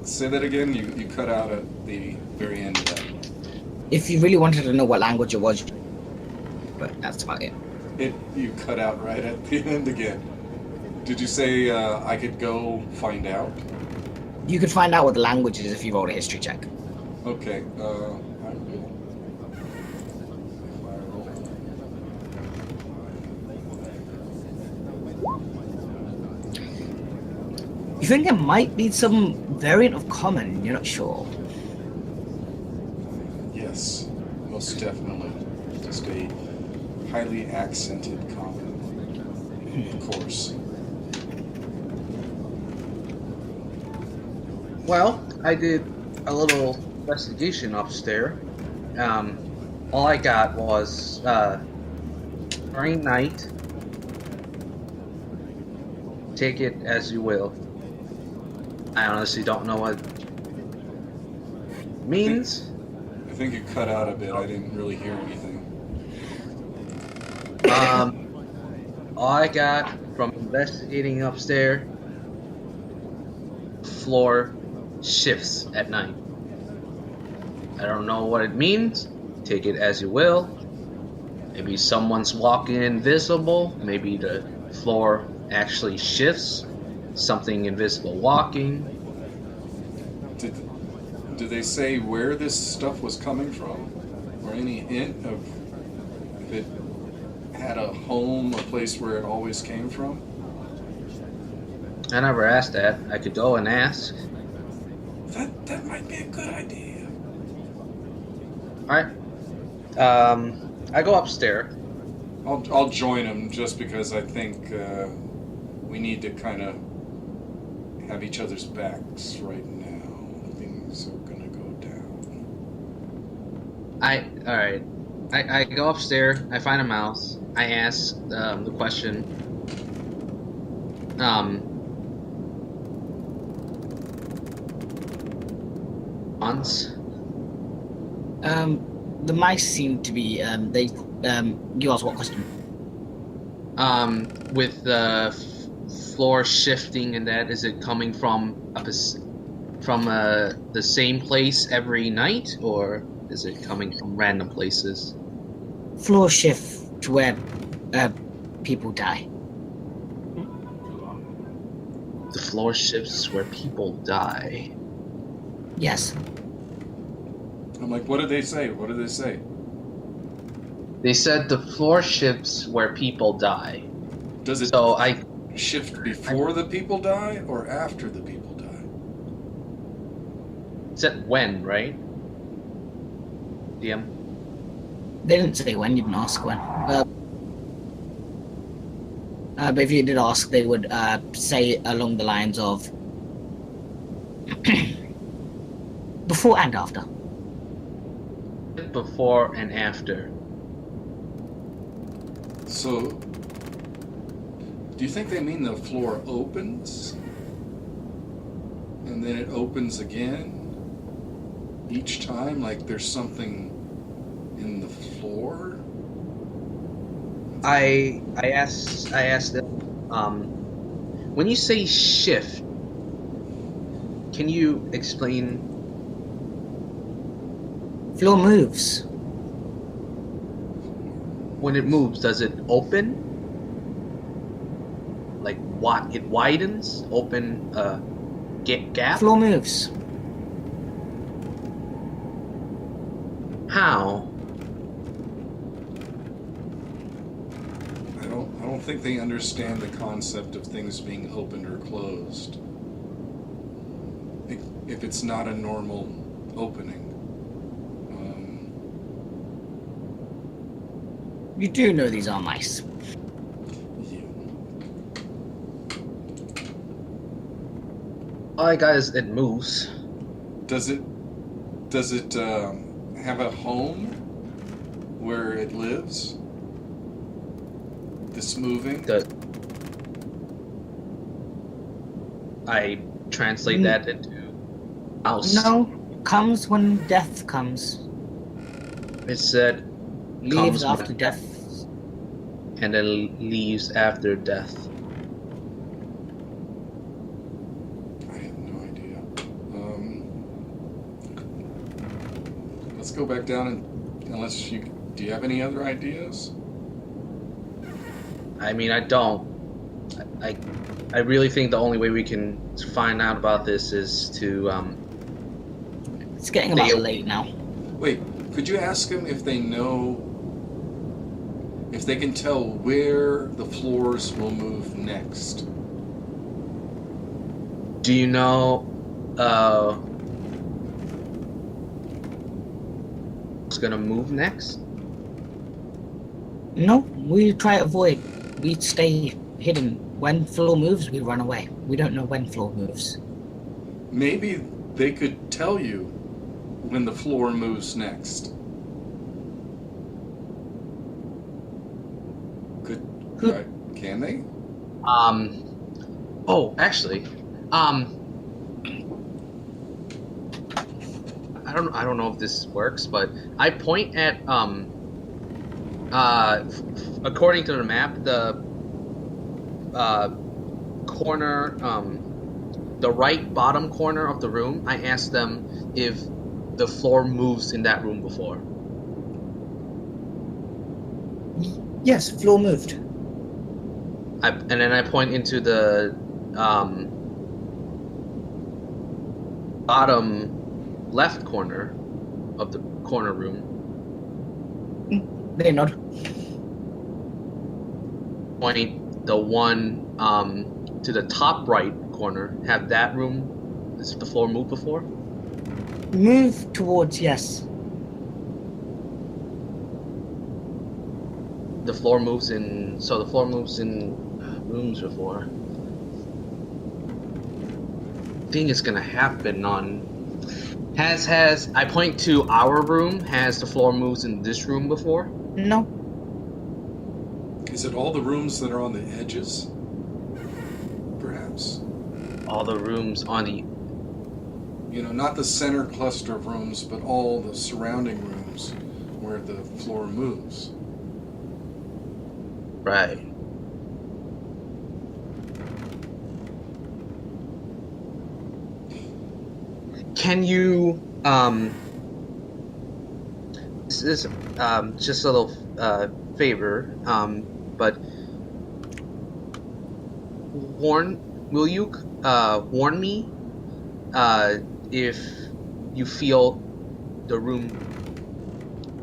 say that again. You cut out at the very end of that. If you really wanted to know what language it was, but that's about it. You cut out right at the end again. Did you say I could go find out? You could find out what the language is if you rolled a history check. Okay. I will. You think there might be some variant of common, you're not sure. Yes, most definitely. Just a highly accented common, of course. Well, I did a little investigation upstairs. All I got was during night. Take it as you will. I honestly don't know what it means. I think you cut out a bit. I didn't really hear anything. All I got from investigating upstairs, floor shifts at night. I don't know what it means. Take it as you will. Maybe someone's walking invisible. Maybe the floor actually shifts. Something invisible walking. Did they say where this stuff was coming from? Or any hint of if it had a home, a place where it always came from? I never asked that. I could go and ask. That might be a good idea. Alright. I go upstairs. I'll join him just because I think we need to kind of have each other's backs right now. Things are gonna go down. Alright. I go upstairs, I find a mouse, I ask the question. Once. The mice seem to be, you asked what question? With the floor shifting and that, is it coming from the same place every night, or is it coming from random places? Floor shift to where people die. The floor shifts where people die. Yes. I'm like, what did they say? What did they say? They said the floor shifts where people die. Does it So I shift before the people die or after the people die? said when, right? DM. They didn't say when, you didn't ask when. But if you did ask, they would say along the lines of before and after. Before and after. So, do you think they mean the floor opens? And then it opens again? Each time? Like there's something in the floor? I asked them, when you say shift, can you explain? Floor moves. When it moves, does it open? Like what? It widens? Open gap? Floor moves. How? I don't think they understand the concept of things being opened or closed. If it's not a normal opening. You do know these are mice. Yeah. All I got is it moves. Does it have a home where it lives? This moving? I translate that into mouse. No, comes when death comes. It said Leaves comes after when- death. and then leaves after death. I have no idea. let's go back down and unless you do you have any other ideas? I mean, I don't. I really think the only way we can find out about this is to It's getting about late now. Wait, could you ask them if they know, if they can tell where the floors will move next? do you know what's gonna move next? No, we try to avoid. We stay hidden. When floor moves, we run away. We don't know when floor moves. Maybe they could tell you when the floor moves next. Can they? Oh, actually, I don't know if this works, but I point at according to the map, the corner, the right bottom corner of the room. I asked them if the floor moves in that room before. Yes, floor moved. And then I point into the bottom left corner of the corner room. They nod. Point the one to the top right corner. Have that room. Does the floor move before? Move towards yes. The floor moves in. So the floor moves in rooms before. I think it's gonna happen on. Has I point to our room? Has the floor moves in this room before? No. Is it all the rooms that are on the edges? Perhaps. All the rooms on the. You know, not the center cluster of rooms, but all the surrounding rooms where the floor moves. Right. Can you this is just a little favor, but will you warn me if you feel the room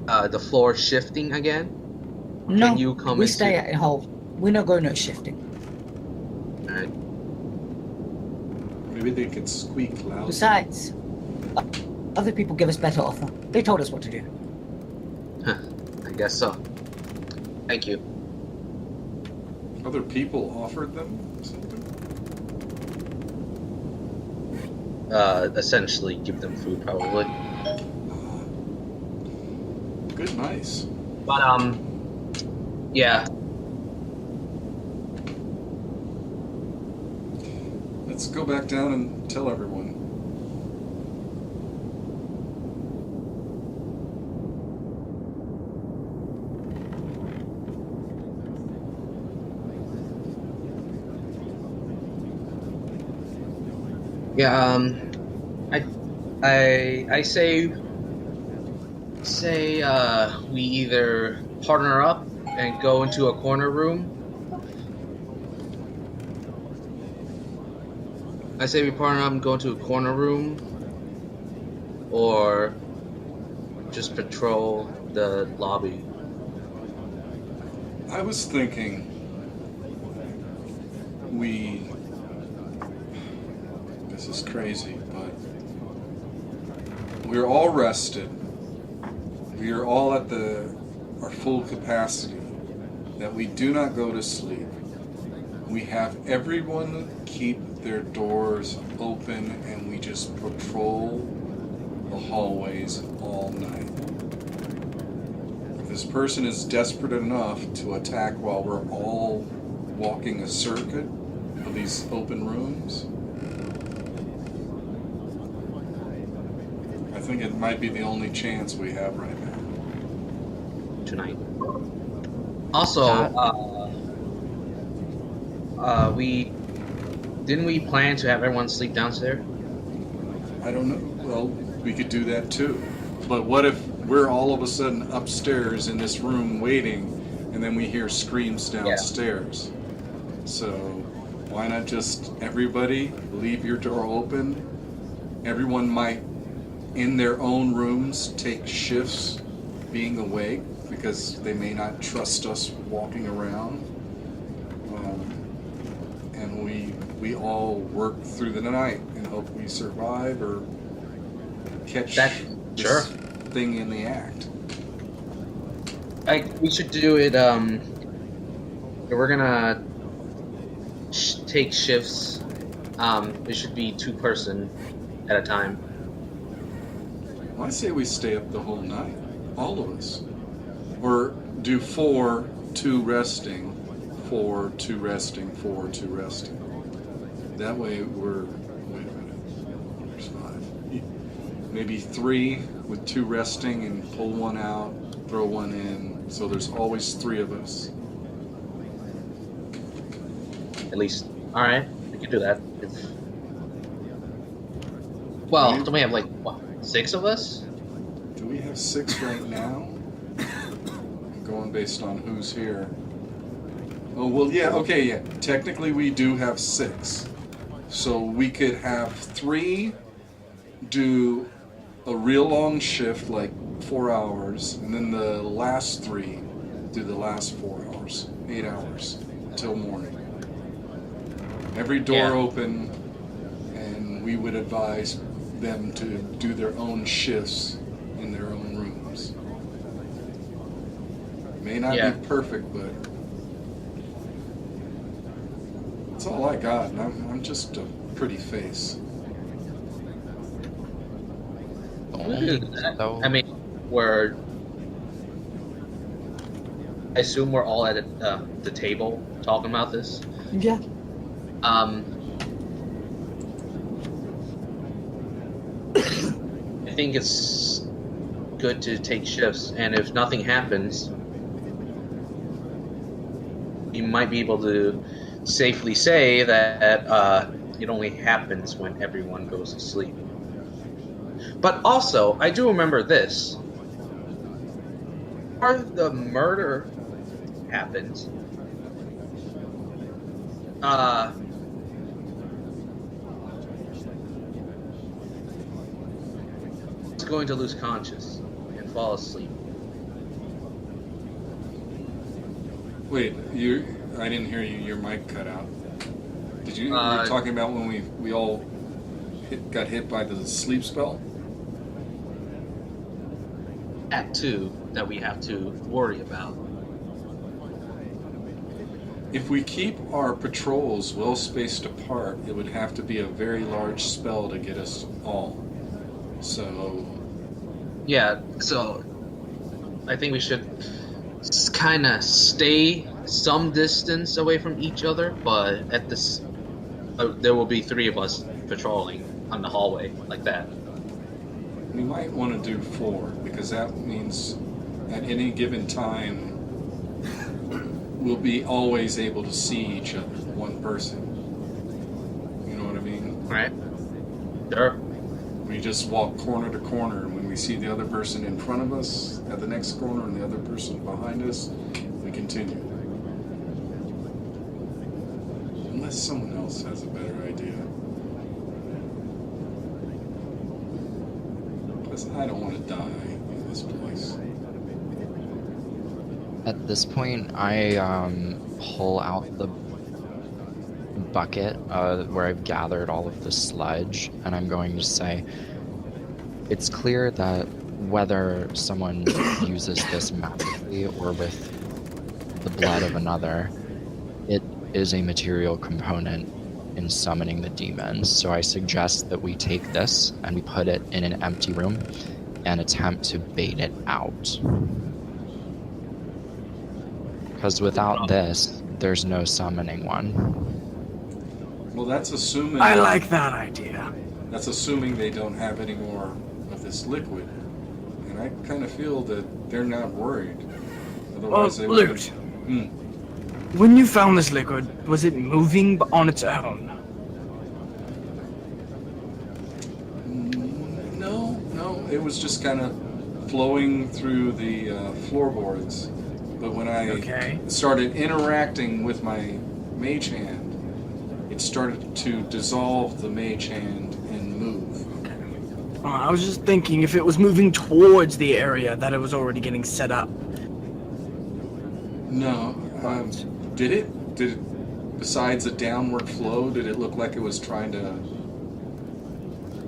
the floor shifting again? No. Can you come we into... stay at home. We're not going no shifting. Alright. Maybe they could squeak loud. Besides, other people give us better offer. They told us what to do. Huh, I guess so. Thank you. Other people offered them something? Essentially give them food, probably. Good, nice. But, yeah. Let's go back down and tell everyone. Yeah, I say we either partner up and go into a corner room. I say we partner up and go into a corner room, or just patrol the lobby. I was thinking this is crazy, but we're all rested. We are all at our full capacity, that we do not go to sleep. We have everyone keep their doors open and we just patrol the hallways all night. If this person is desperate enough to attack while we're all walking a circuit of these open rooms, I think it might be the only chance we have right now. Tonight. Also, didn't we plan to have everyone sleep downstairs? I don't know. Well, we could do that too. But what if we're all of a sudden upstairs in this room waiting, and then we hear screams downstairs? So why not just everybody leave your door open? Everyone might, in their own rooms, take shifts being awake because they may not trust us walking around. And we all work through the night and hope we survive or catch this thing in the act. We should do it. We're gonna take shifts. It should be 2-person at a time. Well, I say we stay up the whole night, all of us, or do 4, 2 resting, 4, 2 resting, 4, 2 resting. That way we're. Wait a minute. There's 5. Maybe 3 with 2 resting and pull 1 out, throw 1 in. So there's always 3 of us. At least. All right, we can do that. Well, don't we have like what, 6 of us? Do we have 6 right now? I'm going based on who's here. Oh well, yeah. Okay, yeah. Technically, we do have 6. So we could have 3 do a real long shift, like 4 hours, and then the last 3 do the last 4 hours, 8 hours, until morning. Every door open, and we would advise them to do their own shifts in their own rooms. May not be perfect, but that's all I got, and I'm just a pretty face. I mean, I assume we're all at the table talking about this. Yeah. I think it's good to take shifts, and if nothing happens, you might be able to safely say that it only happens when everyone goes to sleep. But also, I do remember this. Part of the murder happens. He's going to lose conscious and fall asleep. Wait, I didn't hear you. Your mic cut out. Did you? You were talking about when we all got hit by the sleep spell? Act 2 that we have to worry about. If we keep our patrols well spaced apart, it would have to be a very large spell to get us all. So... Yeah, so I think we should kind of stay some distance away from each other, but at this, there will be 3 of us patrolling on the hallway like that. We might want to do 4, because that means at any given time we'll be always able to see each other, one person. You know what I mean? Right. Sure. We just walk corner to corner, and when we see the other person in front of us at the next corner and the other person behind us, we continue. Unless someone else has a better idea. Because I don't want to die in this place. At this point, I pull out the bucket where I've gathered all of the sludge, and I'm going to say, it's clear that whether someone uses this magically or with the blood of another, it is a material component in summoning the demons. So I suggest that we take this and we put it in an empty room and attempt to bait it out. Because without this, there's no summoning one. Well, that's assuming... I like that idea. That's assuming they don't have any more of this liquid. And I kind of feel that they're not worried. Otherwise they would... Loot. When you found this liquid, was it moving on its own? No. It was just kind of flowing through the floorboards, but when I Okay. started interacting with my mage hand, it started to dissolve the mage hand and move. I was just thinking if it was moving towards the area that it was already getting set up. No, did it? Did it? Besides a downward flow, did it look like it was trying to?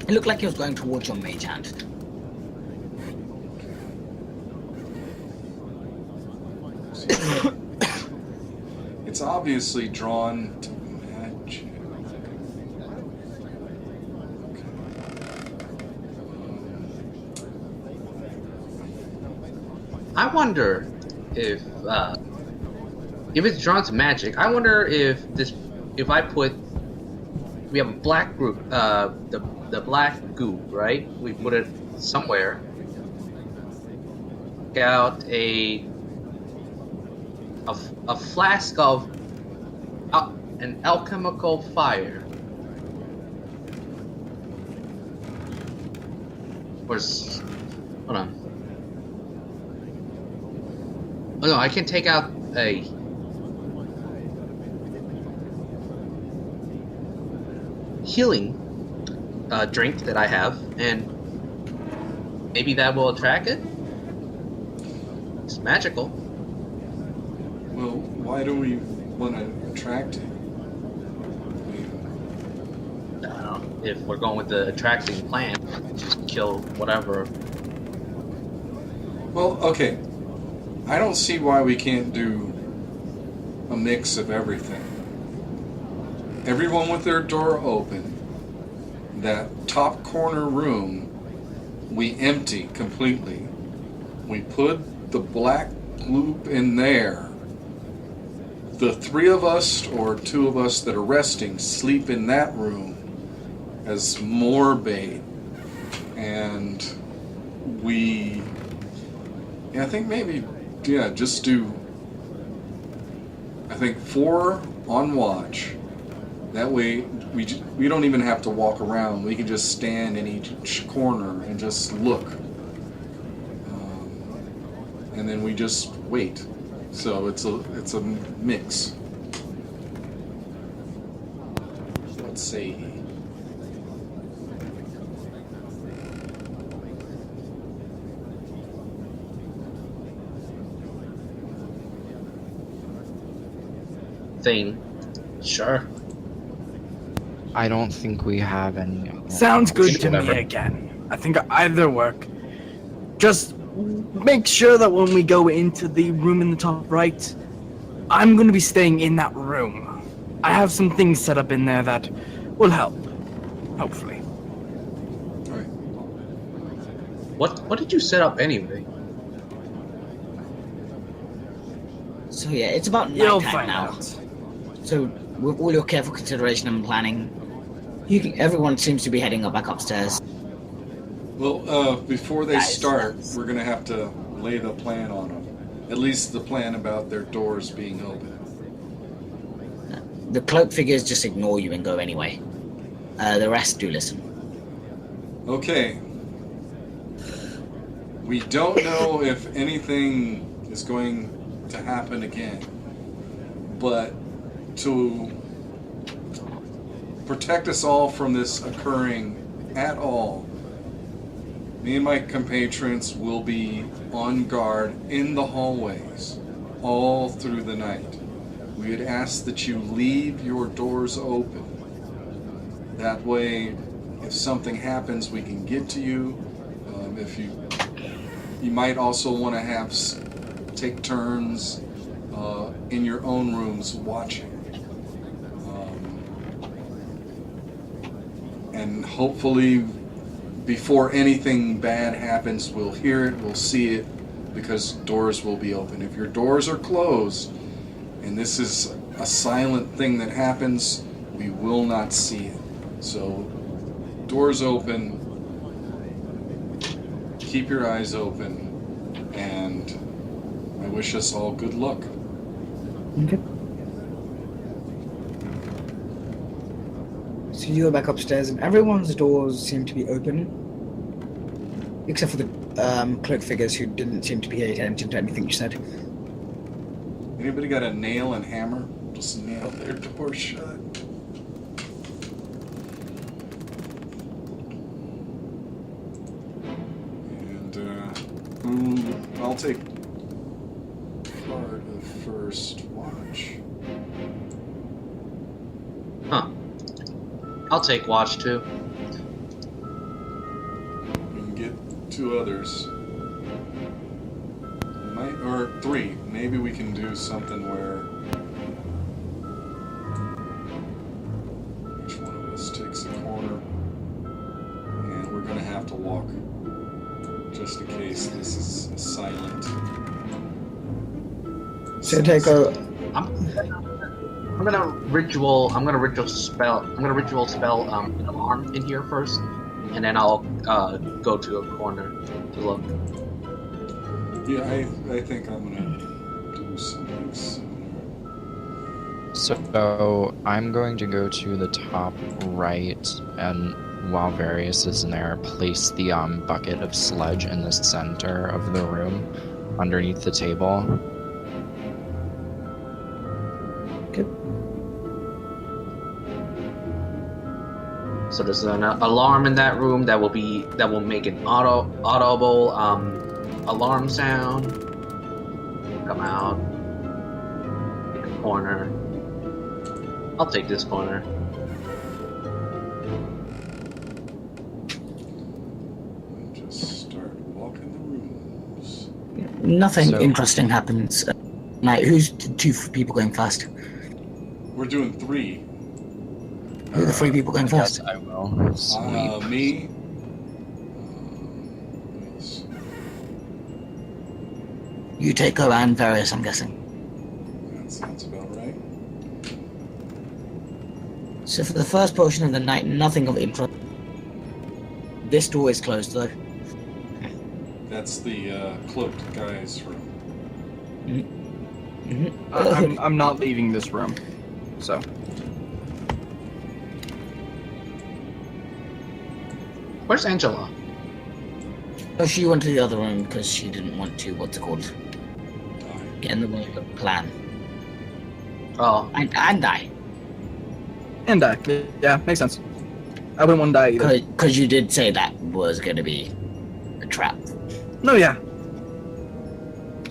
It looked like it was going towards your mage hand. It's obviously drawn to magic. I wonder if it's drawn to magic. I wonder if I put, we have a black group, the black goop, right? We put it somewhere. Get out a flask of an alchemical fire. Hold on. Oh no, I can take out a healing drink that I have, and maybe that will attract it. It's magical. Well, why do we want to attract it? I don't know. If we're going with the attracting plan, just kill whatever. Well, okay. I don't see why we can't do a mix of everything. Everyone with their door open. That top corner room, we empty completely. We put the black gloop in there. The 3 of us or 2 of us that are resting sleep in that room as more bait. And I think maybe, just do, I think 4 on watch. That way we don't even have to walk around. We can just stand in each corner and just look. And then we just wait. So it's a mix. Let's see. Thing. Sure. I don't think we have any. Sounds good to me Whatever. again. I think either work. Just make sure that when we go into the room in the top right, I'm going to be staying in that room. I have some things set up in there that will help. Hopefully. All right. What did you set up anyway? So yeah, it's about You'll nighttime find now. out. So with all your careful consideration and planning, everyone seems to be heading back upstairs. Well, before they Guys, start, that's- we're gonna have to lay the plan on them. At least the plan about their doors being open. The cloak figures just ignore you and go anyway. The rest do listen. Okay. We don't know if anything is going to happen again, but to protect us all from this occurring at all, me and my compatriots will be on guard in the hallways all through the night. We would ask that you leave your doors open. That way, if something happens, we can get to you. If you might also want to take turns in your own rooms watching. And hopefully, before anything bad happens, we'll hear it, we'll see it, because doors will be open. If your doors are closed, and this is a silent thing that happens, we will not see it. So, doors open, keep your eyes open, and I wish us all good luck. Okay. So you go back upstairs, and everyone's doors seem to be open, except for the cloak figures who didn't seem to pay attention to anything you said. Anybody got a nail and hammer? Just nail their door shut. And I'll take part of first watch. Huh. I'll take watch too. We can get 2 others. Or 3. Maybe we can do something where each one of us takes a corner, and we're gonna have to walk just in case this is a silent. So take a. I'm gonna ritual spell an alarm in here first, and then I'll go to a corner to look. Yeah, I think I'm gonna do something similar. So I'm going to go to the top right, and while Various is in there, place the bucket of sludge in the center of the room, underneath the table. So there's an alarm in that room that will make an audible alarm sound. Come out. Take a corner. I'll take this corner. And just start walking the rooms. Nothing So- interesting happens. Like, who's 2 people going first? We're doing 3. Who are the 3 people going first? Yes, I will. Sweep. Me. You take her and Various, I'm guessing. That sounds about right. So for the first portion of the night, nothing of interest. This door is closed though. That's the cloaked guy's room. I'm not leaving this room. So. Where's Angela? Oh, she went to the other room because she didn't want to, what's it called? Get in the way of the plan. Oh, And die. And die. Yeah, makes sense. I wouldn't want to die either. Because you did say that was going to be a trap. No, yeah.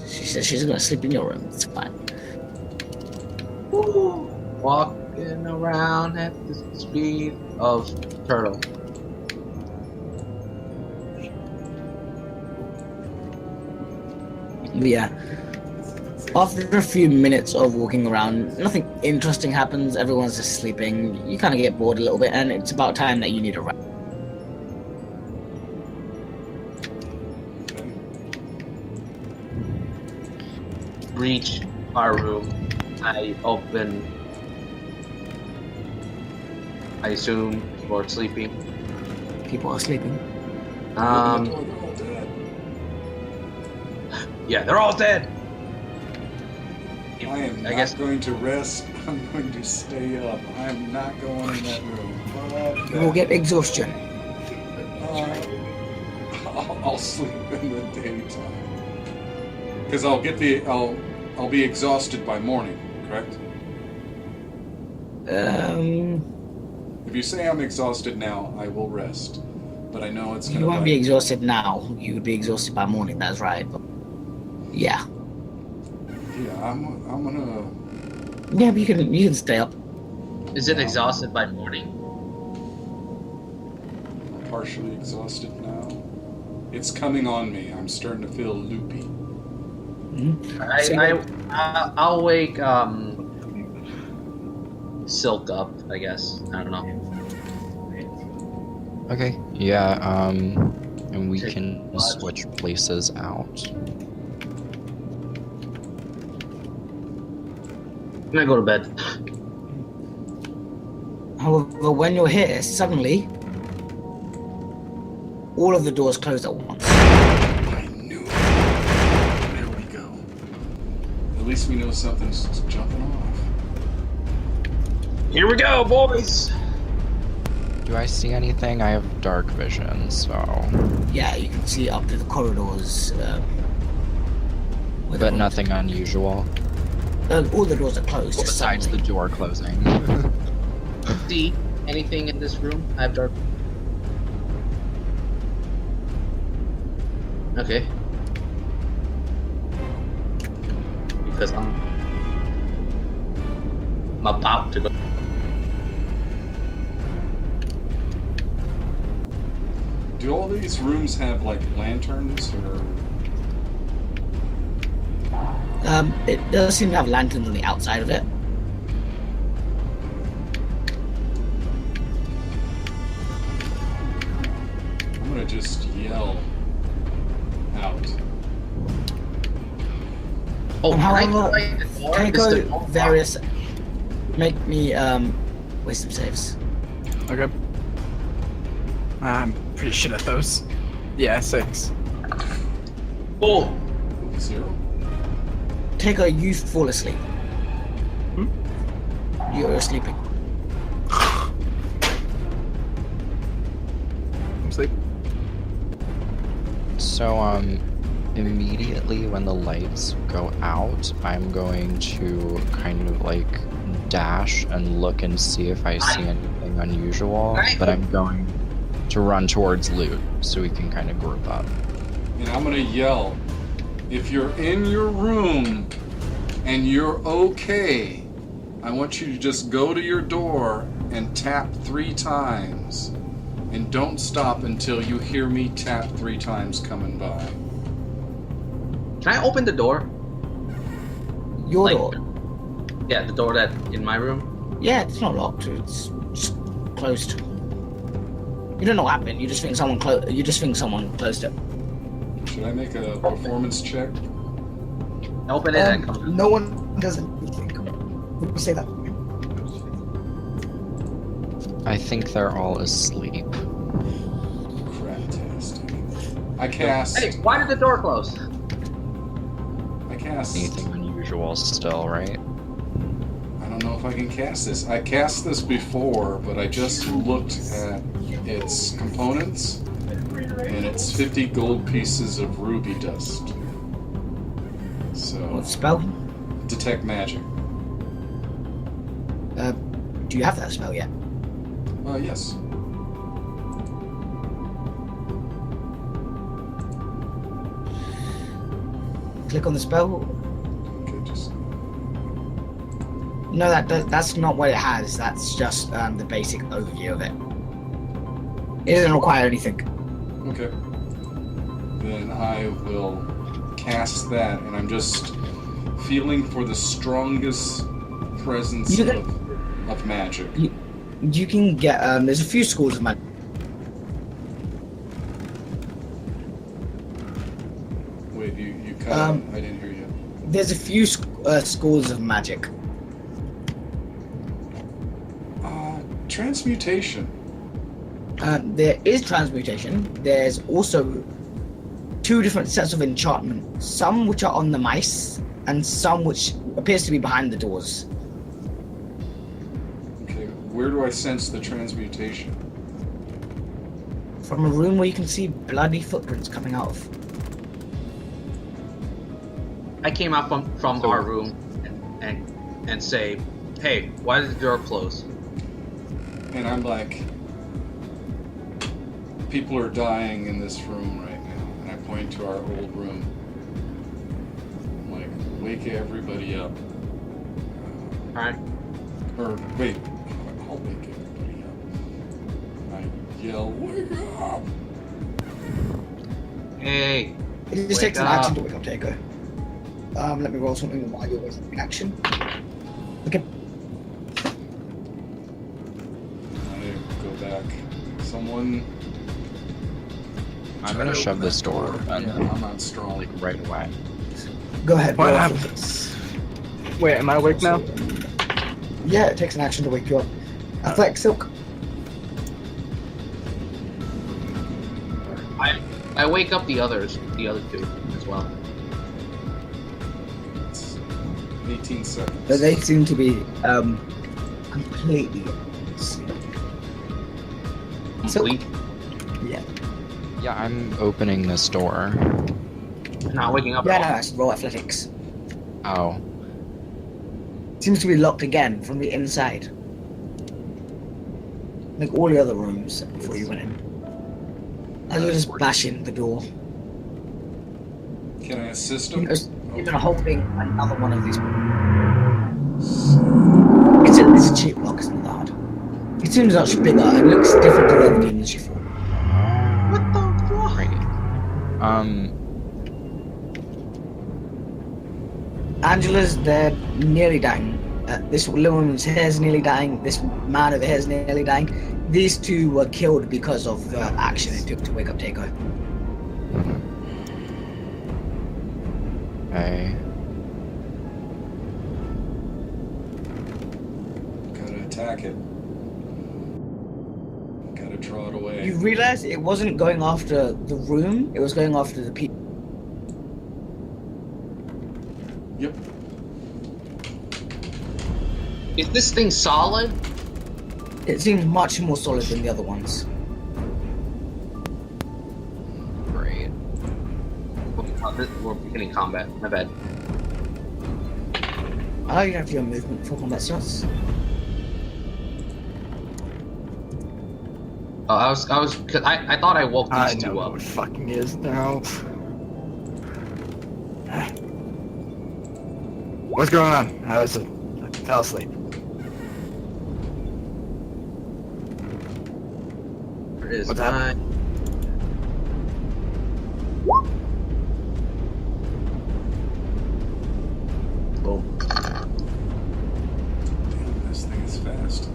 She says she's going to sleep in your room. It's fine. walking around at the speed of turtle. Yeah. After a few minutes of walking around, nothing interesting happens. Everyone's just sleeping. You kind of get bored a little bit, and it's about time that you need a rest. Reach our room. I open. I assume people are sleeping. People are sleeping. Yeah, they're all dead. I am not going to rest. I'm going to stay up. I am not going in that room. You will get exhaustion. I'll sleep in the daytime. Because I'll be exhausted by morning, correct? If you say I'm exhausted now, I will rest. But I know it's gonna. You won't be exhausted now. You would be exhausted by morning. That's right. But yeah. Yeah, I'm gonna. Yeah, but you can stay up. Is it exhausted by morning? I'm partially exhausted now. It's coming on me. I'm starting to feel loopy. Mm-hmm. I'll wake Silk up, I guess. I don't know. Okay, yeah, and we Take can watch. switch places out. I'm gonna go to bed. However, when you're here, suddenly all of the doors close at once. I knew it. There we go. At least we know something's jumping off. Here we go, boys. Do I see anything? I have dark vision, so. Yeah, you can see up to the corridors. But nothing unusual. All the doors are closed. just Besides the suddenly. door closing. See anything in this room? I have dark. Okay. Because I'm about to go. Do all these rooms have like lanterns or? It does seem to have lanterns on the outside of it. I'm gonna just yell out. Oh, And can I how- try the door? Can I Is go the door various... Make me, wisdom saves. Okay. I'm pretty shit at those. Yeah, 6. locked? Oh, 0? Taker, you fall asleep. You're sleeping. I'm asleep. So, immediately when the lights go out, I'm going to kind of like dash and look and see if I see anything unusual, but I'm going to run towards loot so we can kind of group up. And I'm gonna yell, if you're in your room and you're okay, I want you to just go to your door and tap 3 times. And don't stop until you hear me tap 3 times coming by. can I open the door? Your Like- door. Yeah, the door that in my room. Yeah, it's not locked. It's just closed. You don't know what happened. You just think someone closed it. Should I make a performance check? Open it and come. No one does anything. Would you say that? I think they're all asleep. Craptastic. I cast. Hey, why did the door close? I cast. Anything unusual still, right? I don't know if I can cast this. I cast this before, but I just looked at its components, and it's 50 gold pieces of ruby dust. So, What spell? detect magic. Do you have that spell yet? Yes. Click on the spell. Okay, just. No, that's not what it has. That's just the basic overview of it. It doesn't require anything. Okay. Then I will cast that, and I'm just feeling for the strongest presence You get- of magic. You can get there's a few schools of magic. Wait, you cut out. I didn't hear you. There's a few schools of magic. Transmutation. There is transmutation. There's also 2 different sets of enchantment. Some which are on the mice, and some which appears to be behind the doors. Okay, where do I sense the transmutation? From a room where you can see bloody footprints coming out of. I came out from our room and say, hey, why did the door close? And I'm like, people are dying in this room right now. And I point to our old room. I'm like, wake everybody up. Alright. Or, wait, I'll wake everybody up. I yell, wake up! Hey, It just Wake takes an up. action to wake up Taker. Let me roll something while you're wasting an action. Okay. I go back. Someone. I'm gonna shove this door open, Yeah, I'm not strong. like right away. Go ahead. What roll happened? athletics. Wait, am I awake now? Yeah, it takes an action to wake you up. Athletic Silk. I wake up the other 2 as well. It's 18 seconds. But they seem to be completely asleep. complete? Yeah. Yeah, I'm opening this door. Not waking up Yeah, at no, all. it's roll athletics. Oh, Seems to be locked again from the inside. Like all the other rooms before you went in. As you're just bashing the door. Can I assist You him? know, Oh, even holding another one of these. It's a cheap lock, it's not that hard. It seems much bigger and looks different to the other demons you fought. What the fuck? great. Angela's there, nearly dying. This little woman's hair's nearly dying. This man over here is nearly dying. These two were killed because of the action it took to wake up Takeo. Okay. gotta attack it. Gotta draw it away. You realize it wasn't going after the room, it was going after the people. Yep. Is this thing solid? It seems much more solid than the other ones. Great. We're beginning combat. My bad. I like you have your movement for combat starts. Oh, I thought I woke I these know two up. what it fucking is now. What's going on? I fell asleep. Where is What's my... happening? Boom. Damn, this thing is fast.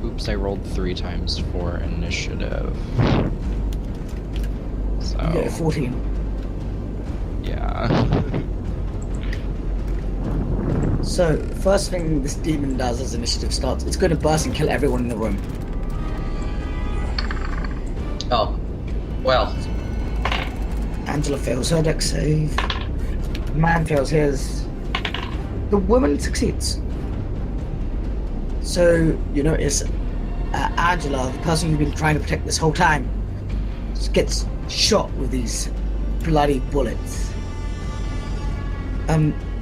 Oops, I rolled 3 times for initiative. So, You get a 14. yeah. So, first thing this demon does as initiative starts, it's going to burst and kill everyone in the room. Oh. Well. Angela fails her dex save. The man fails his. The woman succeeds. So, you notice Angela, the person you've been trying to protect this whole time, just gets shot with these bloody bullets.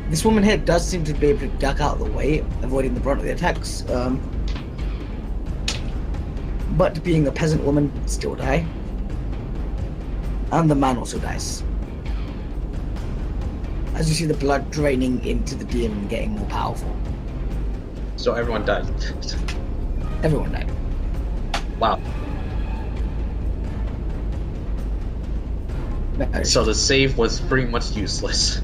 This woman here does seem to be able to duck out of the way, avoiding the brunt of the attacks. But being a peasant woman, still die. And the man also dies. As you see the blood draining into the demon getting more powerful. So everyone died. Everyone died. Wow. No. So the save was pretty much useless.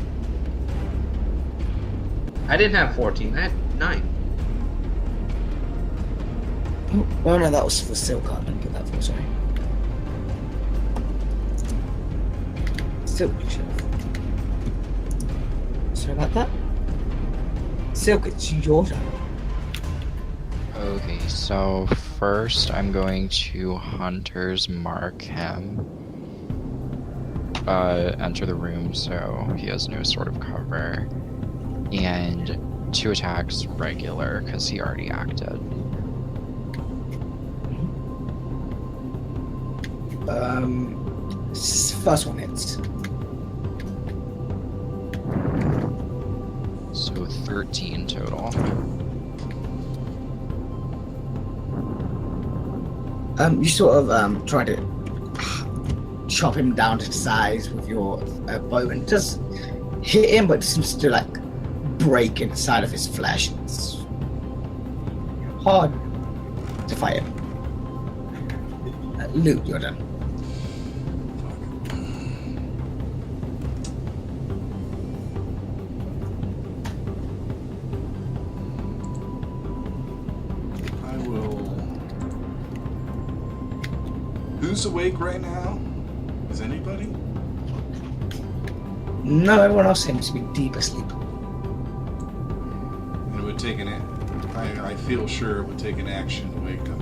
I didn't have 14, I had 9. Oh no, that was for silk. I didn't get that for, sorry. Silk, sorry about that. Silk, it's your turn. Okay, so first I'm going to Hunter's Mark him. Enter the room so he has no sort of cover. And 2 attacks regular, because he already acted. First one hits. So 13 total. You sort of try to chop him down to size with your bow and just hit him, but it seems to like break inside of his flesh. It's hard to fight him. Luke, you're done. I will. Who's awake right now? Is anybody? No, everyone else seems to be deep asleep. And it would take an. I feel sure it would take an action to wake them.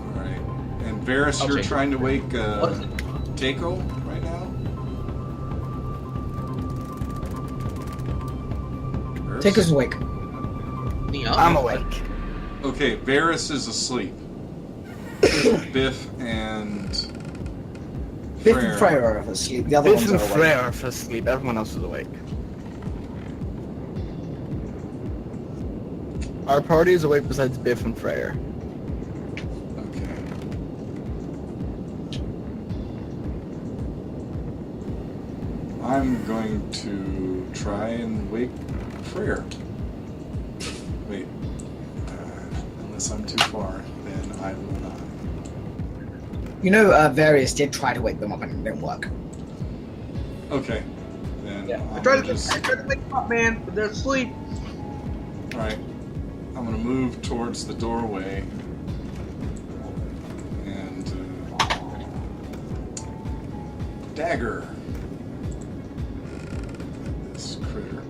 All right. And Varys, I'll you're take it. trying to wake What is it? Takeo right now. Varys? Take us awake. Yeah. I'm awake. Okay, Varys is asleep. Biff and Biff and Freyr are asleep. The other Biff ones and are awake. Freyr are asleep. Everyone else is awake. Our party is awake besides Biff and Freyr. Okay. I'm going to try and wake Freyr. Wait. Unless I'm too far, then I will not. You know, Various did try to wake them up and it didn't work. Okay. Then I tried to wake them up, man, but they're asleep. Alright. I'm gonna move towards the doorway. And dagger. This critter.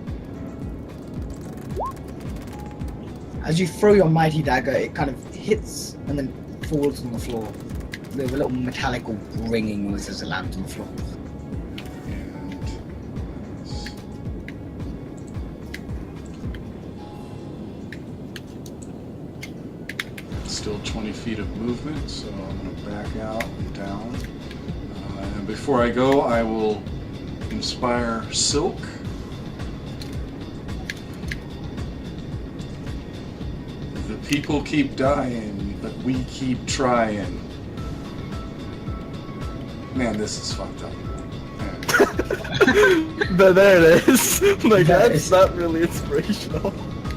As you throw your mighty dagger, it kind of hits and then falls on the floor. There's a little metallic ringing noise as it lands on the floor. And still 20 feet of movement, so I'm going to back out and down. And before I go, I will inspire Silk. The people keep dying, but we keep trying. Man, this is fucked up. But there it is. Like, That that's is- not really inspirational.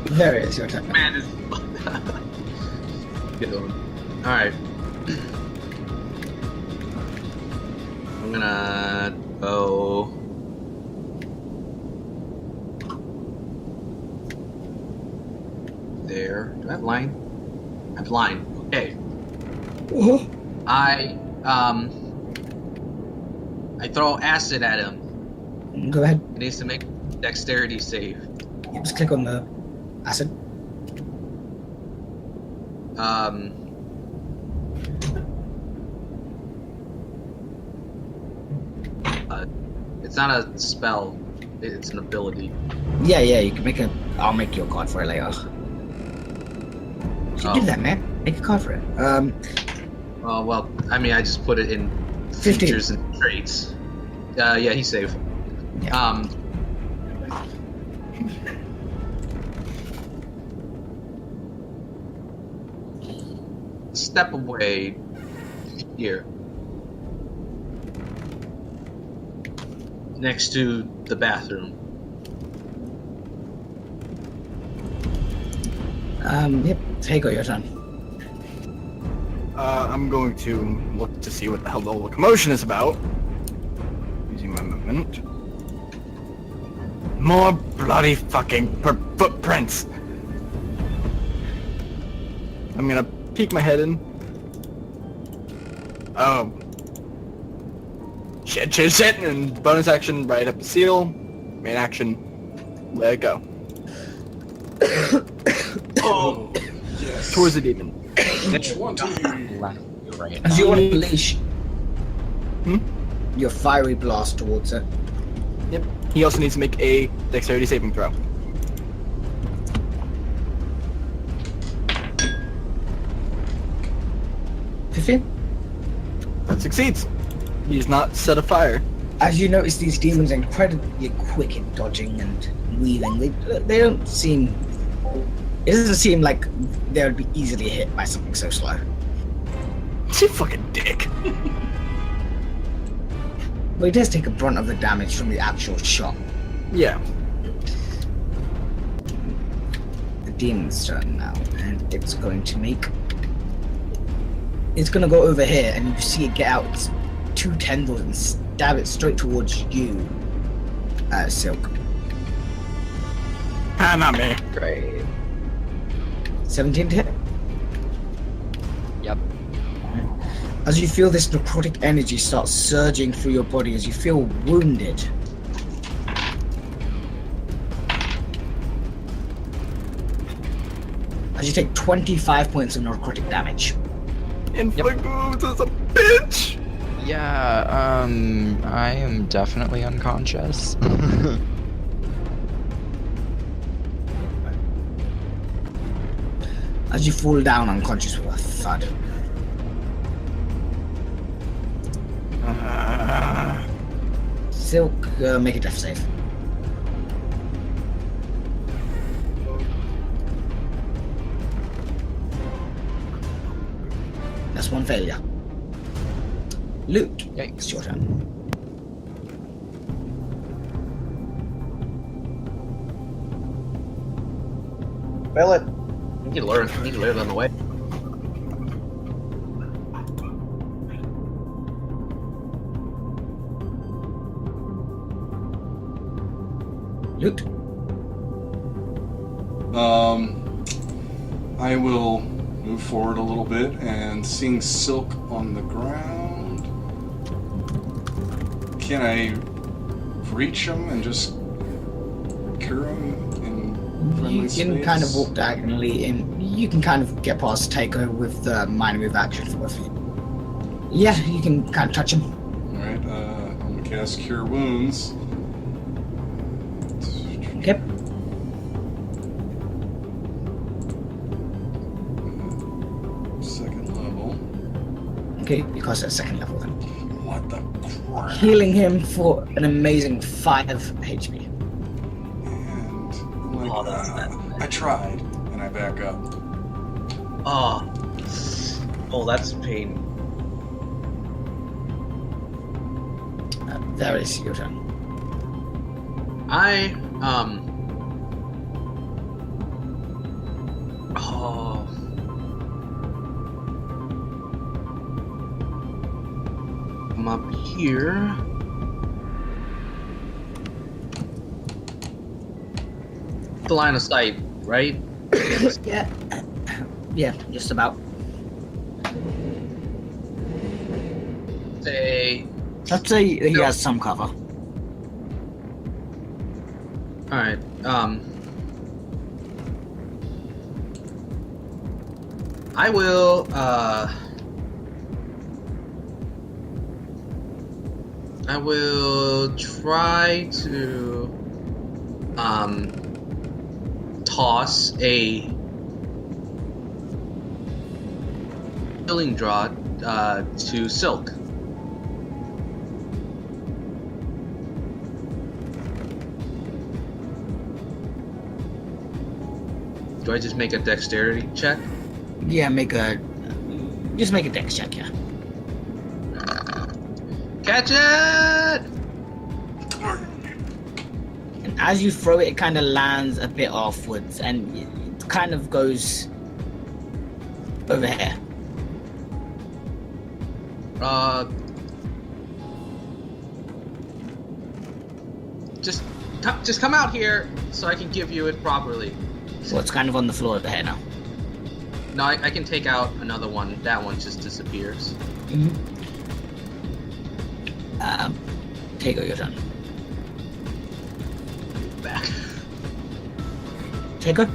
Various, your turn. Man, this Good one. Alright. I'm gonna go. There. Do I have line? I have line. Okay. I throw acid at him. Go ahead. He needs to make a dexterity save. You just click on the acid. It's not a spell. It's an ability. Yeah, you can make a. I'll make you a card for it later. You should do that, man. Make a card for it. Well, I mean, I just put it in 15. features and traits. Yeah, he's safe. Yeah. Step away here. Next to the bathroom. Yep. Take your turn. I'm going to look to see what the hell the whole commotion is about. Using my movement. More bloody fucking footprints! I'm gonna peek my head in. Oh. Shit, and bonus action, right up the seal. Main action, let it go. Oh, yes. Towards the demon. Which one to you? Left, right. As you unleash Hmm? your fiery blast towards it. Yep. He also needs to make a dexterity saving throw. That succeeds. He's not set afire. As you notice, these demons are incredibly quick in dodging and weaving. They don't seem. It doesn't seem like they would be easily hit by something so slow. You fucking dick. But he does take a brunt of the damage from the actual shot. Yeah. The demon's turn now, and it's going to make. It's going to go over here, and you see it get out its two tendrils and stab it straight towards you, Silk. Ah, not me. Great. 17 to hit. Yep. As you feel this necrotic energy start surging through your body, as you feel wounded. As you take 25 points of necrotic damage. Inflict wounds as a bitch! Yeah, I am definitely unconscious. As you fall down unconscious with a thud. Silk, make a death save. That's one failure. Luke, it's your turn. Fail it. You need to learn. You need to learn on the way. Luke, I will move forward a little bit, and seeing Silk on the ground, can I reach him and just cure him in friendly you space? can kind of walk diagonally in. You can kind of get past Taker with the minor move action for both of you. Yeah, you can kind of touch him. Alright, I'm gonna cast Cure Wounds. Yep. Second level. Okay, you cast at second level then. What the crap? Healing him for an amazing 5 HP. And I'm like, Oh, that's I tried, and I back up. Oh, that's pain. There is your turn. Oh. I'm up here. The line of sight, right? Yeah. Yeah, just about. Say. I'd say he has some cover. Alright, I will, try to, toss a healing draw, to Silk. Do I just make a dexterity check? Yeah, just make a dex check, yeah. Catch it! And as you throw it, it kind of lands a bit offwards, and it kind of goes over here. Just come out here so I can give you it properly. So it's kind of on the floor over here now. No, I can take out another one. That one just disappears. Take your turn. Back. Take her.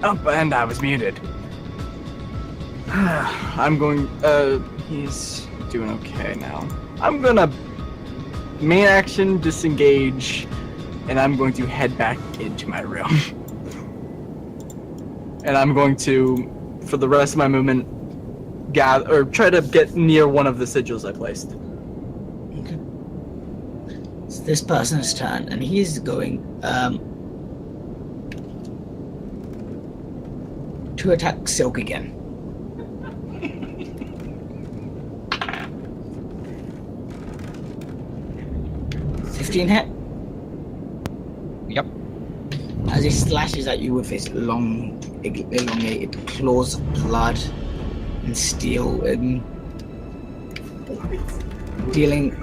Oh, and I was muted. I'm going, he's doing okay now. I'm gonna main action disengage, and I'm going to head back into my room. And I'm going to, for the rest of my movement, gather or try to get near one of the sigils I placed. Okay. It's this person's turn, and he's going to attack Silk again. 15 hit. Yep. As he slashes at you with his long, elongated claws of blood and steel, dealing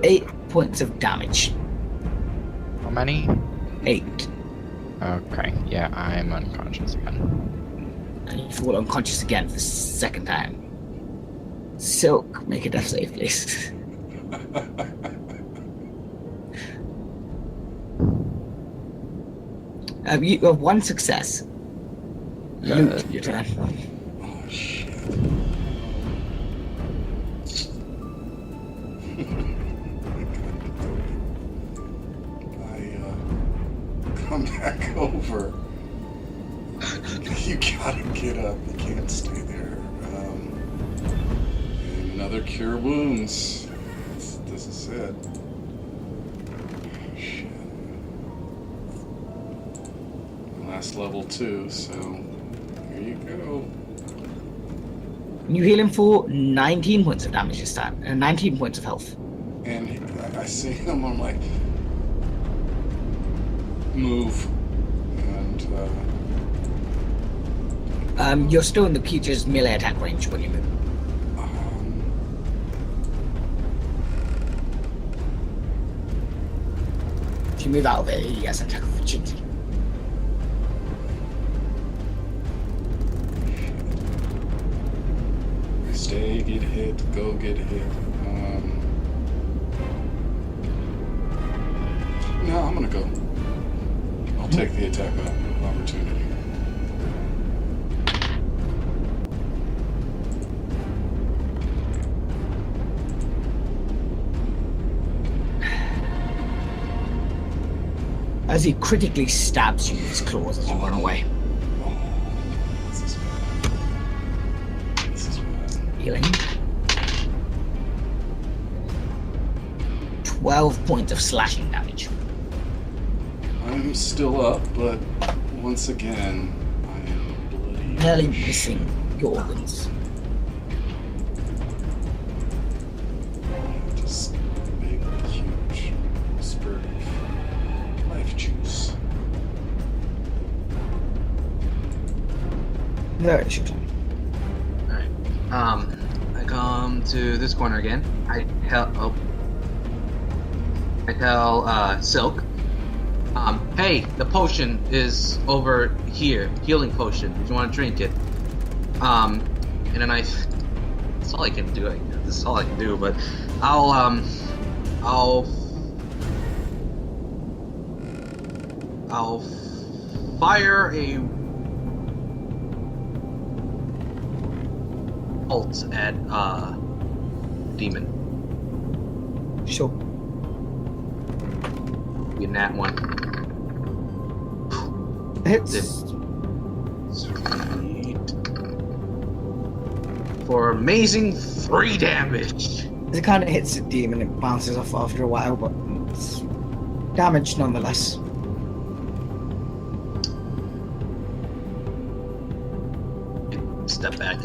8 points of damage. How many? 8. Okay, yeah, I'm unconscious again. And you fall unconscious again for the second time. Silk, make a death save, please. You have 1 success. Luke, your turn. Oh, shit. I come over. You gotta get up. You can't stay there. And another cure wounds. This is it. Shit. Last level 2, so here you go. You heal him for 19 points of damage this time, and 19 points of health. And I see him, I'm like, move. And You're still in the creature's melee attack range when you move. If you move out of it, he has an attack of opportunity. Stay, get hit, go get hit. No, I'm gonna go. I'll take the attack of opportunity. As he critically stabs you with his claws as you run away. This is bad. This is bad. Healing. 12 points of slashing damage. I'm still up, but once again, I am bloody. Nearly missing your organs. Just big, huge spurt of life juice. There it should. Alright. I come to this corner again. I tell Silk, hey, the potion is over here, healing potion, if you want to drink it. And then that's all I can do, this is all I can do, but I'll fire a bolt at, demon. Sure. In that one. Hits. Sweet. For amazing 3 damage. It kind of hits the demon, it bounces off after a while, but it's damage nonetheless. Step back.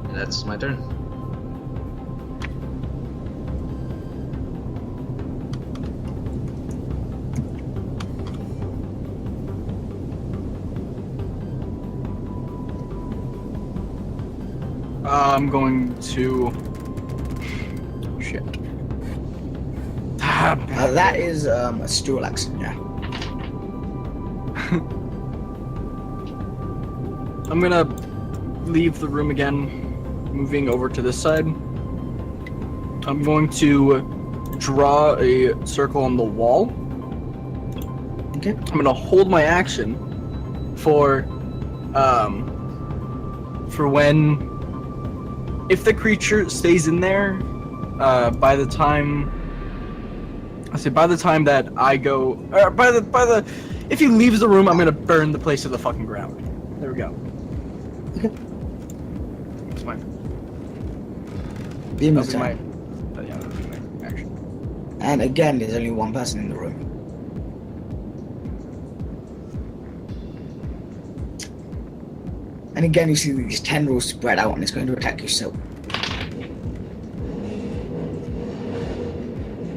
And that's my turn. I'm going to... Shit. That is a stool action, yeah. I'm gonna leave the room again, moving over to this side. I'm going to draw a circle on the wall. Okay. I'm gonna hold my action for when, if the creature stays in there, by the time that I go, or if he leaves the room, I'm gonna burn the place to the fucking ground. There we go. Okay. That's mine. Beam That'll is be my, turn. yeah, that'll be my action. And again, there's only one person in the room. And again, you see these tendrils spread out and it's going to attack you, so.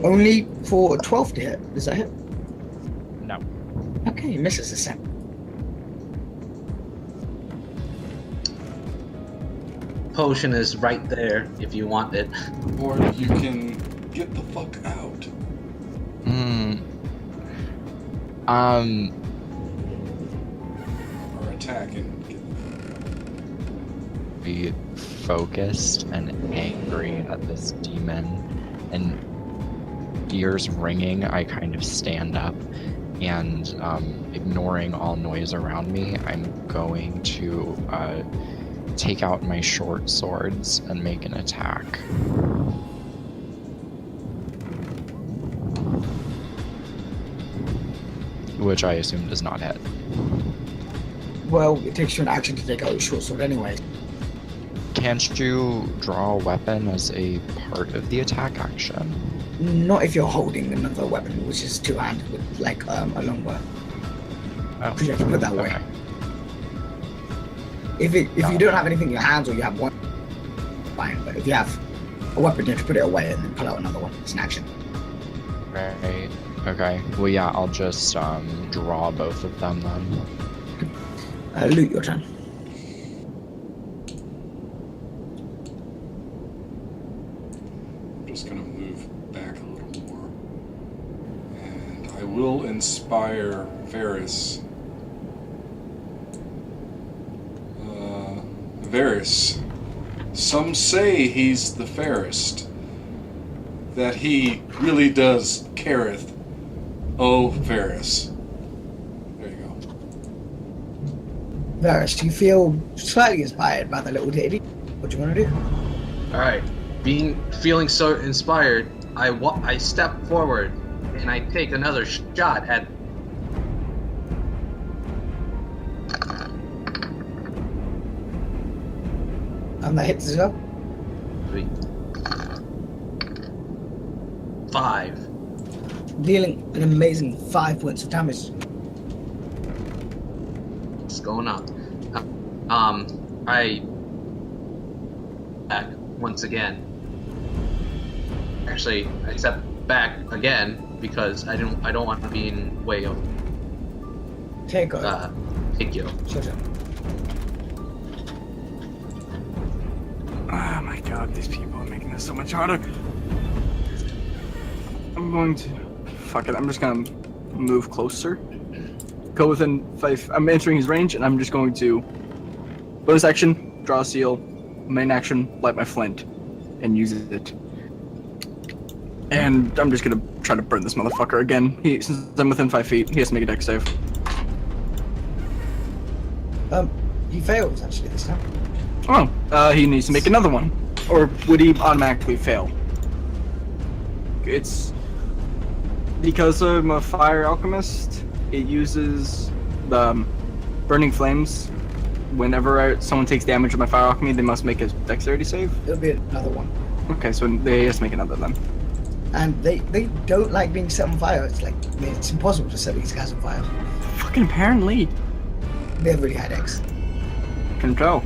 Only for 12 to hit. Does that hit? No. Okay, he misses the set. Potion is right there if you want it. Or you can get the fuck out. Or attack and get the fuck out. Be focused and angry at this demon, and ears ringing, I kind of stand up and, ignoring all noise around me, I'm going to take out my short swords and make an attack. which I assume does not hit. Well, it takes you an action to take out your short sword anyway. Can't you draw a weapon as a part of the attack action? Not if you're holding another weapon, which is two-handed with like a longbow. Oh, Because you have to put it that way. okay. If you don't have anything in your hands or you have one, fine. But if you have a weapon, you have to put it away and then pull out another one. It's an action. Right. Okay. Well, yeah, I'll just draw both of them then. Loot, your turn. I'm just gonna move back a little more. And I will inspire Varys. Varys. Some say he's the fairest. That he really does careth. Oh, Varys. There you go. Varys, do you feel slightly inspired by the little ditty? What do you want to do? All right, feeling so inspired, I step forward and I take another shot at. That hits as well. 5. Dealing an amazing 5 points of damage. It's going up. I back once again. Actually, I step back again because I don't want to be in way of Take over. Higyo. Your turn. Oh my god, these people are making this so much harder. I'm going to... Fuck it, I'm just gonna move closer. Go within 5... I'm entering his range, and I'm just going to... Bonus action, draw a seal. Main action, light my flint. And use it. And I'm just gonna try to burn this motherfucker again. Since I'm within 5 feet, he has to make a dex save. He fails actually this time. Oh, he needs to make another one. Or would he automatically fail? It's... Because I'm a fire alchemist, it uses the burning flames. Whenever someone takes damage with my fire alchemy, they must make a dexterity save. It'll be another one. Okay, so they has to make another then. And they don't like being set on fire. It's like, it's impossible to set these guys on fire. Fucking apparently. They have really high dex. Can tell.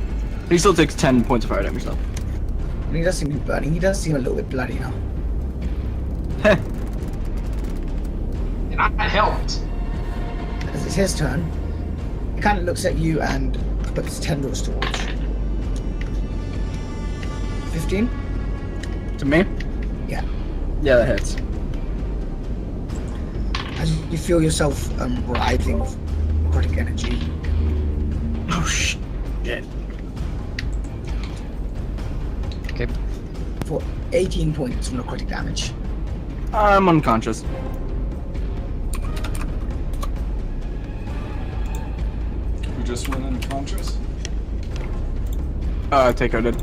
He still takes 10 points of fire damage though. And he does seem to be burning. He does seem a little bit bloody now. Heh. And I helped. As it's his turn, he kind of looks at you and puts tendrils towards you. 15? To me? Yeah. Yeah, that hits. As you feel yourself writhing with necrotic energy. Oh shit. Okay. For 18 points of necrotic damage. I'm unconscious. Who just went unconscious? Takeo did.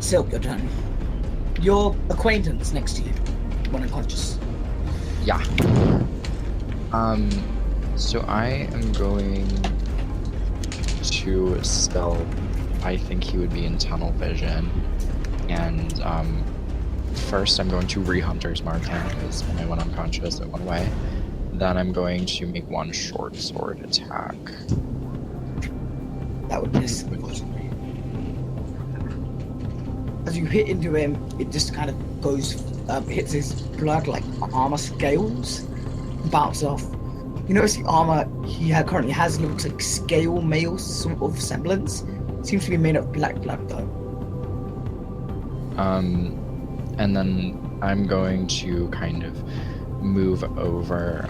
Silk, your turn. Your acquaintance next to you, one unconscious. Yeah. So I am going to stealth. I think he would be in tunnel vision. And, first I'm going to re-hunter's mark him, because when I went unconscious it went away. Then I'm going to make one short sword attack. That would miss, unfortunately. As you hit into him, it just kind of goes, hits his blood like armor scales, bounces off. You notice the armor he currently has looks like scale mail sort of semblance. Seems to be made of black blood though. And then I'm going to kind of move over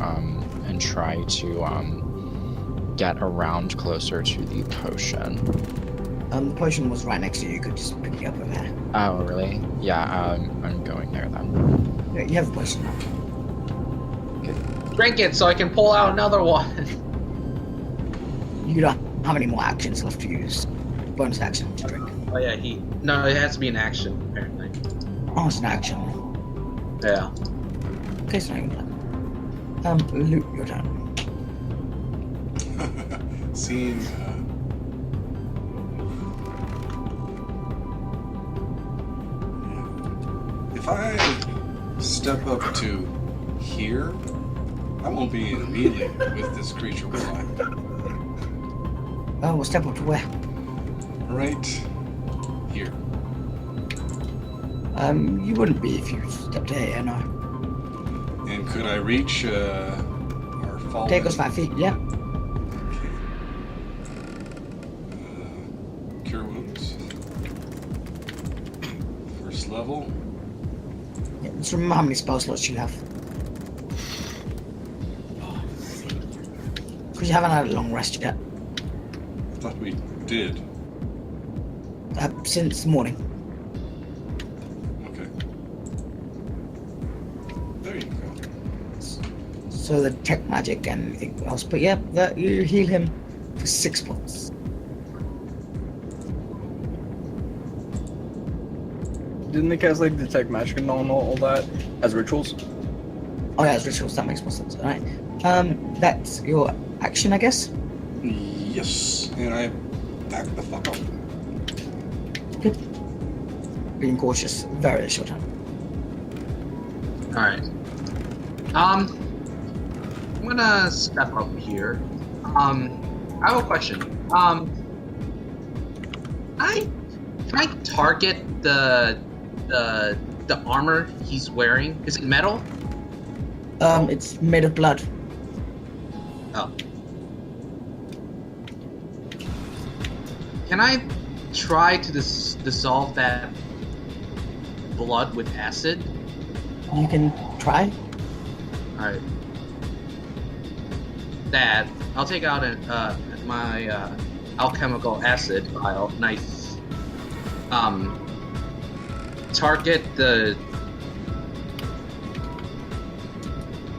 and try to get around closer to the potion. The potion was right next to you. You could just pick it up over there. Oh, really? Yeah, I'm going there then. Yeah, you have a potion now. Drink it so I can pull out another one. You don't have any more actions left to use. Bonus action to drink. Oh yeah, no, it has to be an action apparently. Oh, it's an action. Yeah. Okay, so now you can Loot your turn. Seeing. If I step up to here, I won't be in melee with this creature, will I? Oh, we'll step up to where? Right here. You wouldn't be if you stepped here, no. And could I reach our fallen? Take us 5 feet, yeah. Okay. Cure wounds. First level. Yeah, just remember how many spell slots you have. Because you haven't had a long rest yet. I thought we did. Since morning. Okay. There you go. So the tech magic and everything else. But yeah, you heal him for 6 points. Didn't they cast like detect magic and all that as rituals? Oh yeah, it's rituals, that makes more sense. Alright. That's your action, I guess? Yes. And I back the fuck up. Good. Being cautious, very short time. Alright. I'm gonna step up here. I have a question. Can I target the armor he's wearing? Is it metal? It's made of blood. Oh. Can I try to dissolve that blood with acid? You can try. Alright. That I'll take out my alchemical acid vial and I target the.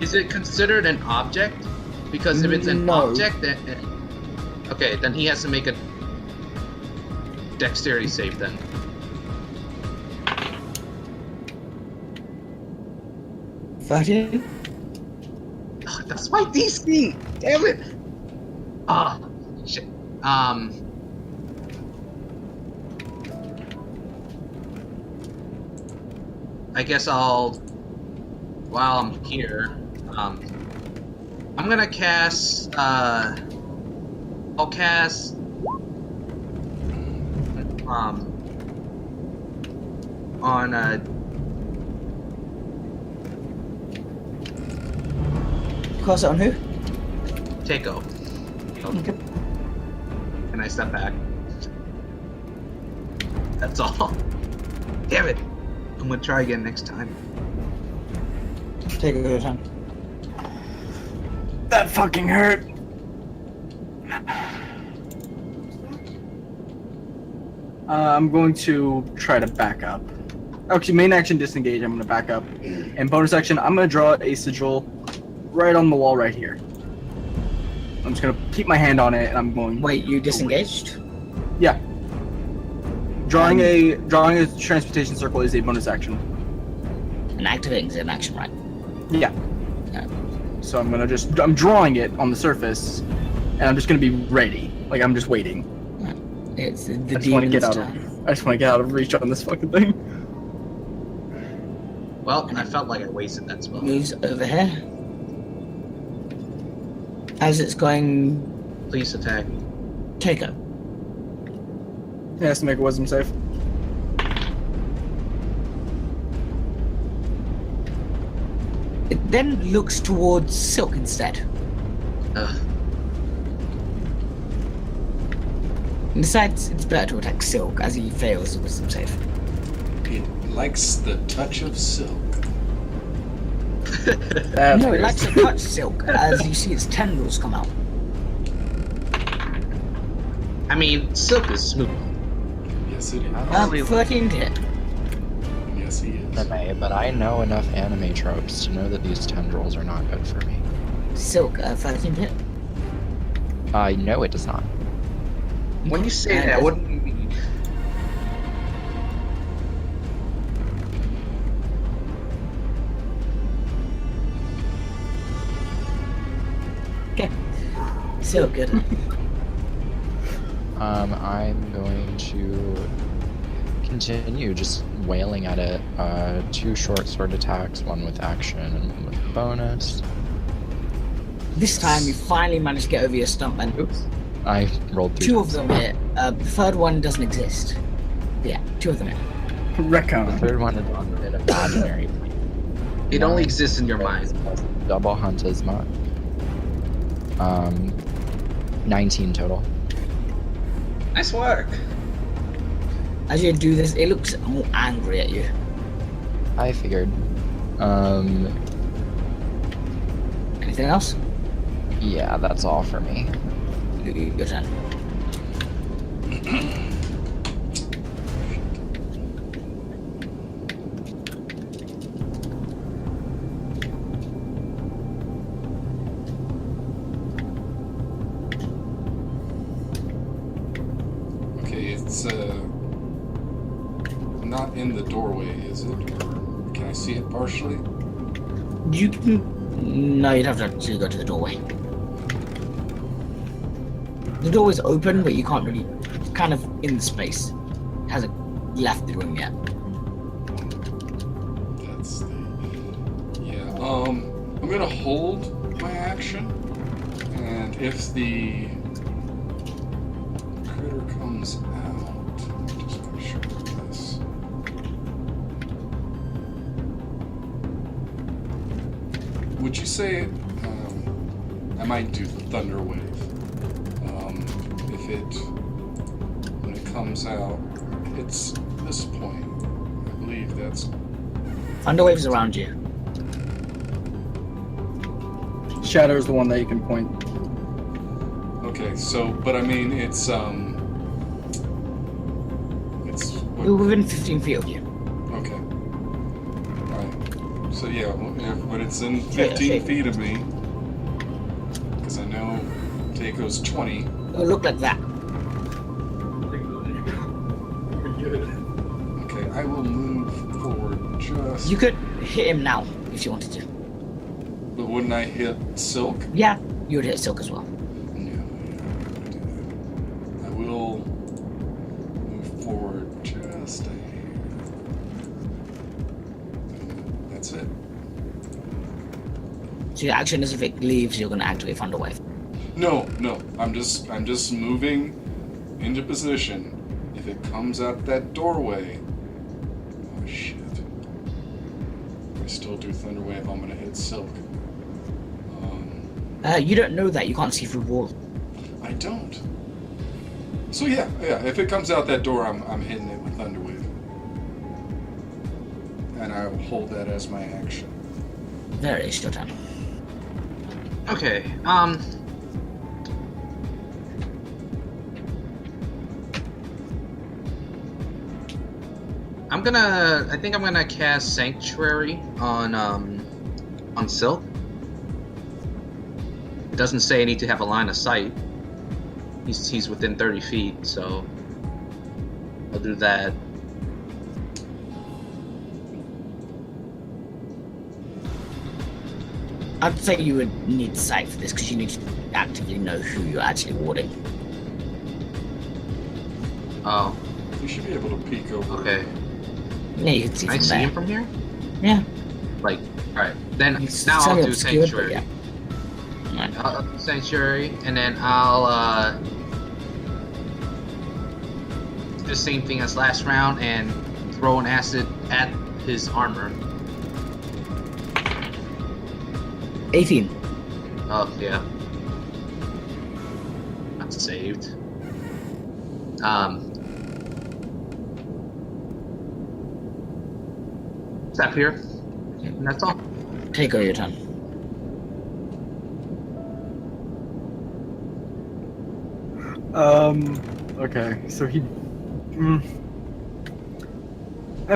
Is it considered an object? Because if it's an No. object, then okay, then he has to make a dexterity save then. $13? Oh, that's my DC! Damn it! Ah, shit. I guess while I'm here, I'm gonna cast, I'll cast, on, Cast it on who? Takeo. Okay. And I step back. That's all. Damn it! I'm gonna try again next time. Take a good time. That fucking hurt. I'm going to try to back up. Actually, main action disengage. I'm going to back up. And bonus action, I'm going to draw a sigil right on the wall right here. I'm just going to keep my hand on it, and I'm going. Wait, you disengaged? Yeah. Drawing a transportation circle is a bonus action. And activating is an action, right? Yeah. Yeah. So I'm drawing it on the surface, and I'm just gonna be ready. Like I'm just waiting. It's the I just want to demon's get out turn. of. I just want to get out of reach on this fucking thing. Well, I felt like I wasted that spell. Moves over here. As it's going, Please attack. Takeo. He has to make a wisdom save. It then looks towards Silk instead. Ugh. And decides it's better to attack Silk as he fails the wisdom save. It likes the touch of silk. That's No, it weird. likes to touch Silk as you see its tendrils come out. I mean, silk is smooth. Yes, it is. 13 to hit. Yes, he is. Anime, but I know enough anime tropes to know that these tendrils are not good for me. Silk, 13 to hit. No, it does not. When you say that, what do you mean? So good. I'm going to continue just wailing at it. 2 short sword attacks, 1 with action and 1 with bonus. This time you finally managed to get over your stump, and Oops. I rolled 3 2 of times. them hit. The third one doesn't exist. Yeah, 2 of them hit. The Recon. third one is on an imaginary. It only exists in your mind. Double hunt is not. 19 total. Nice work. As you do this, it looks more angry at you. I figured. Anything else? Yeah, that's all for me. Your turn. Okay, it's not in the doorway, is it? Or can I see it partially? You can... No, you'd have to actually go to the doorway. The doorway's open, but you can't really... It's kind of in the space. It hasn't left the room yet. That's the... Yeah, I'm gonna hold my action, and if the critter comes out, just make sure of this. Would you say I might do Thunder Wave? If it, when it comes out, it's this point. I believe that's Thunderwave's around you. Shatter is the one that you can point. okay. So, but I mean, it's We're within 15 feet of you. okay. All right. So yeah, when it's in Yeah, 15 yeah. feet of me, because I know Taco's 20. It'll look like that. Okay, I will move forward just. You could hit him now, if you wanted to. But wouldn't I hit Silk? Yeah, you would hit Silk as well. No, I'm not gonna do that. I will move forward just a hair. That's it. So your action is if it leaves, you're going to activate Thunderwave. No, I'm just moving into position. If it comes out that doorway, oh shit! If I still do Thunderwave, I'm gonna hit Silk. You don't know that. You can't see through walls. I don't. So yeah. If it comes out that door, I'm hitting it with Thunderwave, and I will hold that as my action. There it is, your turn. Okay, I think I'm gonna cast Sanctuary on Silk. It doesn't say I need to have a line of sight. He's within 30 feet, so I'll do that. I'd say you would need sight for this because you need to actively know who you're actually warding. Oh, You should be able to peek over. okay. Yeah, you can see Can I from see there. him from here? Yeah. Like, alright. Then It's now I'll slightly do obscured, but Sanctuary. yeah. Right. I'll do Sanctuary, and then I'll do the same thing as last round and throw an acid at his armor. 18. Oh, yeah. Not saved. Step here. And that's all. Take over your turn. Okay, so he...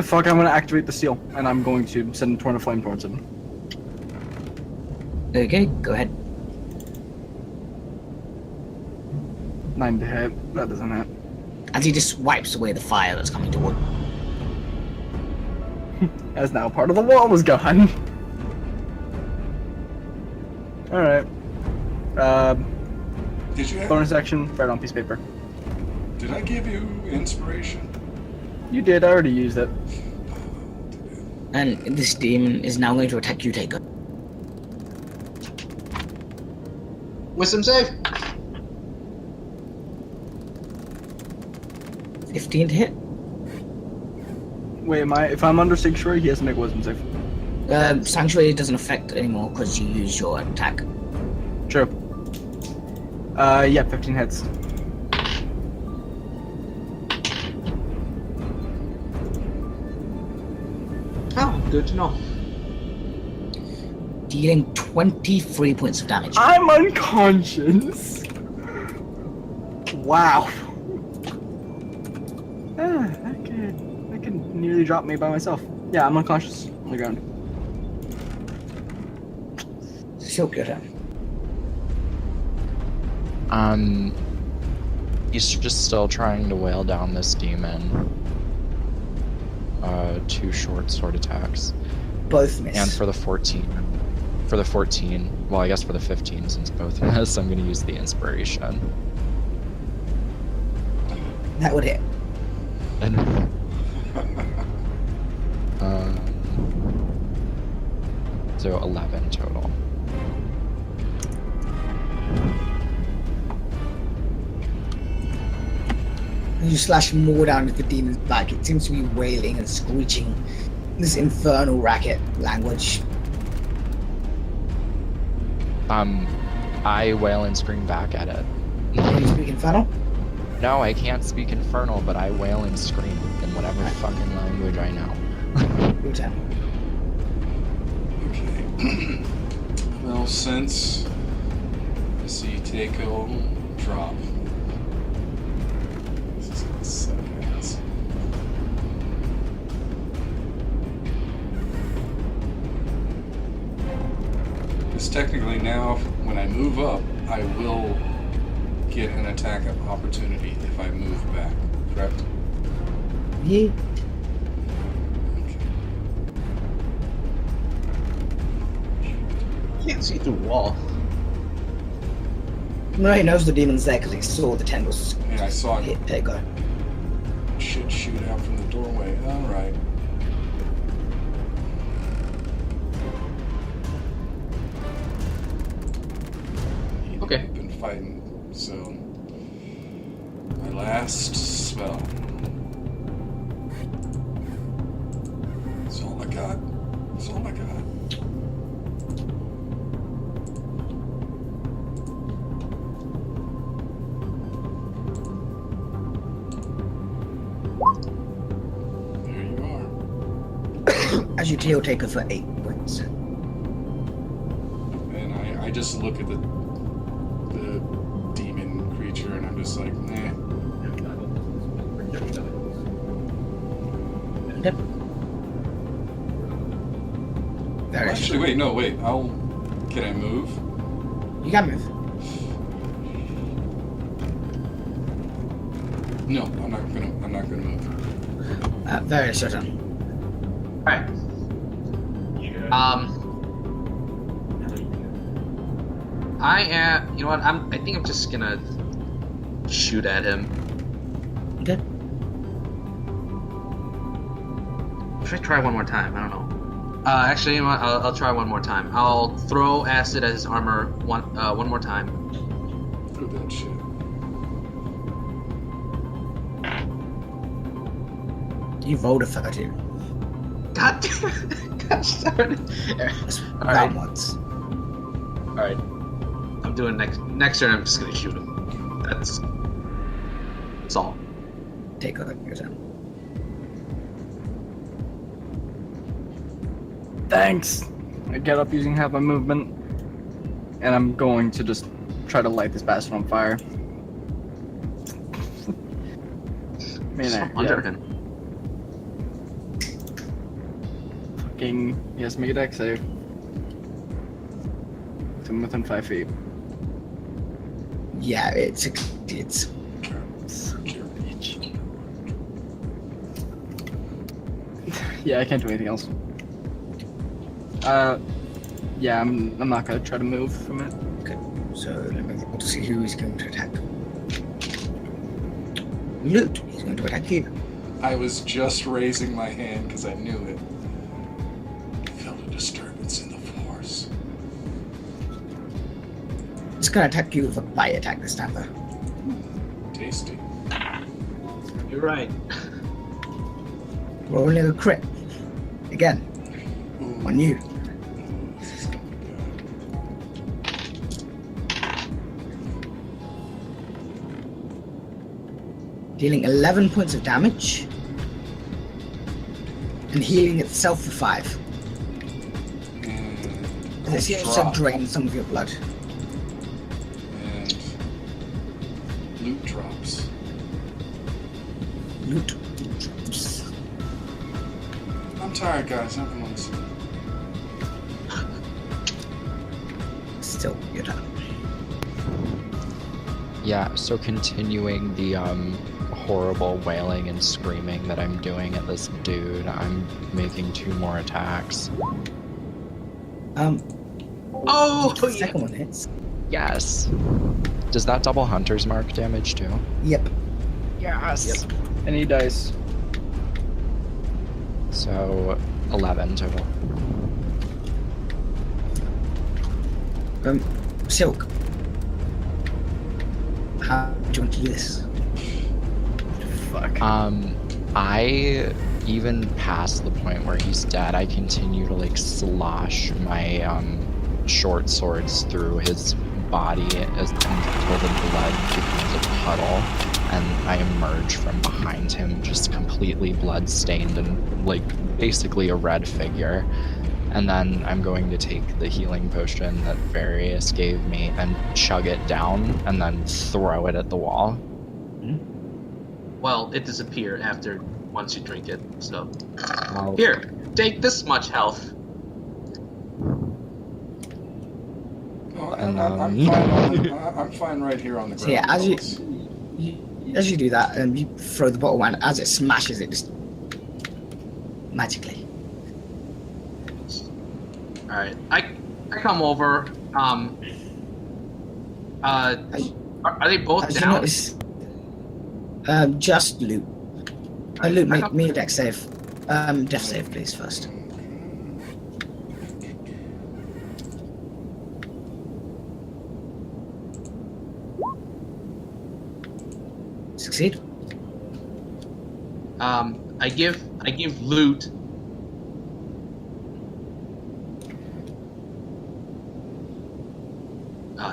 fuck, I'm gonna activate the seal, and I'm going to send a torrent of flame towards him. Okay, go ahead. 9 to hit. That doesn't hit. As he just wipes away the fire that's coming toward. As now part of the wall is gone. Alright. Did you have, Bonus action, write on piece of paper. Did I give you inspiration? You did, I already used it. And this demon is now going to attack you, Taker. Wisdom save. 15 to hit. Wait, if I'm under sanctuary, he has to make a wisdom save. Sanctuary doesn't affect anymore because you use your attack. True. Yeah, 15 hits. Oh, good to know. Dealing 23 points of damage. I'm unconscious. Wow. That could nearly drop me by myself. Yeah, I'm unconscious on the ground. Silk, your turn. He's just still trying to wail down this demon. 2 short sword attacks. Both miss. And for the 14, well, I guess for the 15, since both miss, I'm gonna use the inspiration. That would hit. And, so 11 total. You slash more down into the demon's back. It seems to be wailing and screeching this infernal racket language. I wail and scream back at it. Can you speak infernal? No, I can't speak infernal, but I wail and scream in whatever fucking language I know. Your turn. Okay. Well, since I see Takeo drop, this is gonna suck ass. Because technically now, when I move up, I will get an attack of opportunity if I move back, correct? Yeah. Can't see through wall. No, he knows the demon's there because he saw the tendrils Yeah, I saw it. hit Taker. Shit shoot out from the doorway. Alright. Okay. I've been fighting, so my last spell. That's all I got. That's all I got. There you are. As you heal Taker for 8 points. And I just look at the demon creature and I'm just like, nah. Yep. Very Actually, wait, no, wait. Can I move? You can move. No, I'm not gonna move. Very certain. Alright. You know what? I think I'm just gonna shoot at him. Okay. Should I try one more time? I don't know. Actually, you know what? I'll try one more time. I'll throw acid at his armor one more time. Do that shit. You rolled a 13. God damn it! Gosh darn it! That Alright. once. Alright. I'm doing next turn. I'm just gonna shoot him. That's all. Taker, your turn. Thanks! I get up using half my movement, and I'm going to just try to light this bastard on fire. Under him. Fucking, yes, make a dex save. I'm within 5 feet. Yeah, it's Yeah, I can't do anything else. Yeah, I'm not gonna try to move from it. okay. So let me roll to see who is going to attack. Loot, he's going to attack you. I was just raising my hand because I knew it. I felt a disturbance in the force. It's going to attack you with a bite attack this time, though. Tasty. You're right. Rolling a crit. Again, Ooh. on you. This is gonna be good. Dealing 11 points of damage. And healing itself for 5. And As it seems to drain some of your blood. And loot drops. Loot drops. I'm tired, guys. I'm going to sleep. Still, your turn. Yeah, so continuing the horrible wailing and screaming that I'm doing at this dude, I'm making 2 more attacks. Oh, The second one hits. Yes. Does that double Hunter's Mark damage too? Yep. Yes. Any dice? So 11 total. Silk. How do you want to do this? Fuck. I even past the point where he's dead, I continue to like slosh my short swords through his body until the blood becomes a puddle, and I emerge from behind him just completely blood stained and like basically a red figure. And then I'm going to take the healing potion that Varius gave me and chug it down and then throw it at the wall. well, it disappeared after once you drink it. So I'll- here, take this much health. Oh, And, I'm fine right here on the ground. So yeah, as fellas. as you do that, you throw the bottle, and as it smashes, it just magically. All right, I come over. Are they both As you down? notice, just loot. Loot, make me a dex save. Death save, please, first. Succeed. I give loot.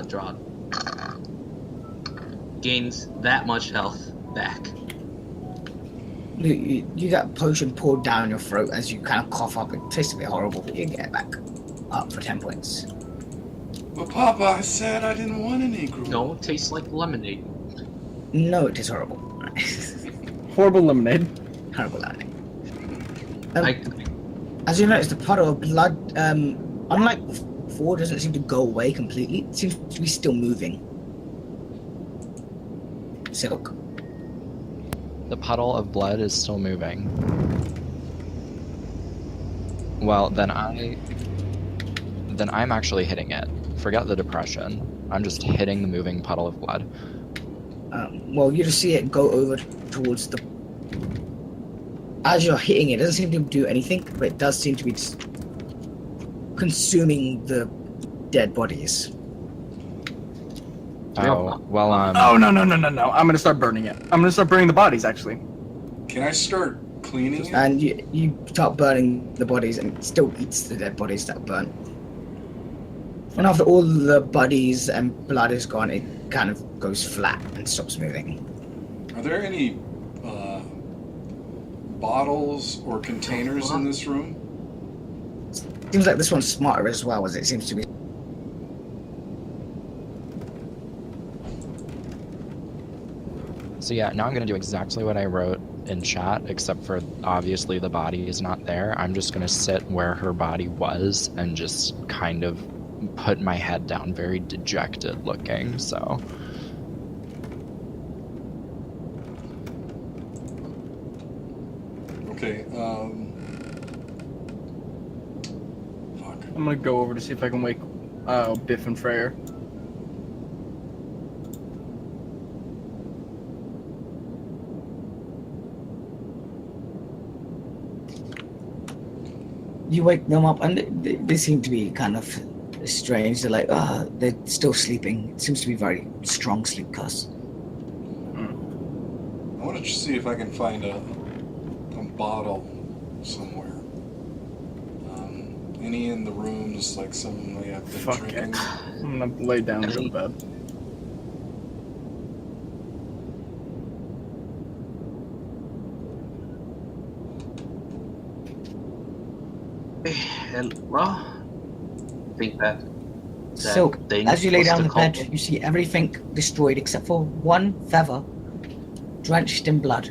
Draw. Gains that much health back. You got a potion poured down your throat as you kind of cough up. It tastes a bit horrible, but you get it back up for 10 points. But Papa, I said I didn't want any group. No, it tastes like lemonade. No, it is horrible. Horrible lemonade. Horrible lemonade. I As you notice, the puddle of blood, unlike before, doesn't seem to go away completely. It seems to be still moving. Silk. The puddle of blood is still moving. Well, then I'm actually hitting it. Forget the depression. I'm just hitting the moving puddle of blood. Well, you just see it go over towards the... As you're hitting it, it doesn't seem to do anything, but it does seem to be just consuming the dead bodies. Oh, well, Oh, no. I'm gonna start burning it. I'm gonna start burning the bodies, actually. Can I start cleaning it? And you start burning the bodies, and it still eats the dead bodies that are burnt. And after all the bodies and blood is gone, it kind of goes flat and stops moving. Are there any bottles or containers in this room? Seems like this one's smarter as well, as it seems to be. so yeah, now I'm gonna do exactly what I wrote in chat, except for obviously the body is not there. I'm just gonna sit where her body was and just kind of put my head down, very dejected looking, so. Okay, fuck. I'm gonna go over to see if I can wake Biff and Freyr. You wake them up, and they seem to be kind of strange. They're like, they're still sleeping. It seems to be very strong sleep curse. I want to see if I can find a bottle somewhere. Any in the rooms, like some may have been Fuck drinking. it. I'm gonna lay down and go to bed. And well, I think that Silk, thing as you lay was down the the bed, culprit. you see everything destroyed except for one feather, drenched in blood.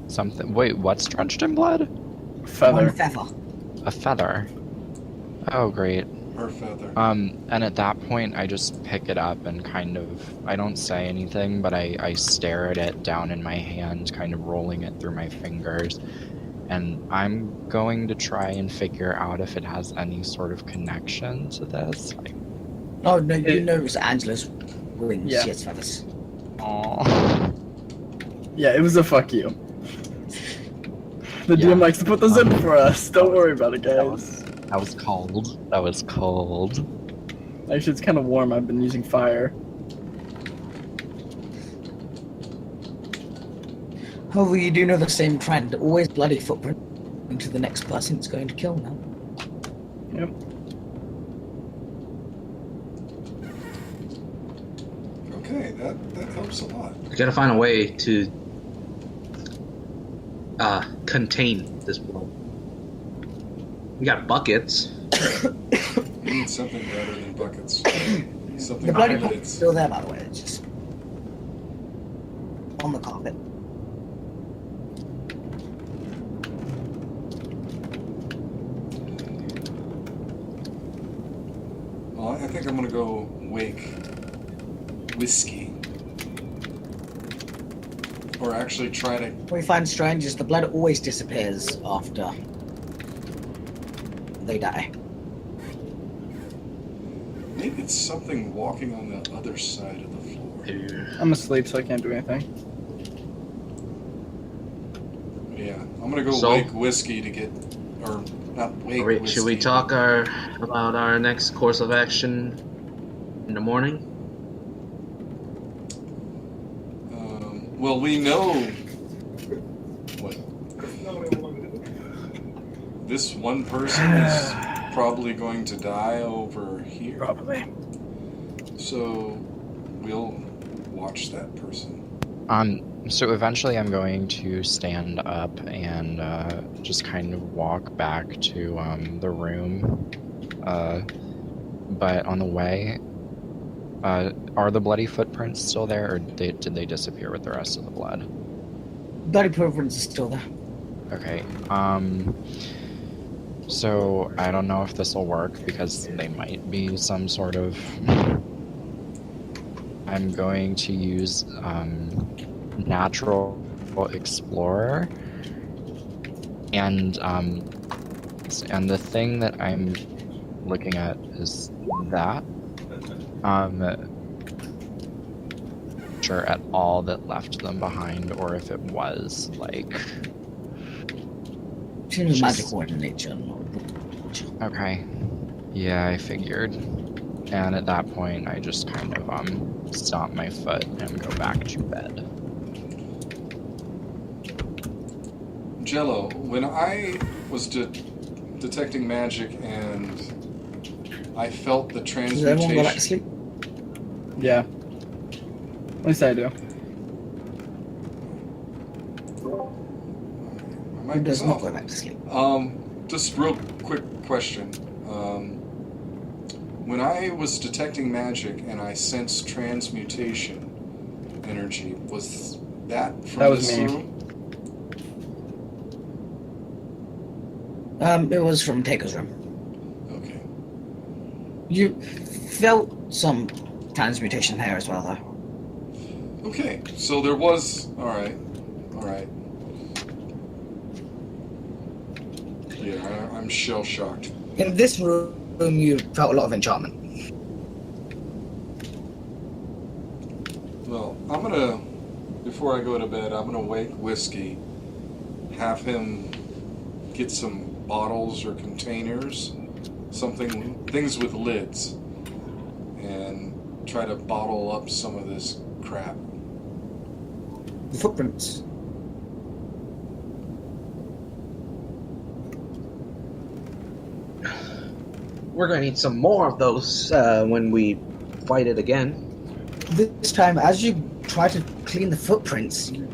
Something. Wait, what's drenched in blood? Feather. One feather. A feather. Oh, great. Her feather. And at that point, I just pick it up and kind of, I don't say anything, but I stare at it down in my hand, kind of rolling it through my fingers. And I'm going to try and figure out if it has any sort of connection to this. Oh, no, you know it's Angela's wings. Yeah. She has feathers. Aww. Yeah, it was a fuck you. The Yeah. DM likes to put those in for us. Don't worry about it, guys. That was cold. That was cold. Actually, it's kind of warm. I've been using fire. However, you do know the same trend. Always bloody footprint into the next person it's going to kill now. Yep. Okay, that helps a lot. We gotta find a way to contain this blow. We got buckets. We need something better than buckets. Something The bloody better footprint's still there, by the way. It's just on the carpet. Well, I think I'm gonna go wake Whiskey. Or actually try to... What we find strange is the blood always disappears after they die. Maybe it's something walking on the other side of the floor. I'm asleep, so I can't do anything. Yeah, I'm gonna go So- wake Whiskey to get... Or, not wake Whiskey. Should we talk about our next course of action in the morning? Well, we know... What? This one person is probably going to die over here. Probably. So, we'll watch that person. So eventually I'm going to stand up and just kind of walk back to the room. But on the way, are the bloody footprints still there, or did they disappear with the rest of the blood? Bloody footprints are still there. Okay. So I don't know if this will work because they might be some sort of. I'm going to use natural explorer, and the thing that I'm looking at is that sure at all that left them behind, or if it was like Seems Just- magical in nature. okay, yeah, I figured. And at that point, I just kind of stomp my foot and go back to bed. Jello, when I was detecting magic and I felt the Does everyone go back to transmutation... sleep? Yeah. At least I do. My Who mic does is not off. go back to sleep? Just real quick question. When I was detecting magic and I sensed transmutation energy, was that from That was this me. room? It was from Taker's room. Okay. You felt some transmutation there as well, though. Okay, so there was... Alright. Alright. Yeah, I'm shell-shocked. In this room, you felt a lot of enchantment. Well, I'm gonna... Before I go to bed, I'm gonna wake Whiskey, have him get some bottles or containers, things with lids, and try to bottle up some of this crap. The footprints. We're gonna need some more of those when we fight it again. This time, as you try to clean the footprints, you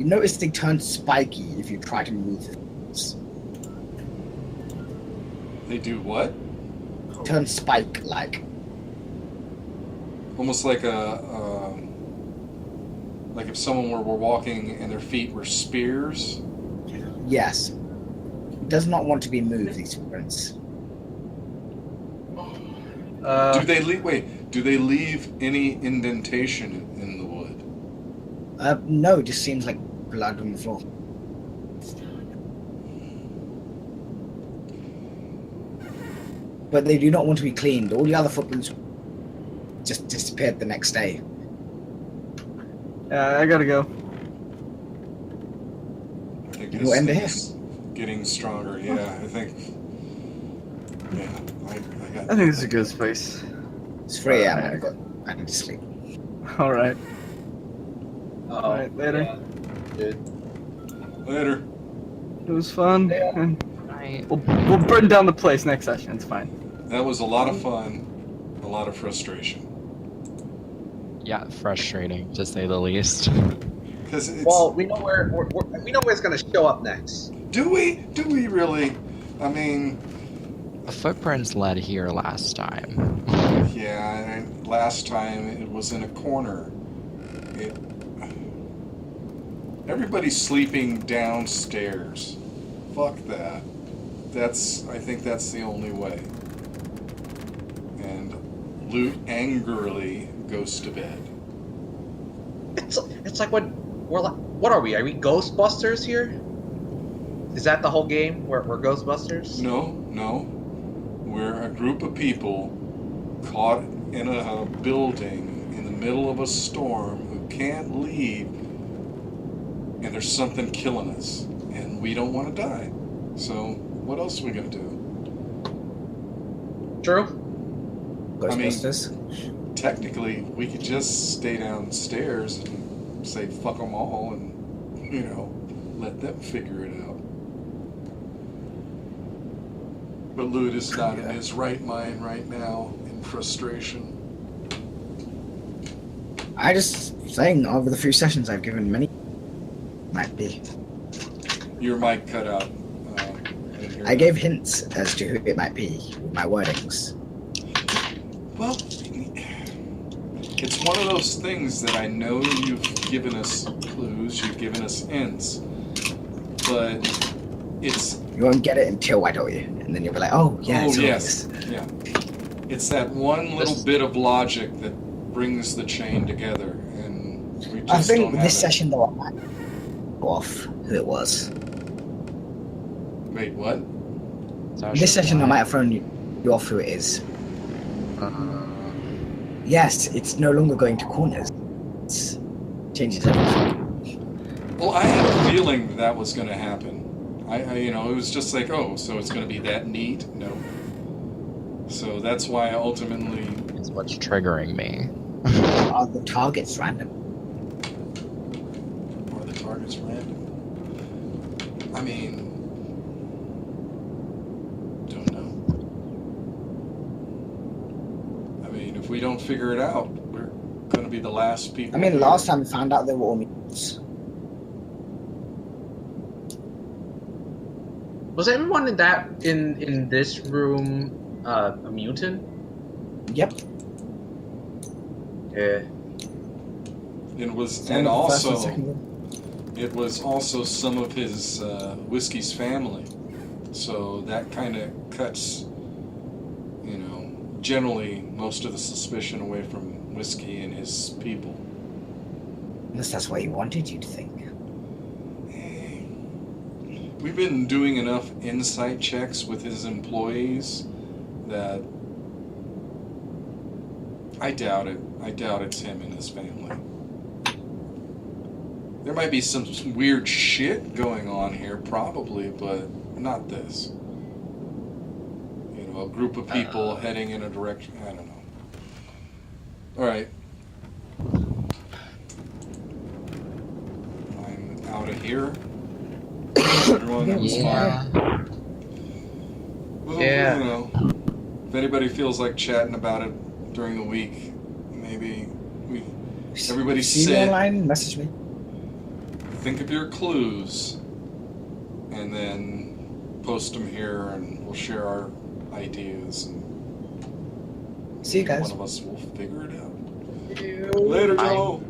notice they turn spiky if you try to move the footprints. They do what? Turn spike-like. Almost like like if someone were walking and their feet were spears. Yes. It does not want to be moved, these footprints. Do they leave? Wait, do they leave any indentation in the wood? No, it just seems like blood on the floor. But they do not want to be cleaned. All the other footprints just disappeared the next day. I gotta go. I think We'll end it here. is getting stronger. Yeah, I think. Yeah, I got. I think this is a good space. It's 3 a.m. I need to sleep. All right. Oh, All right. Later. yeah. Good. Later. It was fun. And I we'll burn down the place next session. It's fine. That was a lot of fun, a lot of frustration. yeah, frustrating to say the least. Because it's. Well, we know where we know where it's gonna show up next. Do we? Do we really? I mean, The footprints led here last time. yeah. And last time it was in a corner. Everybody's sleeping downstairs. Fuck that. I think that's the only way. And Loot angrily goes to bed. It's like what are we? Are we Ghostbusters here? Is that the whole game? We're Ghostbusters? No. We're a group of people caught in a building in the middle of a storm who can't leave, and there's something killing us, and we don't want to die. So, what else are we gonna do? True. Ghostbusters. Technically, we could just stay downstairs and say fuck them all and, let them figure it out. But Lute is not in his right mind right now in frustration. I just saying over the few sessions I've given many might be. Your mic cut out. I gave hints as to who it might be with my wordings. Well, it's one of those things that I know you've given us clues, you've given us hints, but it's... You won't get it until I tell you, and then you'll be like, oh, yeah, it's yes. obvious. Yeah. It's that one little bit of logic that brings the chain together, and we just I think don't have this it. session, though, I might go off who it was. Wait, what? This session, I might have thrown you off who it is. Yes, it's no longer going to corners. It changes everything. Well, I had a feeling that was going to happen. it was just like, oh, so it's going to be that neat? No. So that's why ultimately... It's what's triggering me. Are the targets random? Are the targets random? I mean... Don't know. I mean, if we don't figure it out, we're going to be the last people... I mean, last time we found out they were all mutants. Was everyone in this room a mutant? Yep. Yeah. It was, Same and with the first and also, second one. it was also some of his Whiskey's family. So that kind of cuts, generally most of the suspicion away from Whiskey and his people. Unless that's what he wanted you to think. We've been doing enough insight checks with his employees that I doubt it. I doubt it's him and his family. There might be some weird shit going on here, probably, but not this. You know, a group of people heading in a direction. I don't know. All right. I'm out of here. Everyone Yeah. smart. Well, Yeah. you know, if anybody feels like chatting about it during the week, maybe everybody See me sit. online, message me. Think of your clues, and then post them here, and we'll share our ideas, and See you guys. one of us will figure it out. Later, Joe.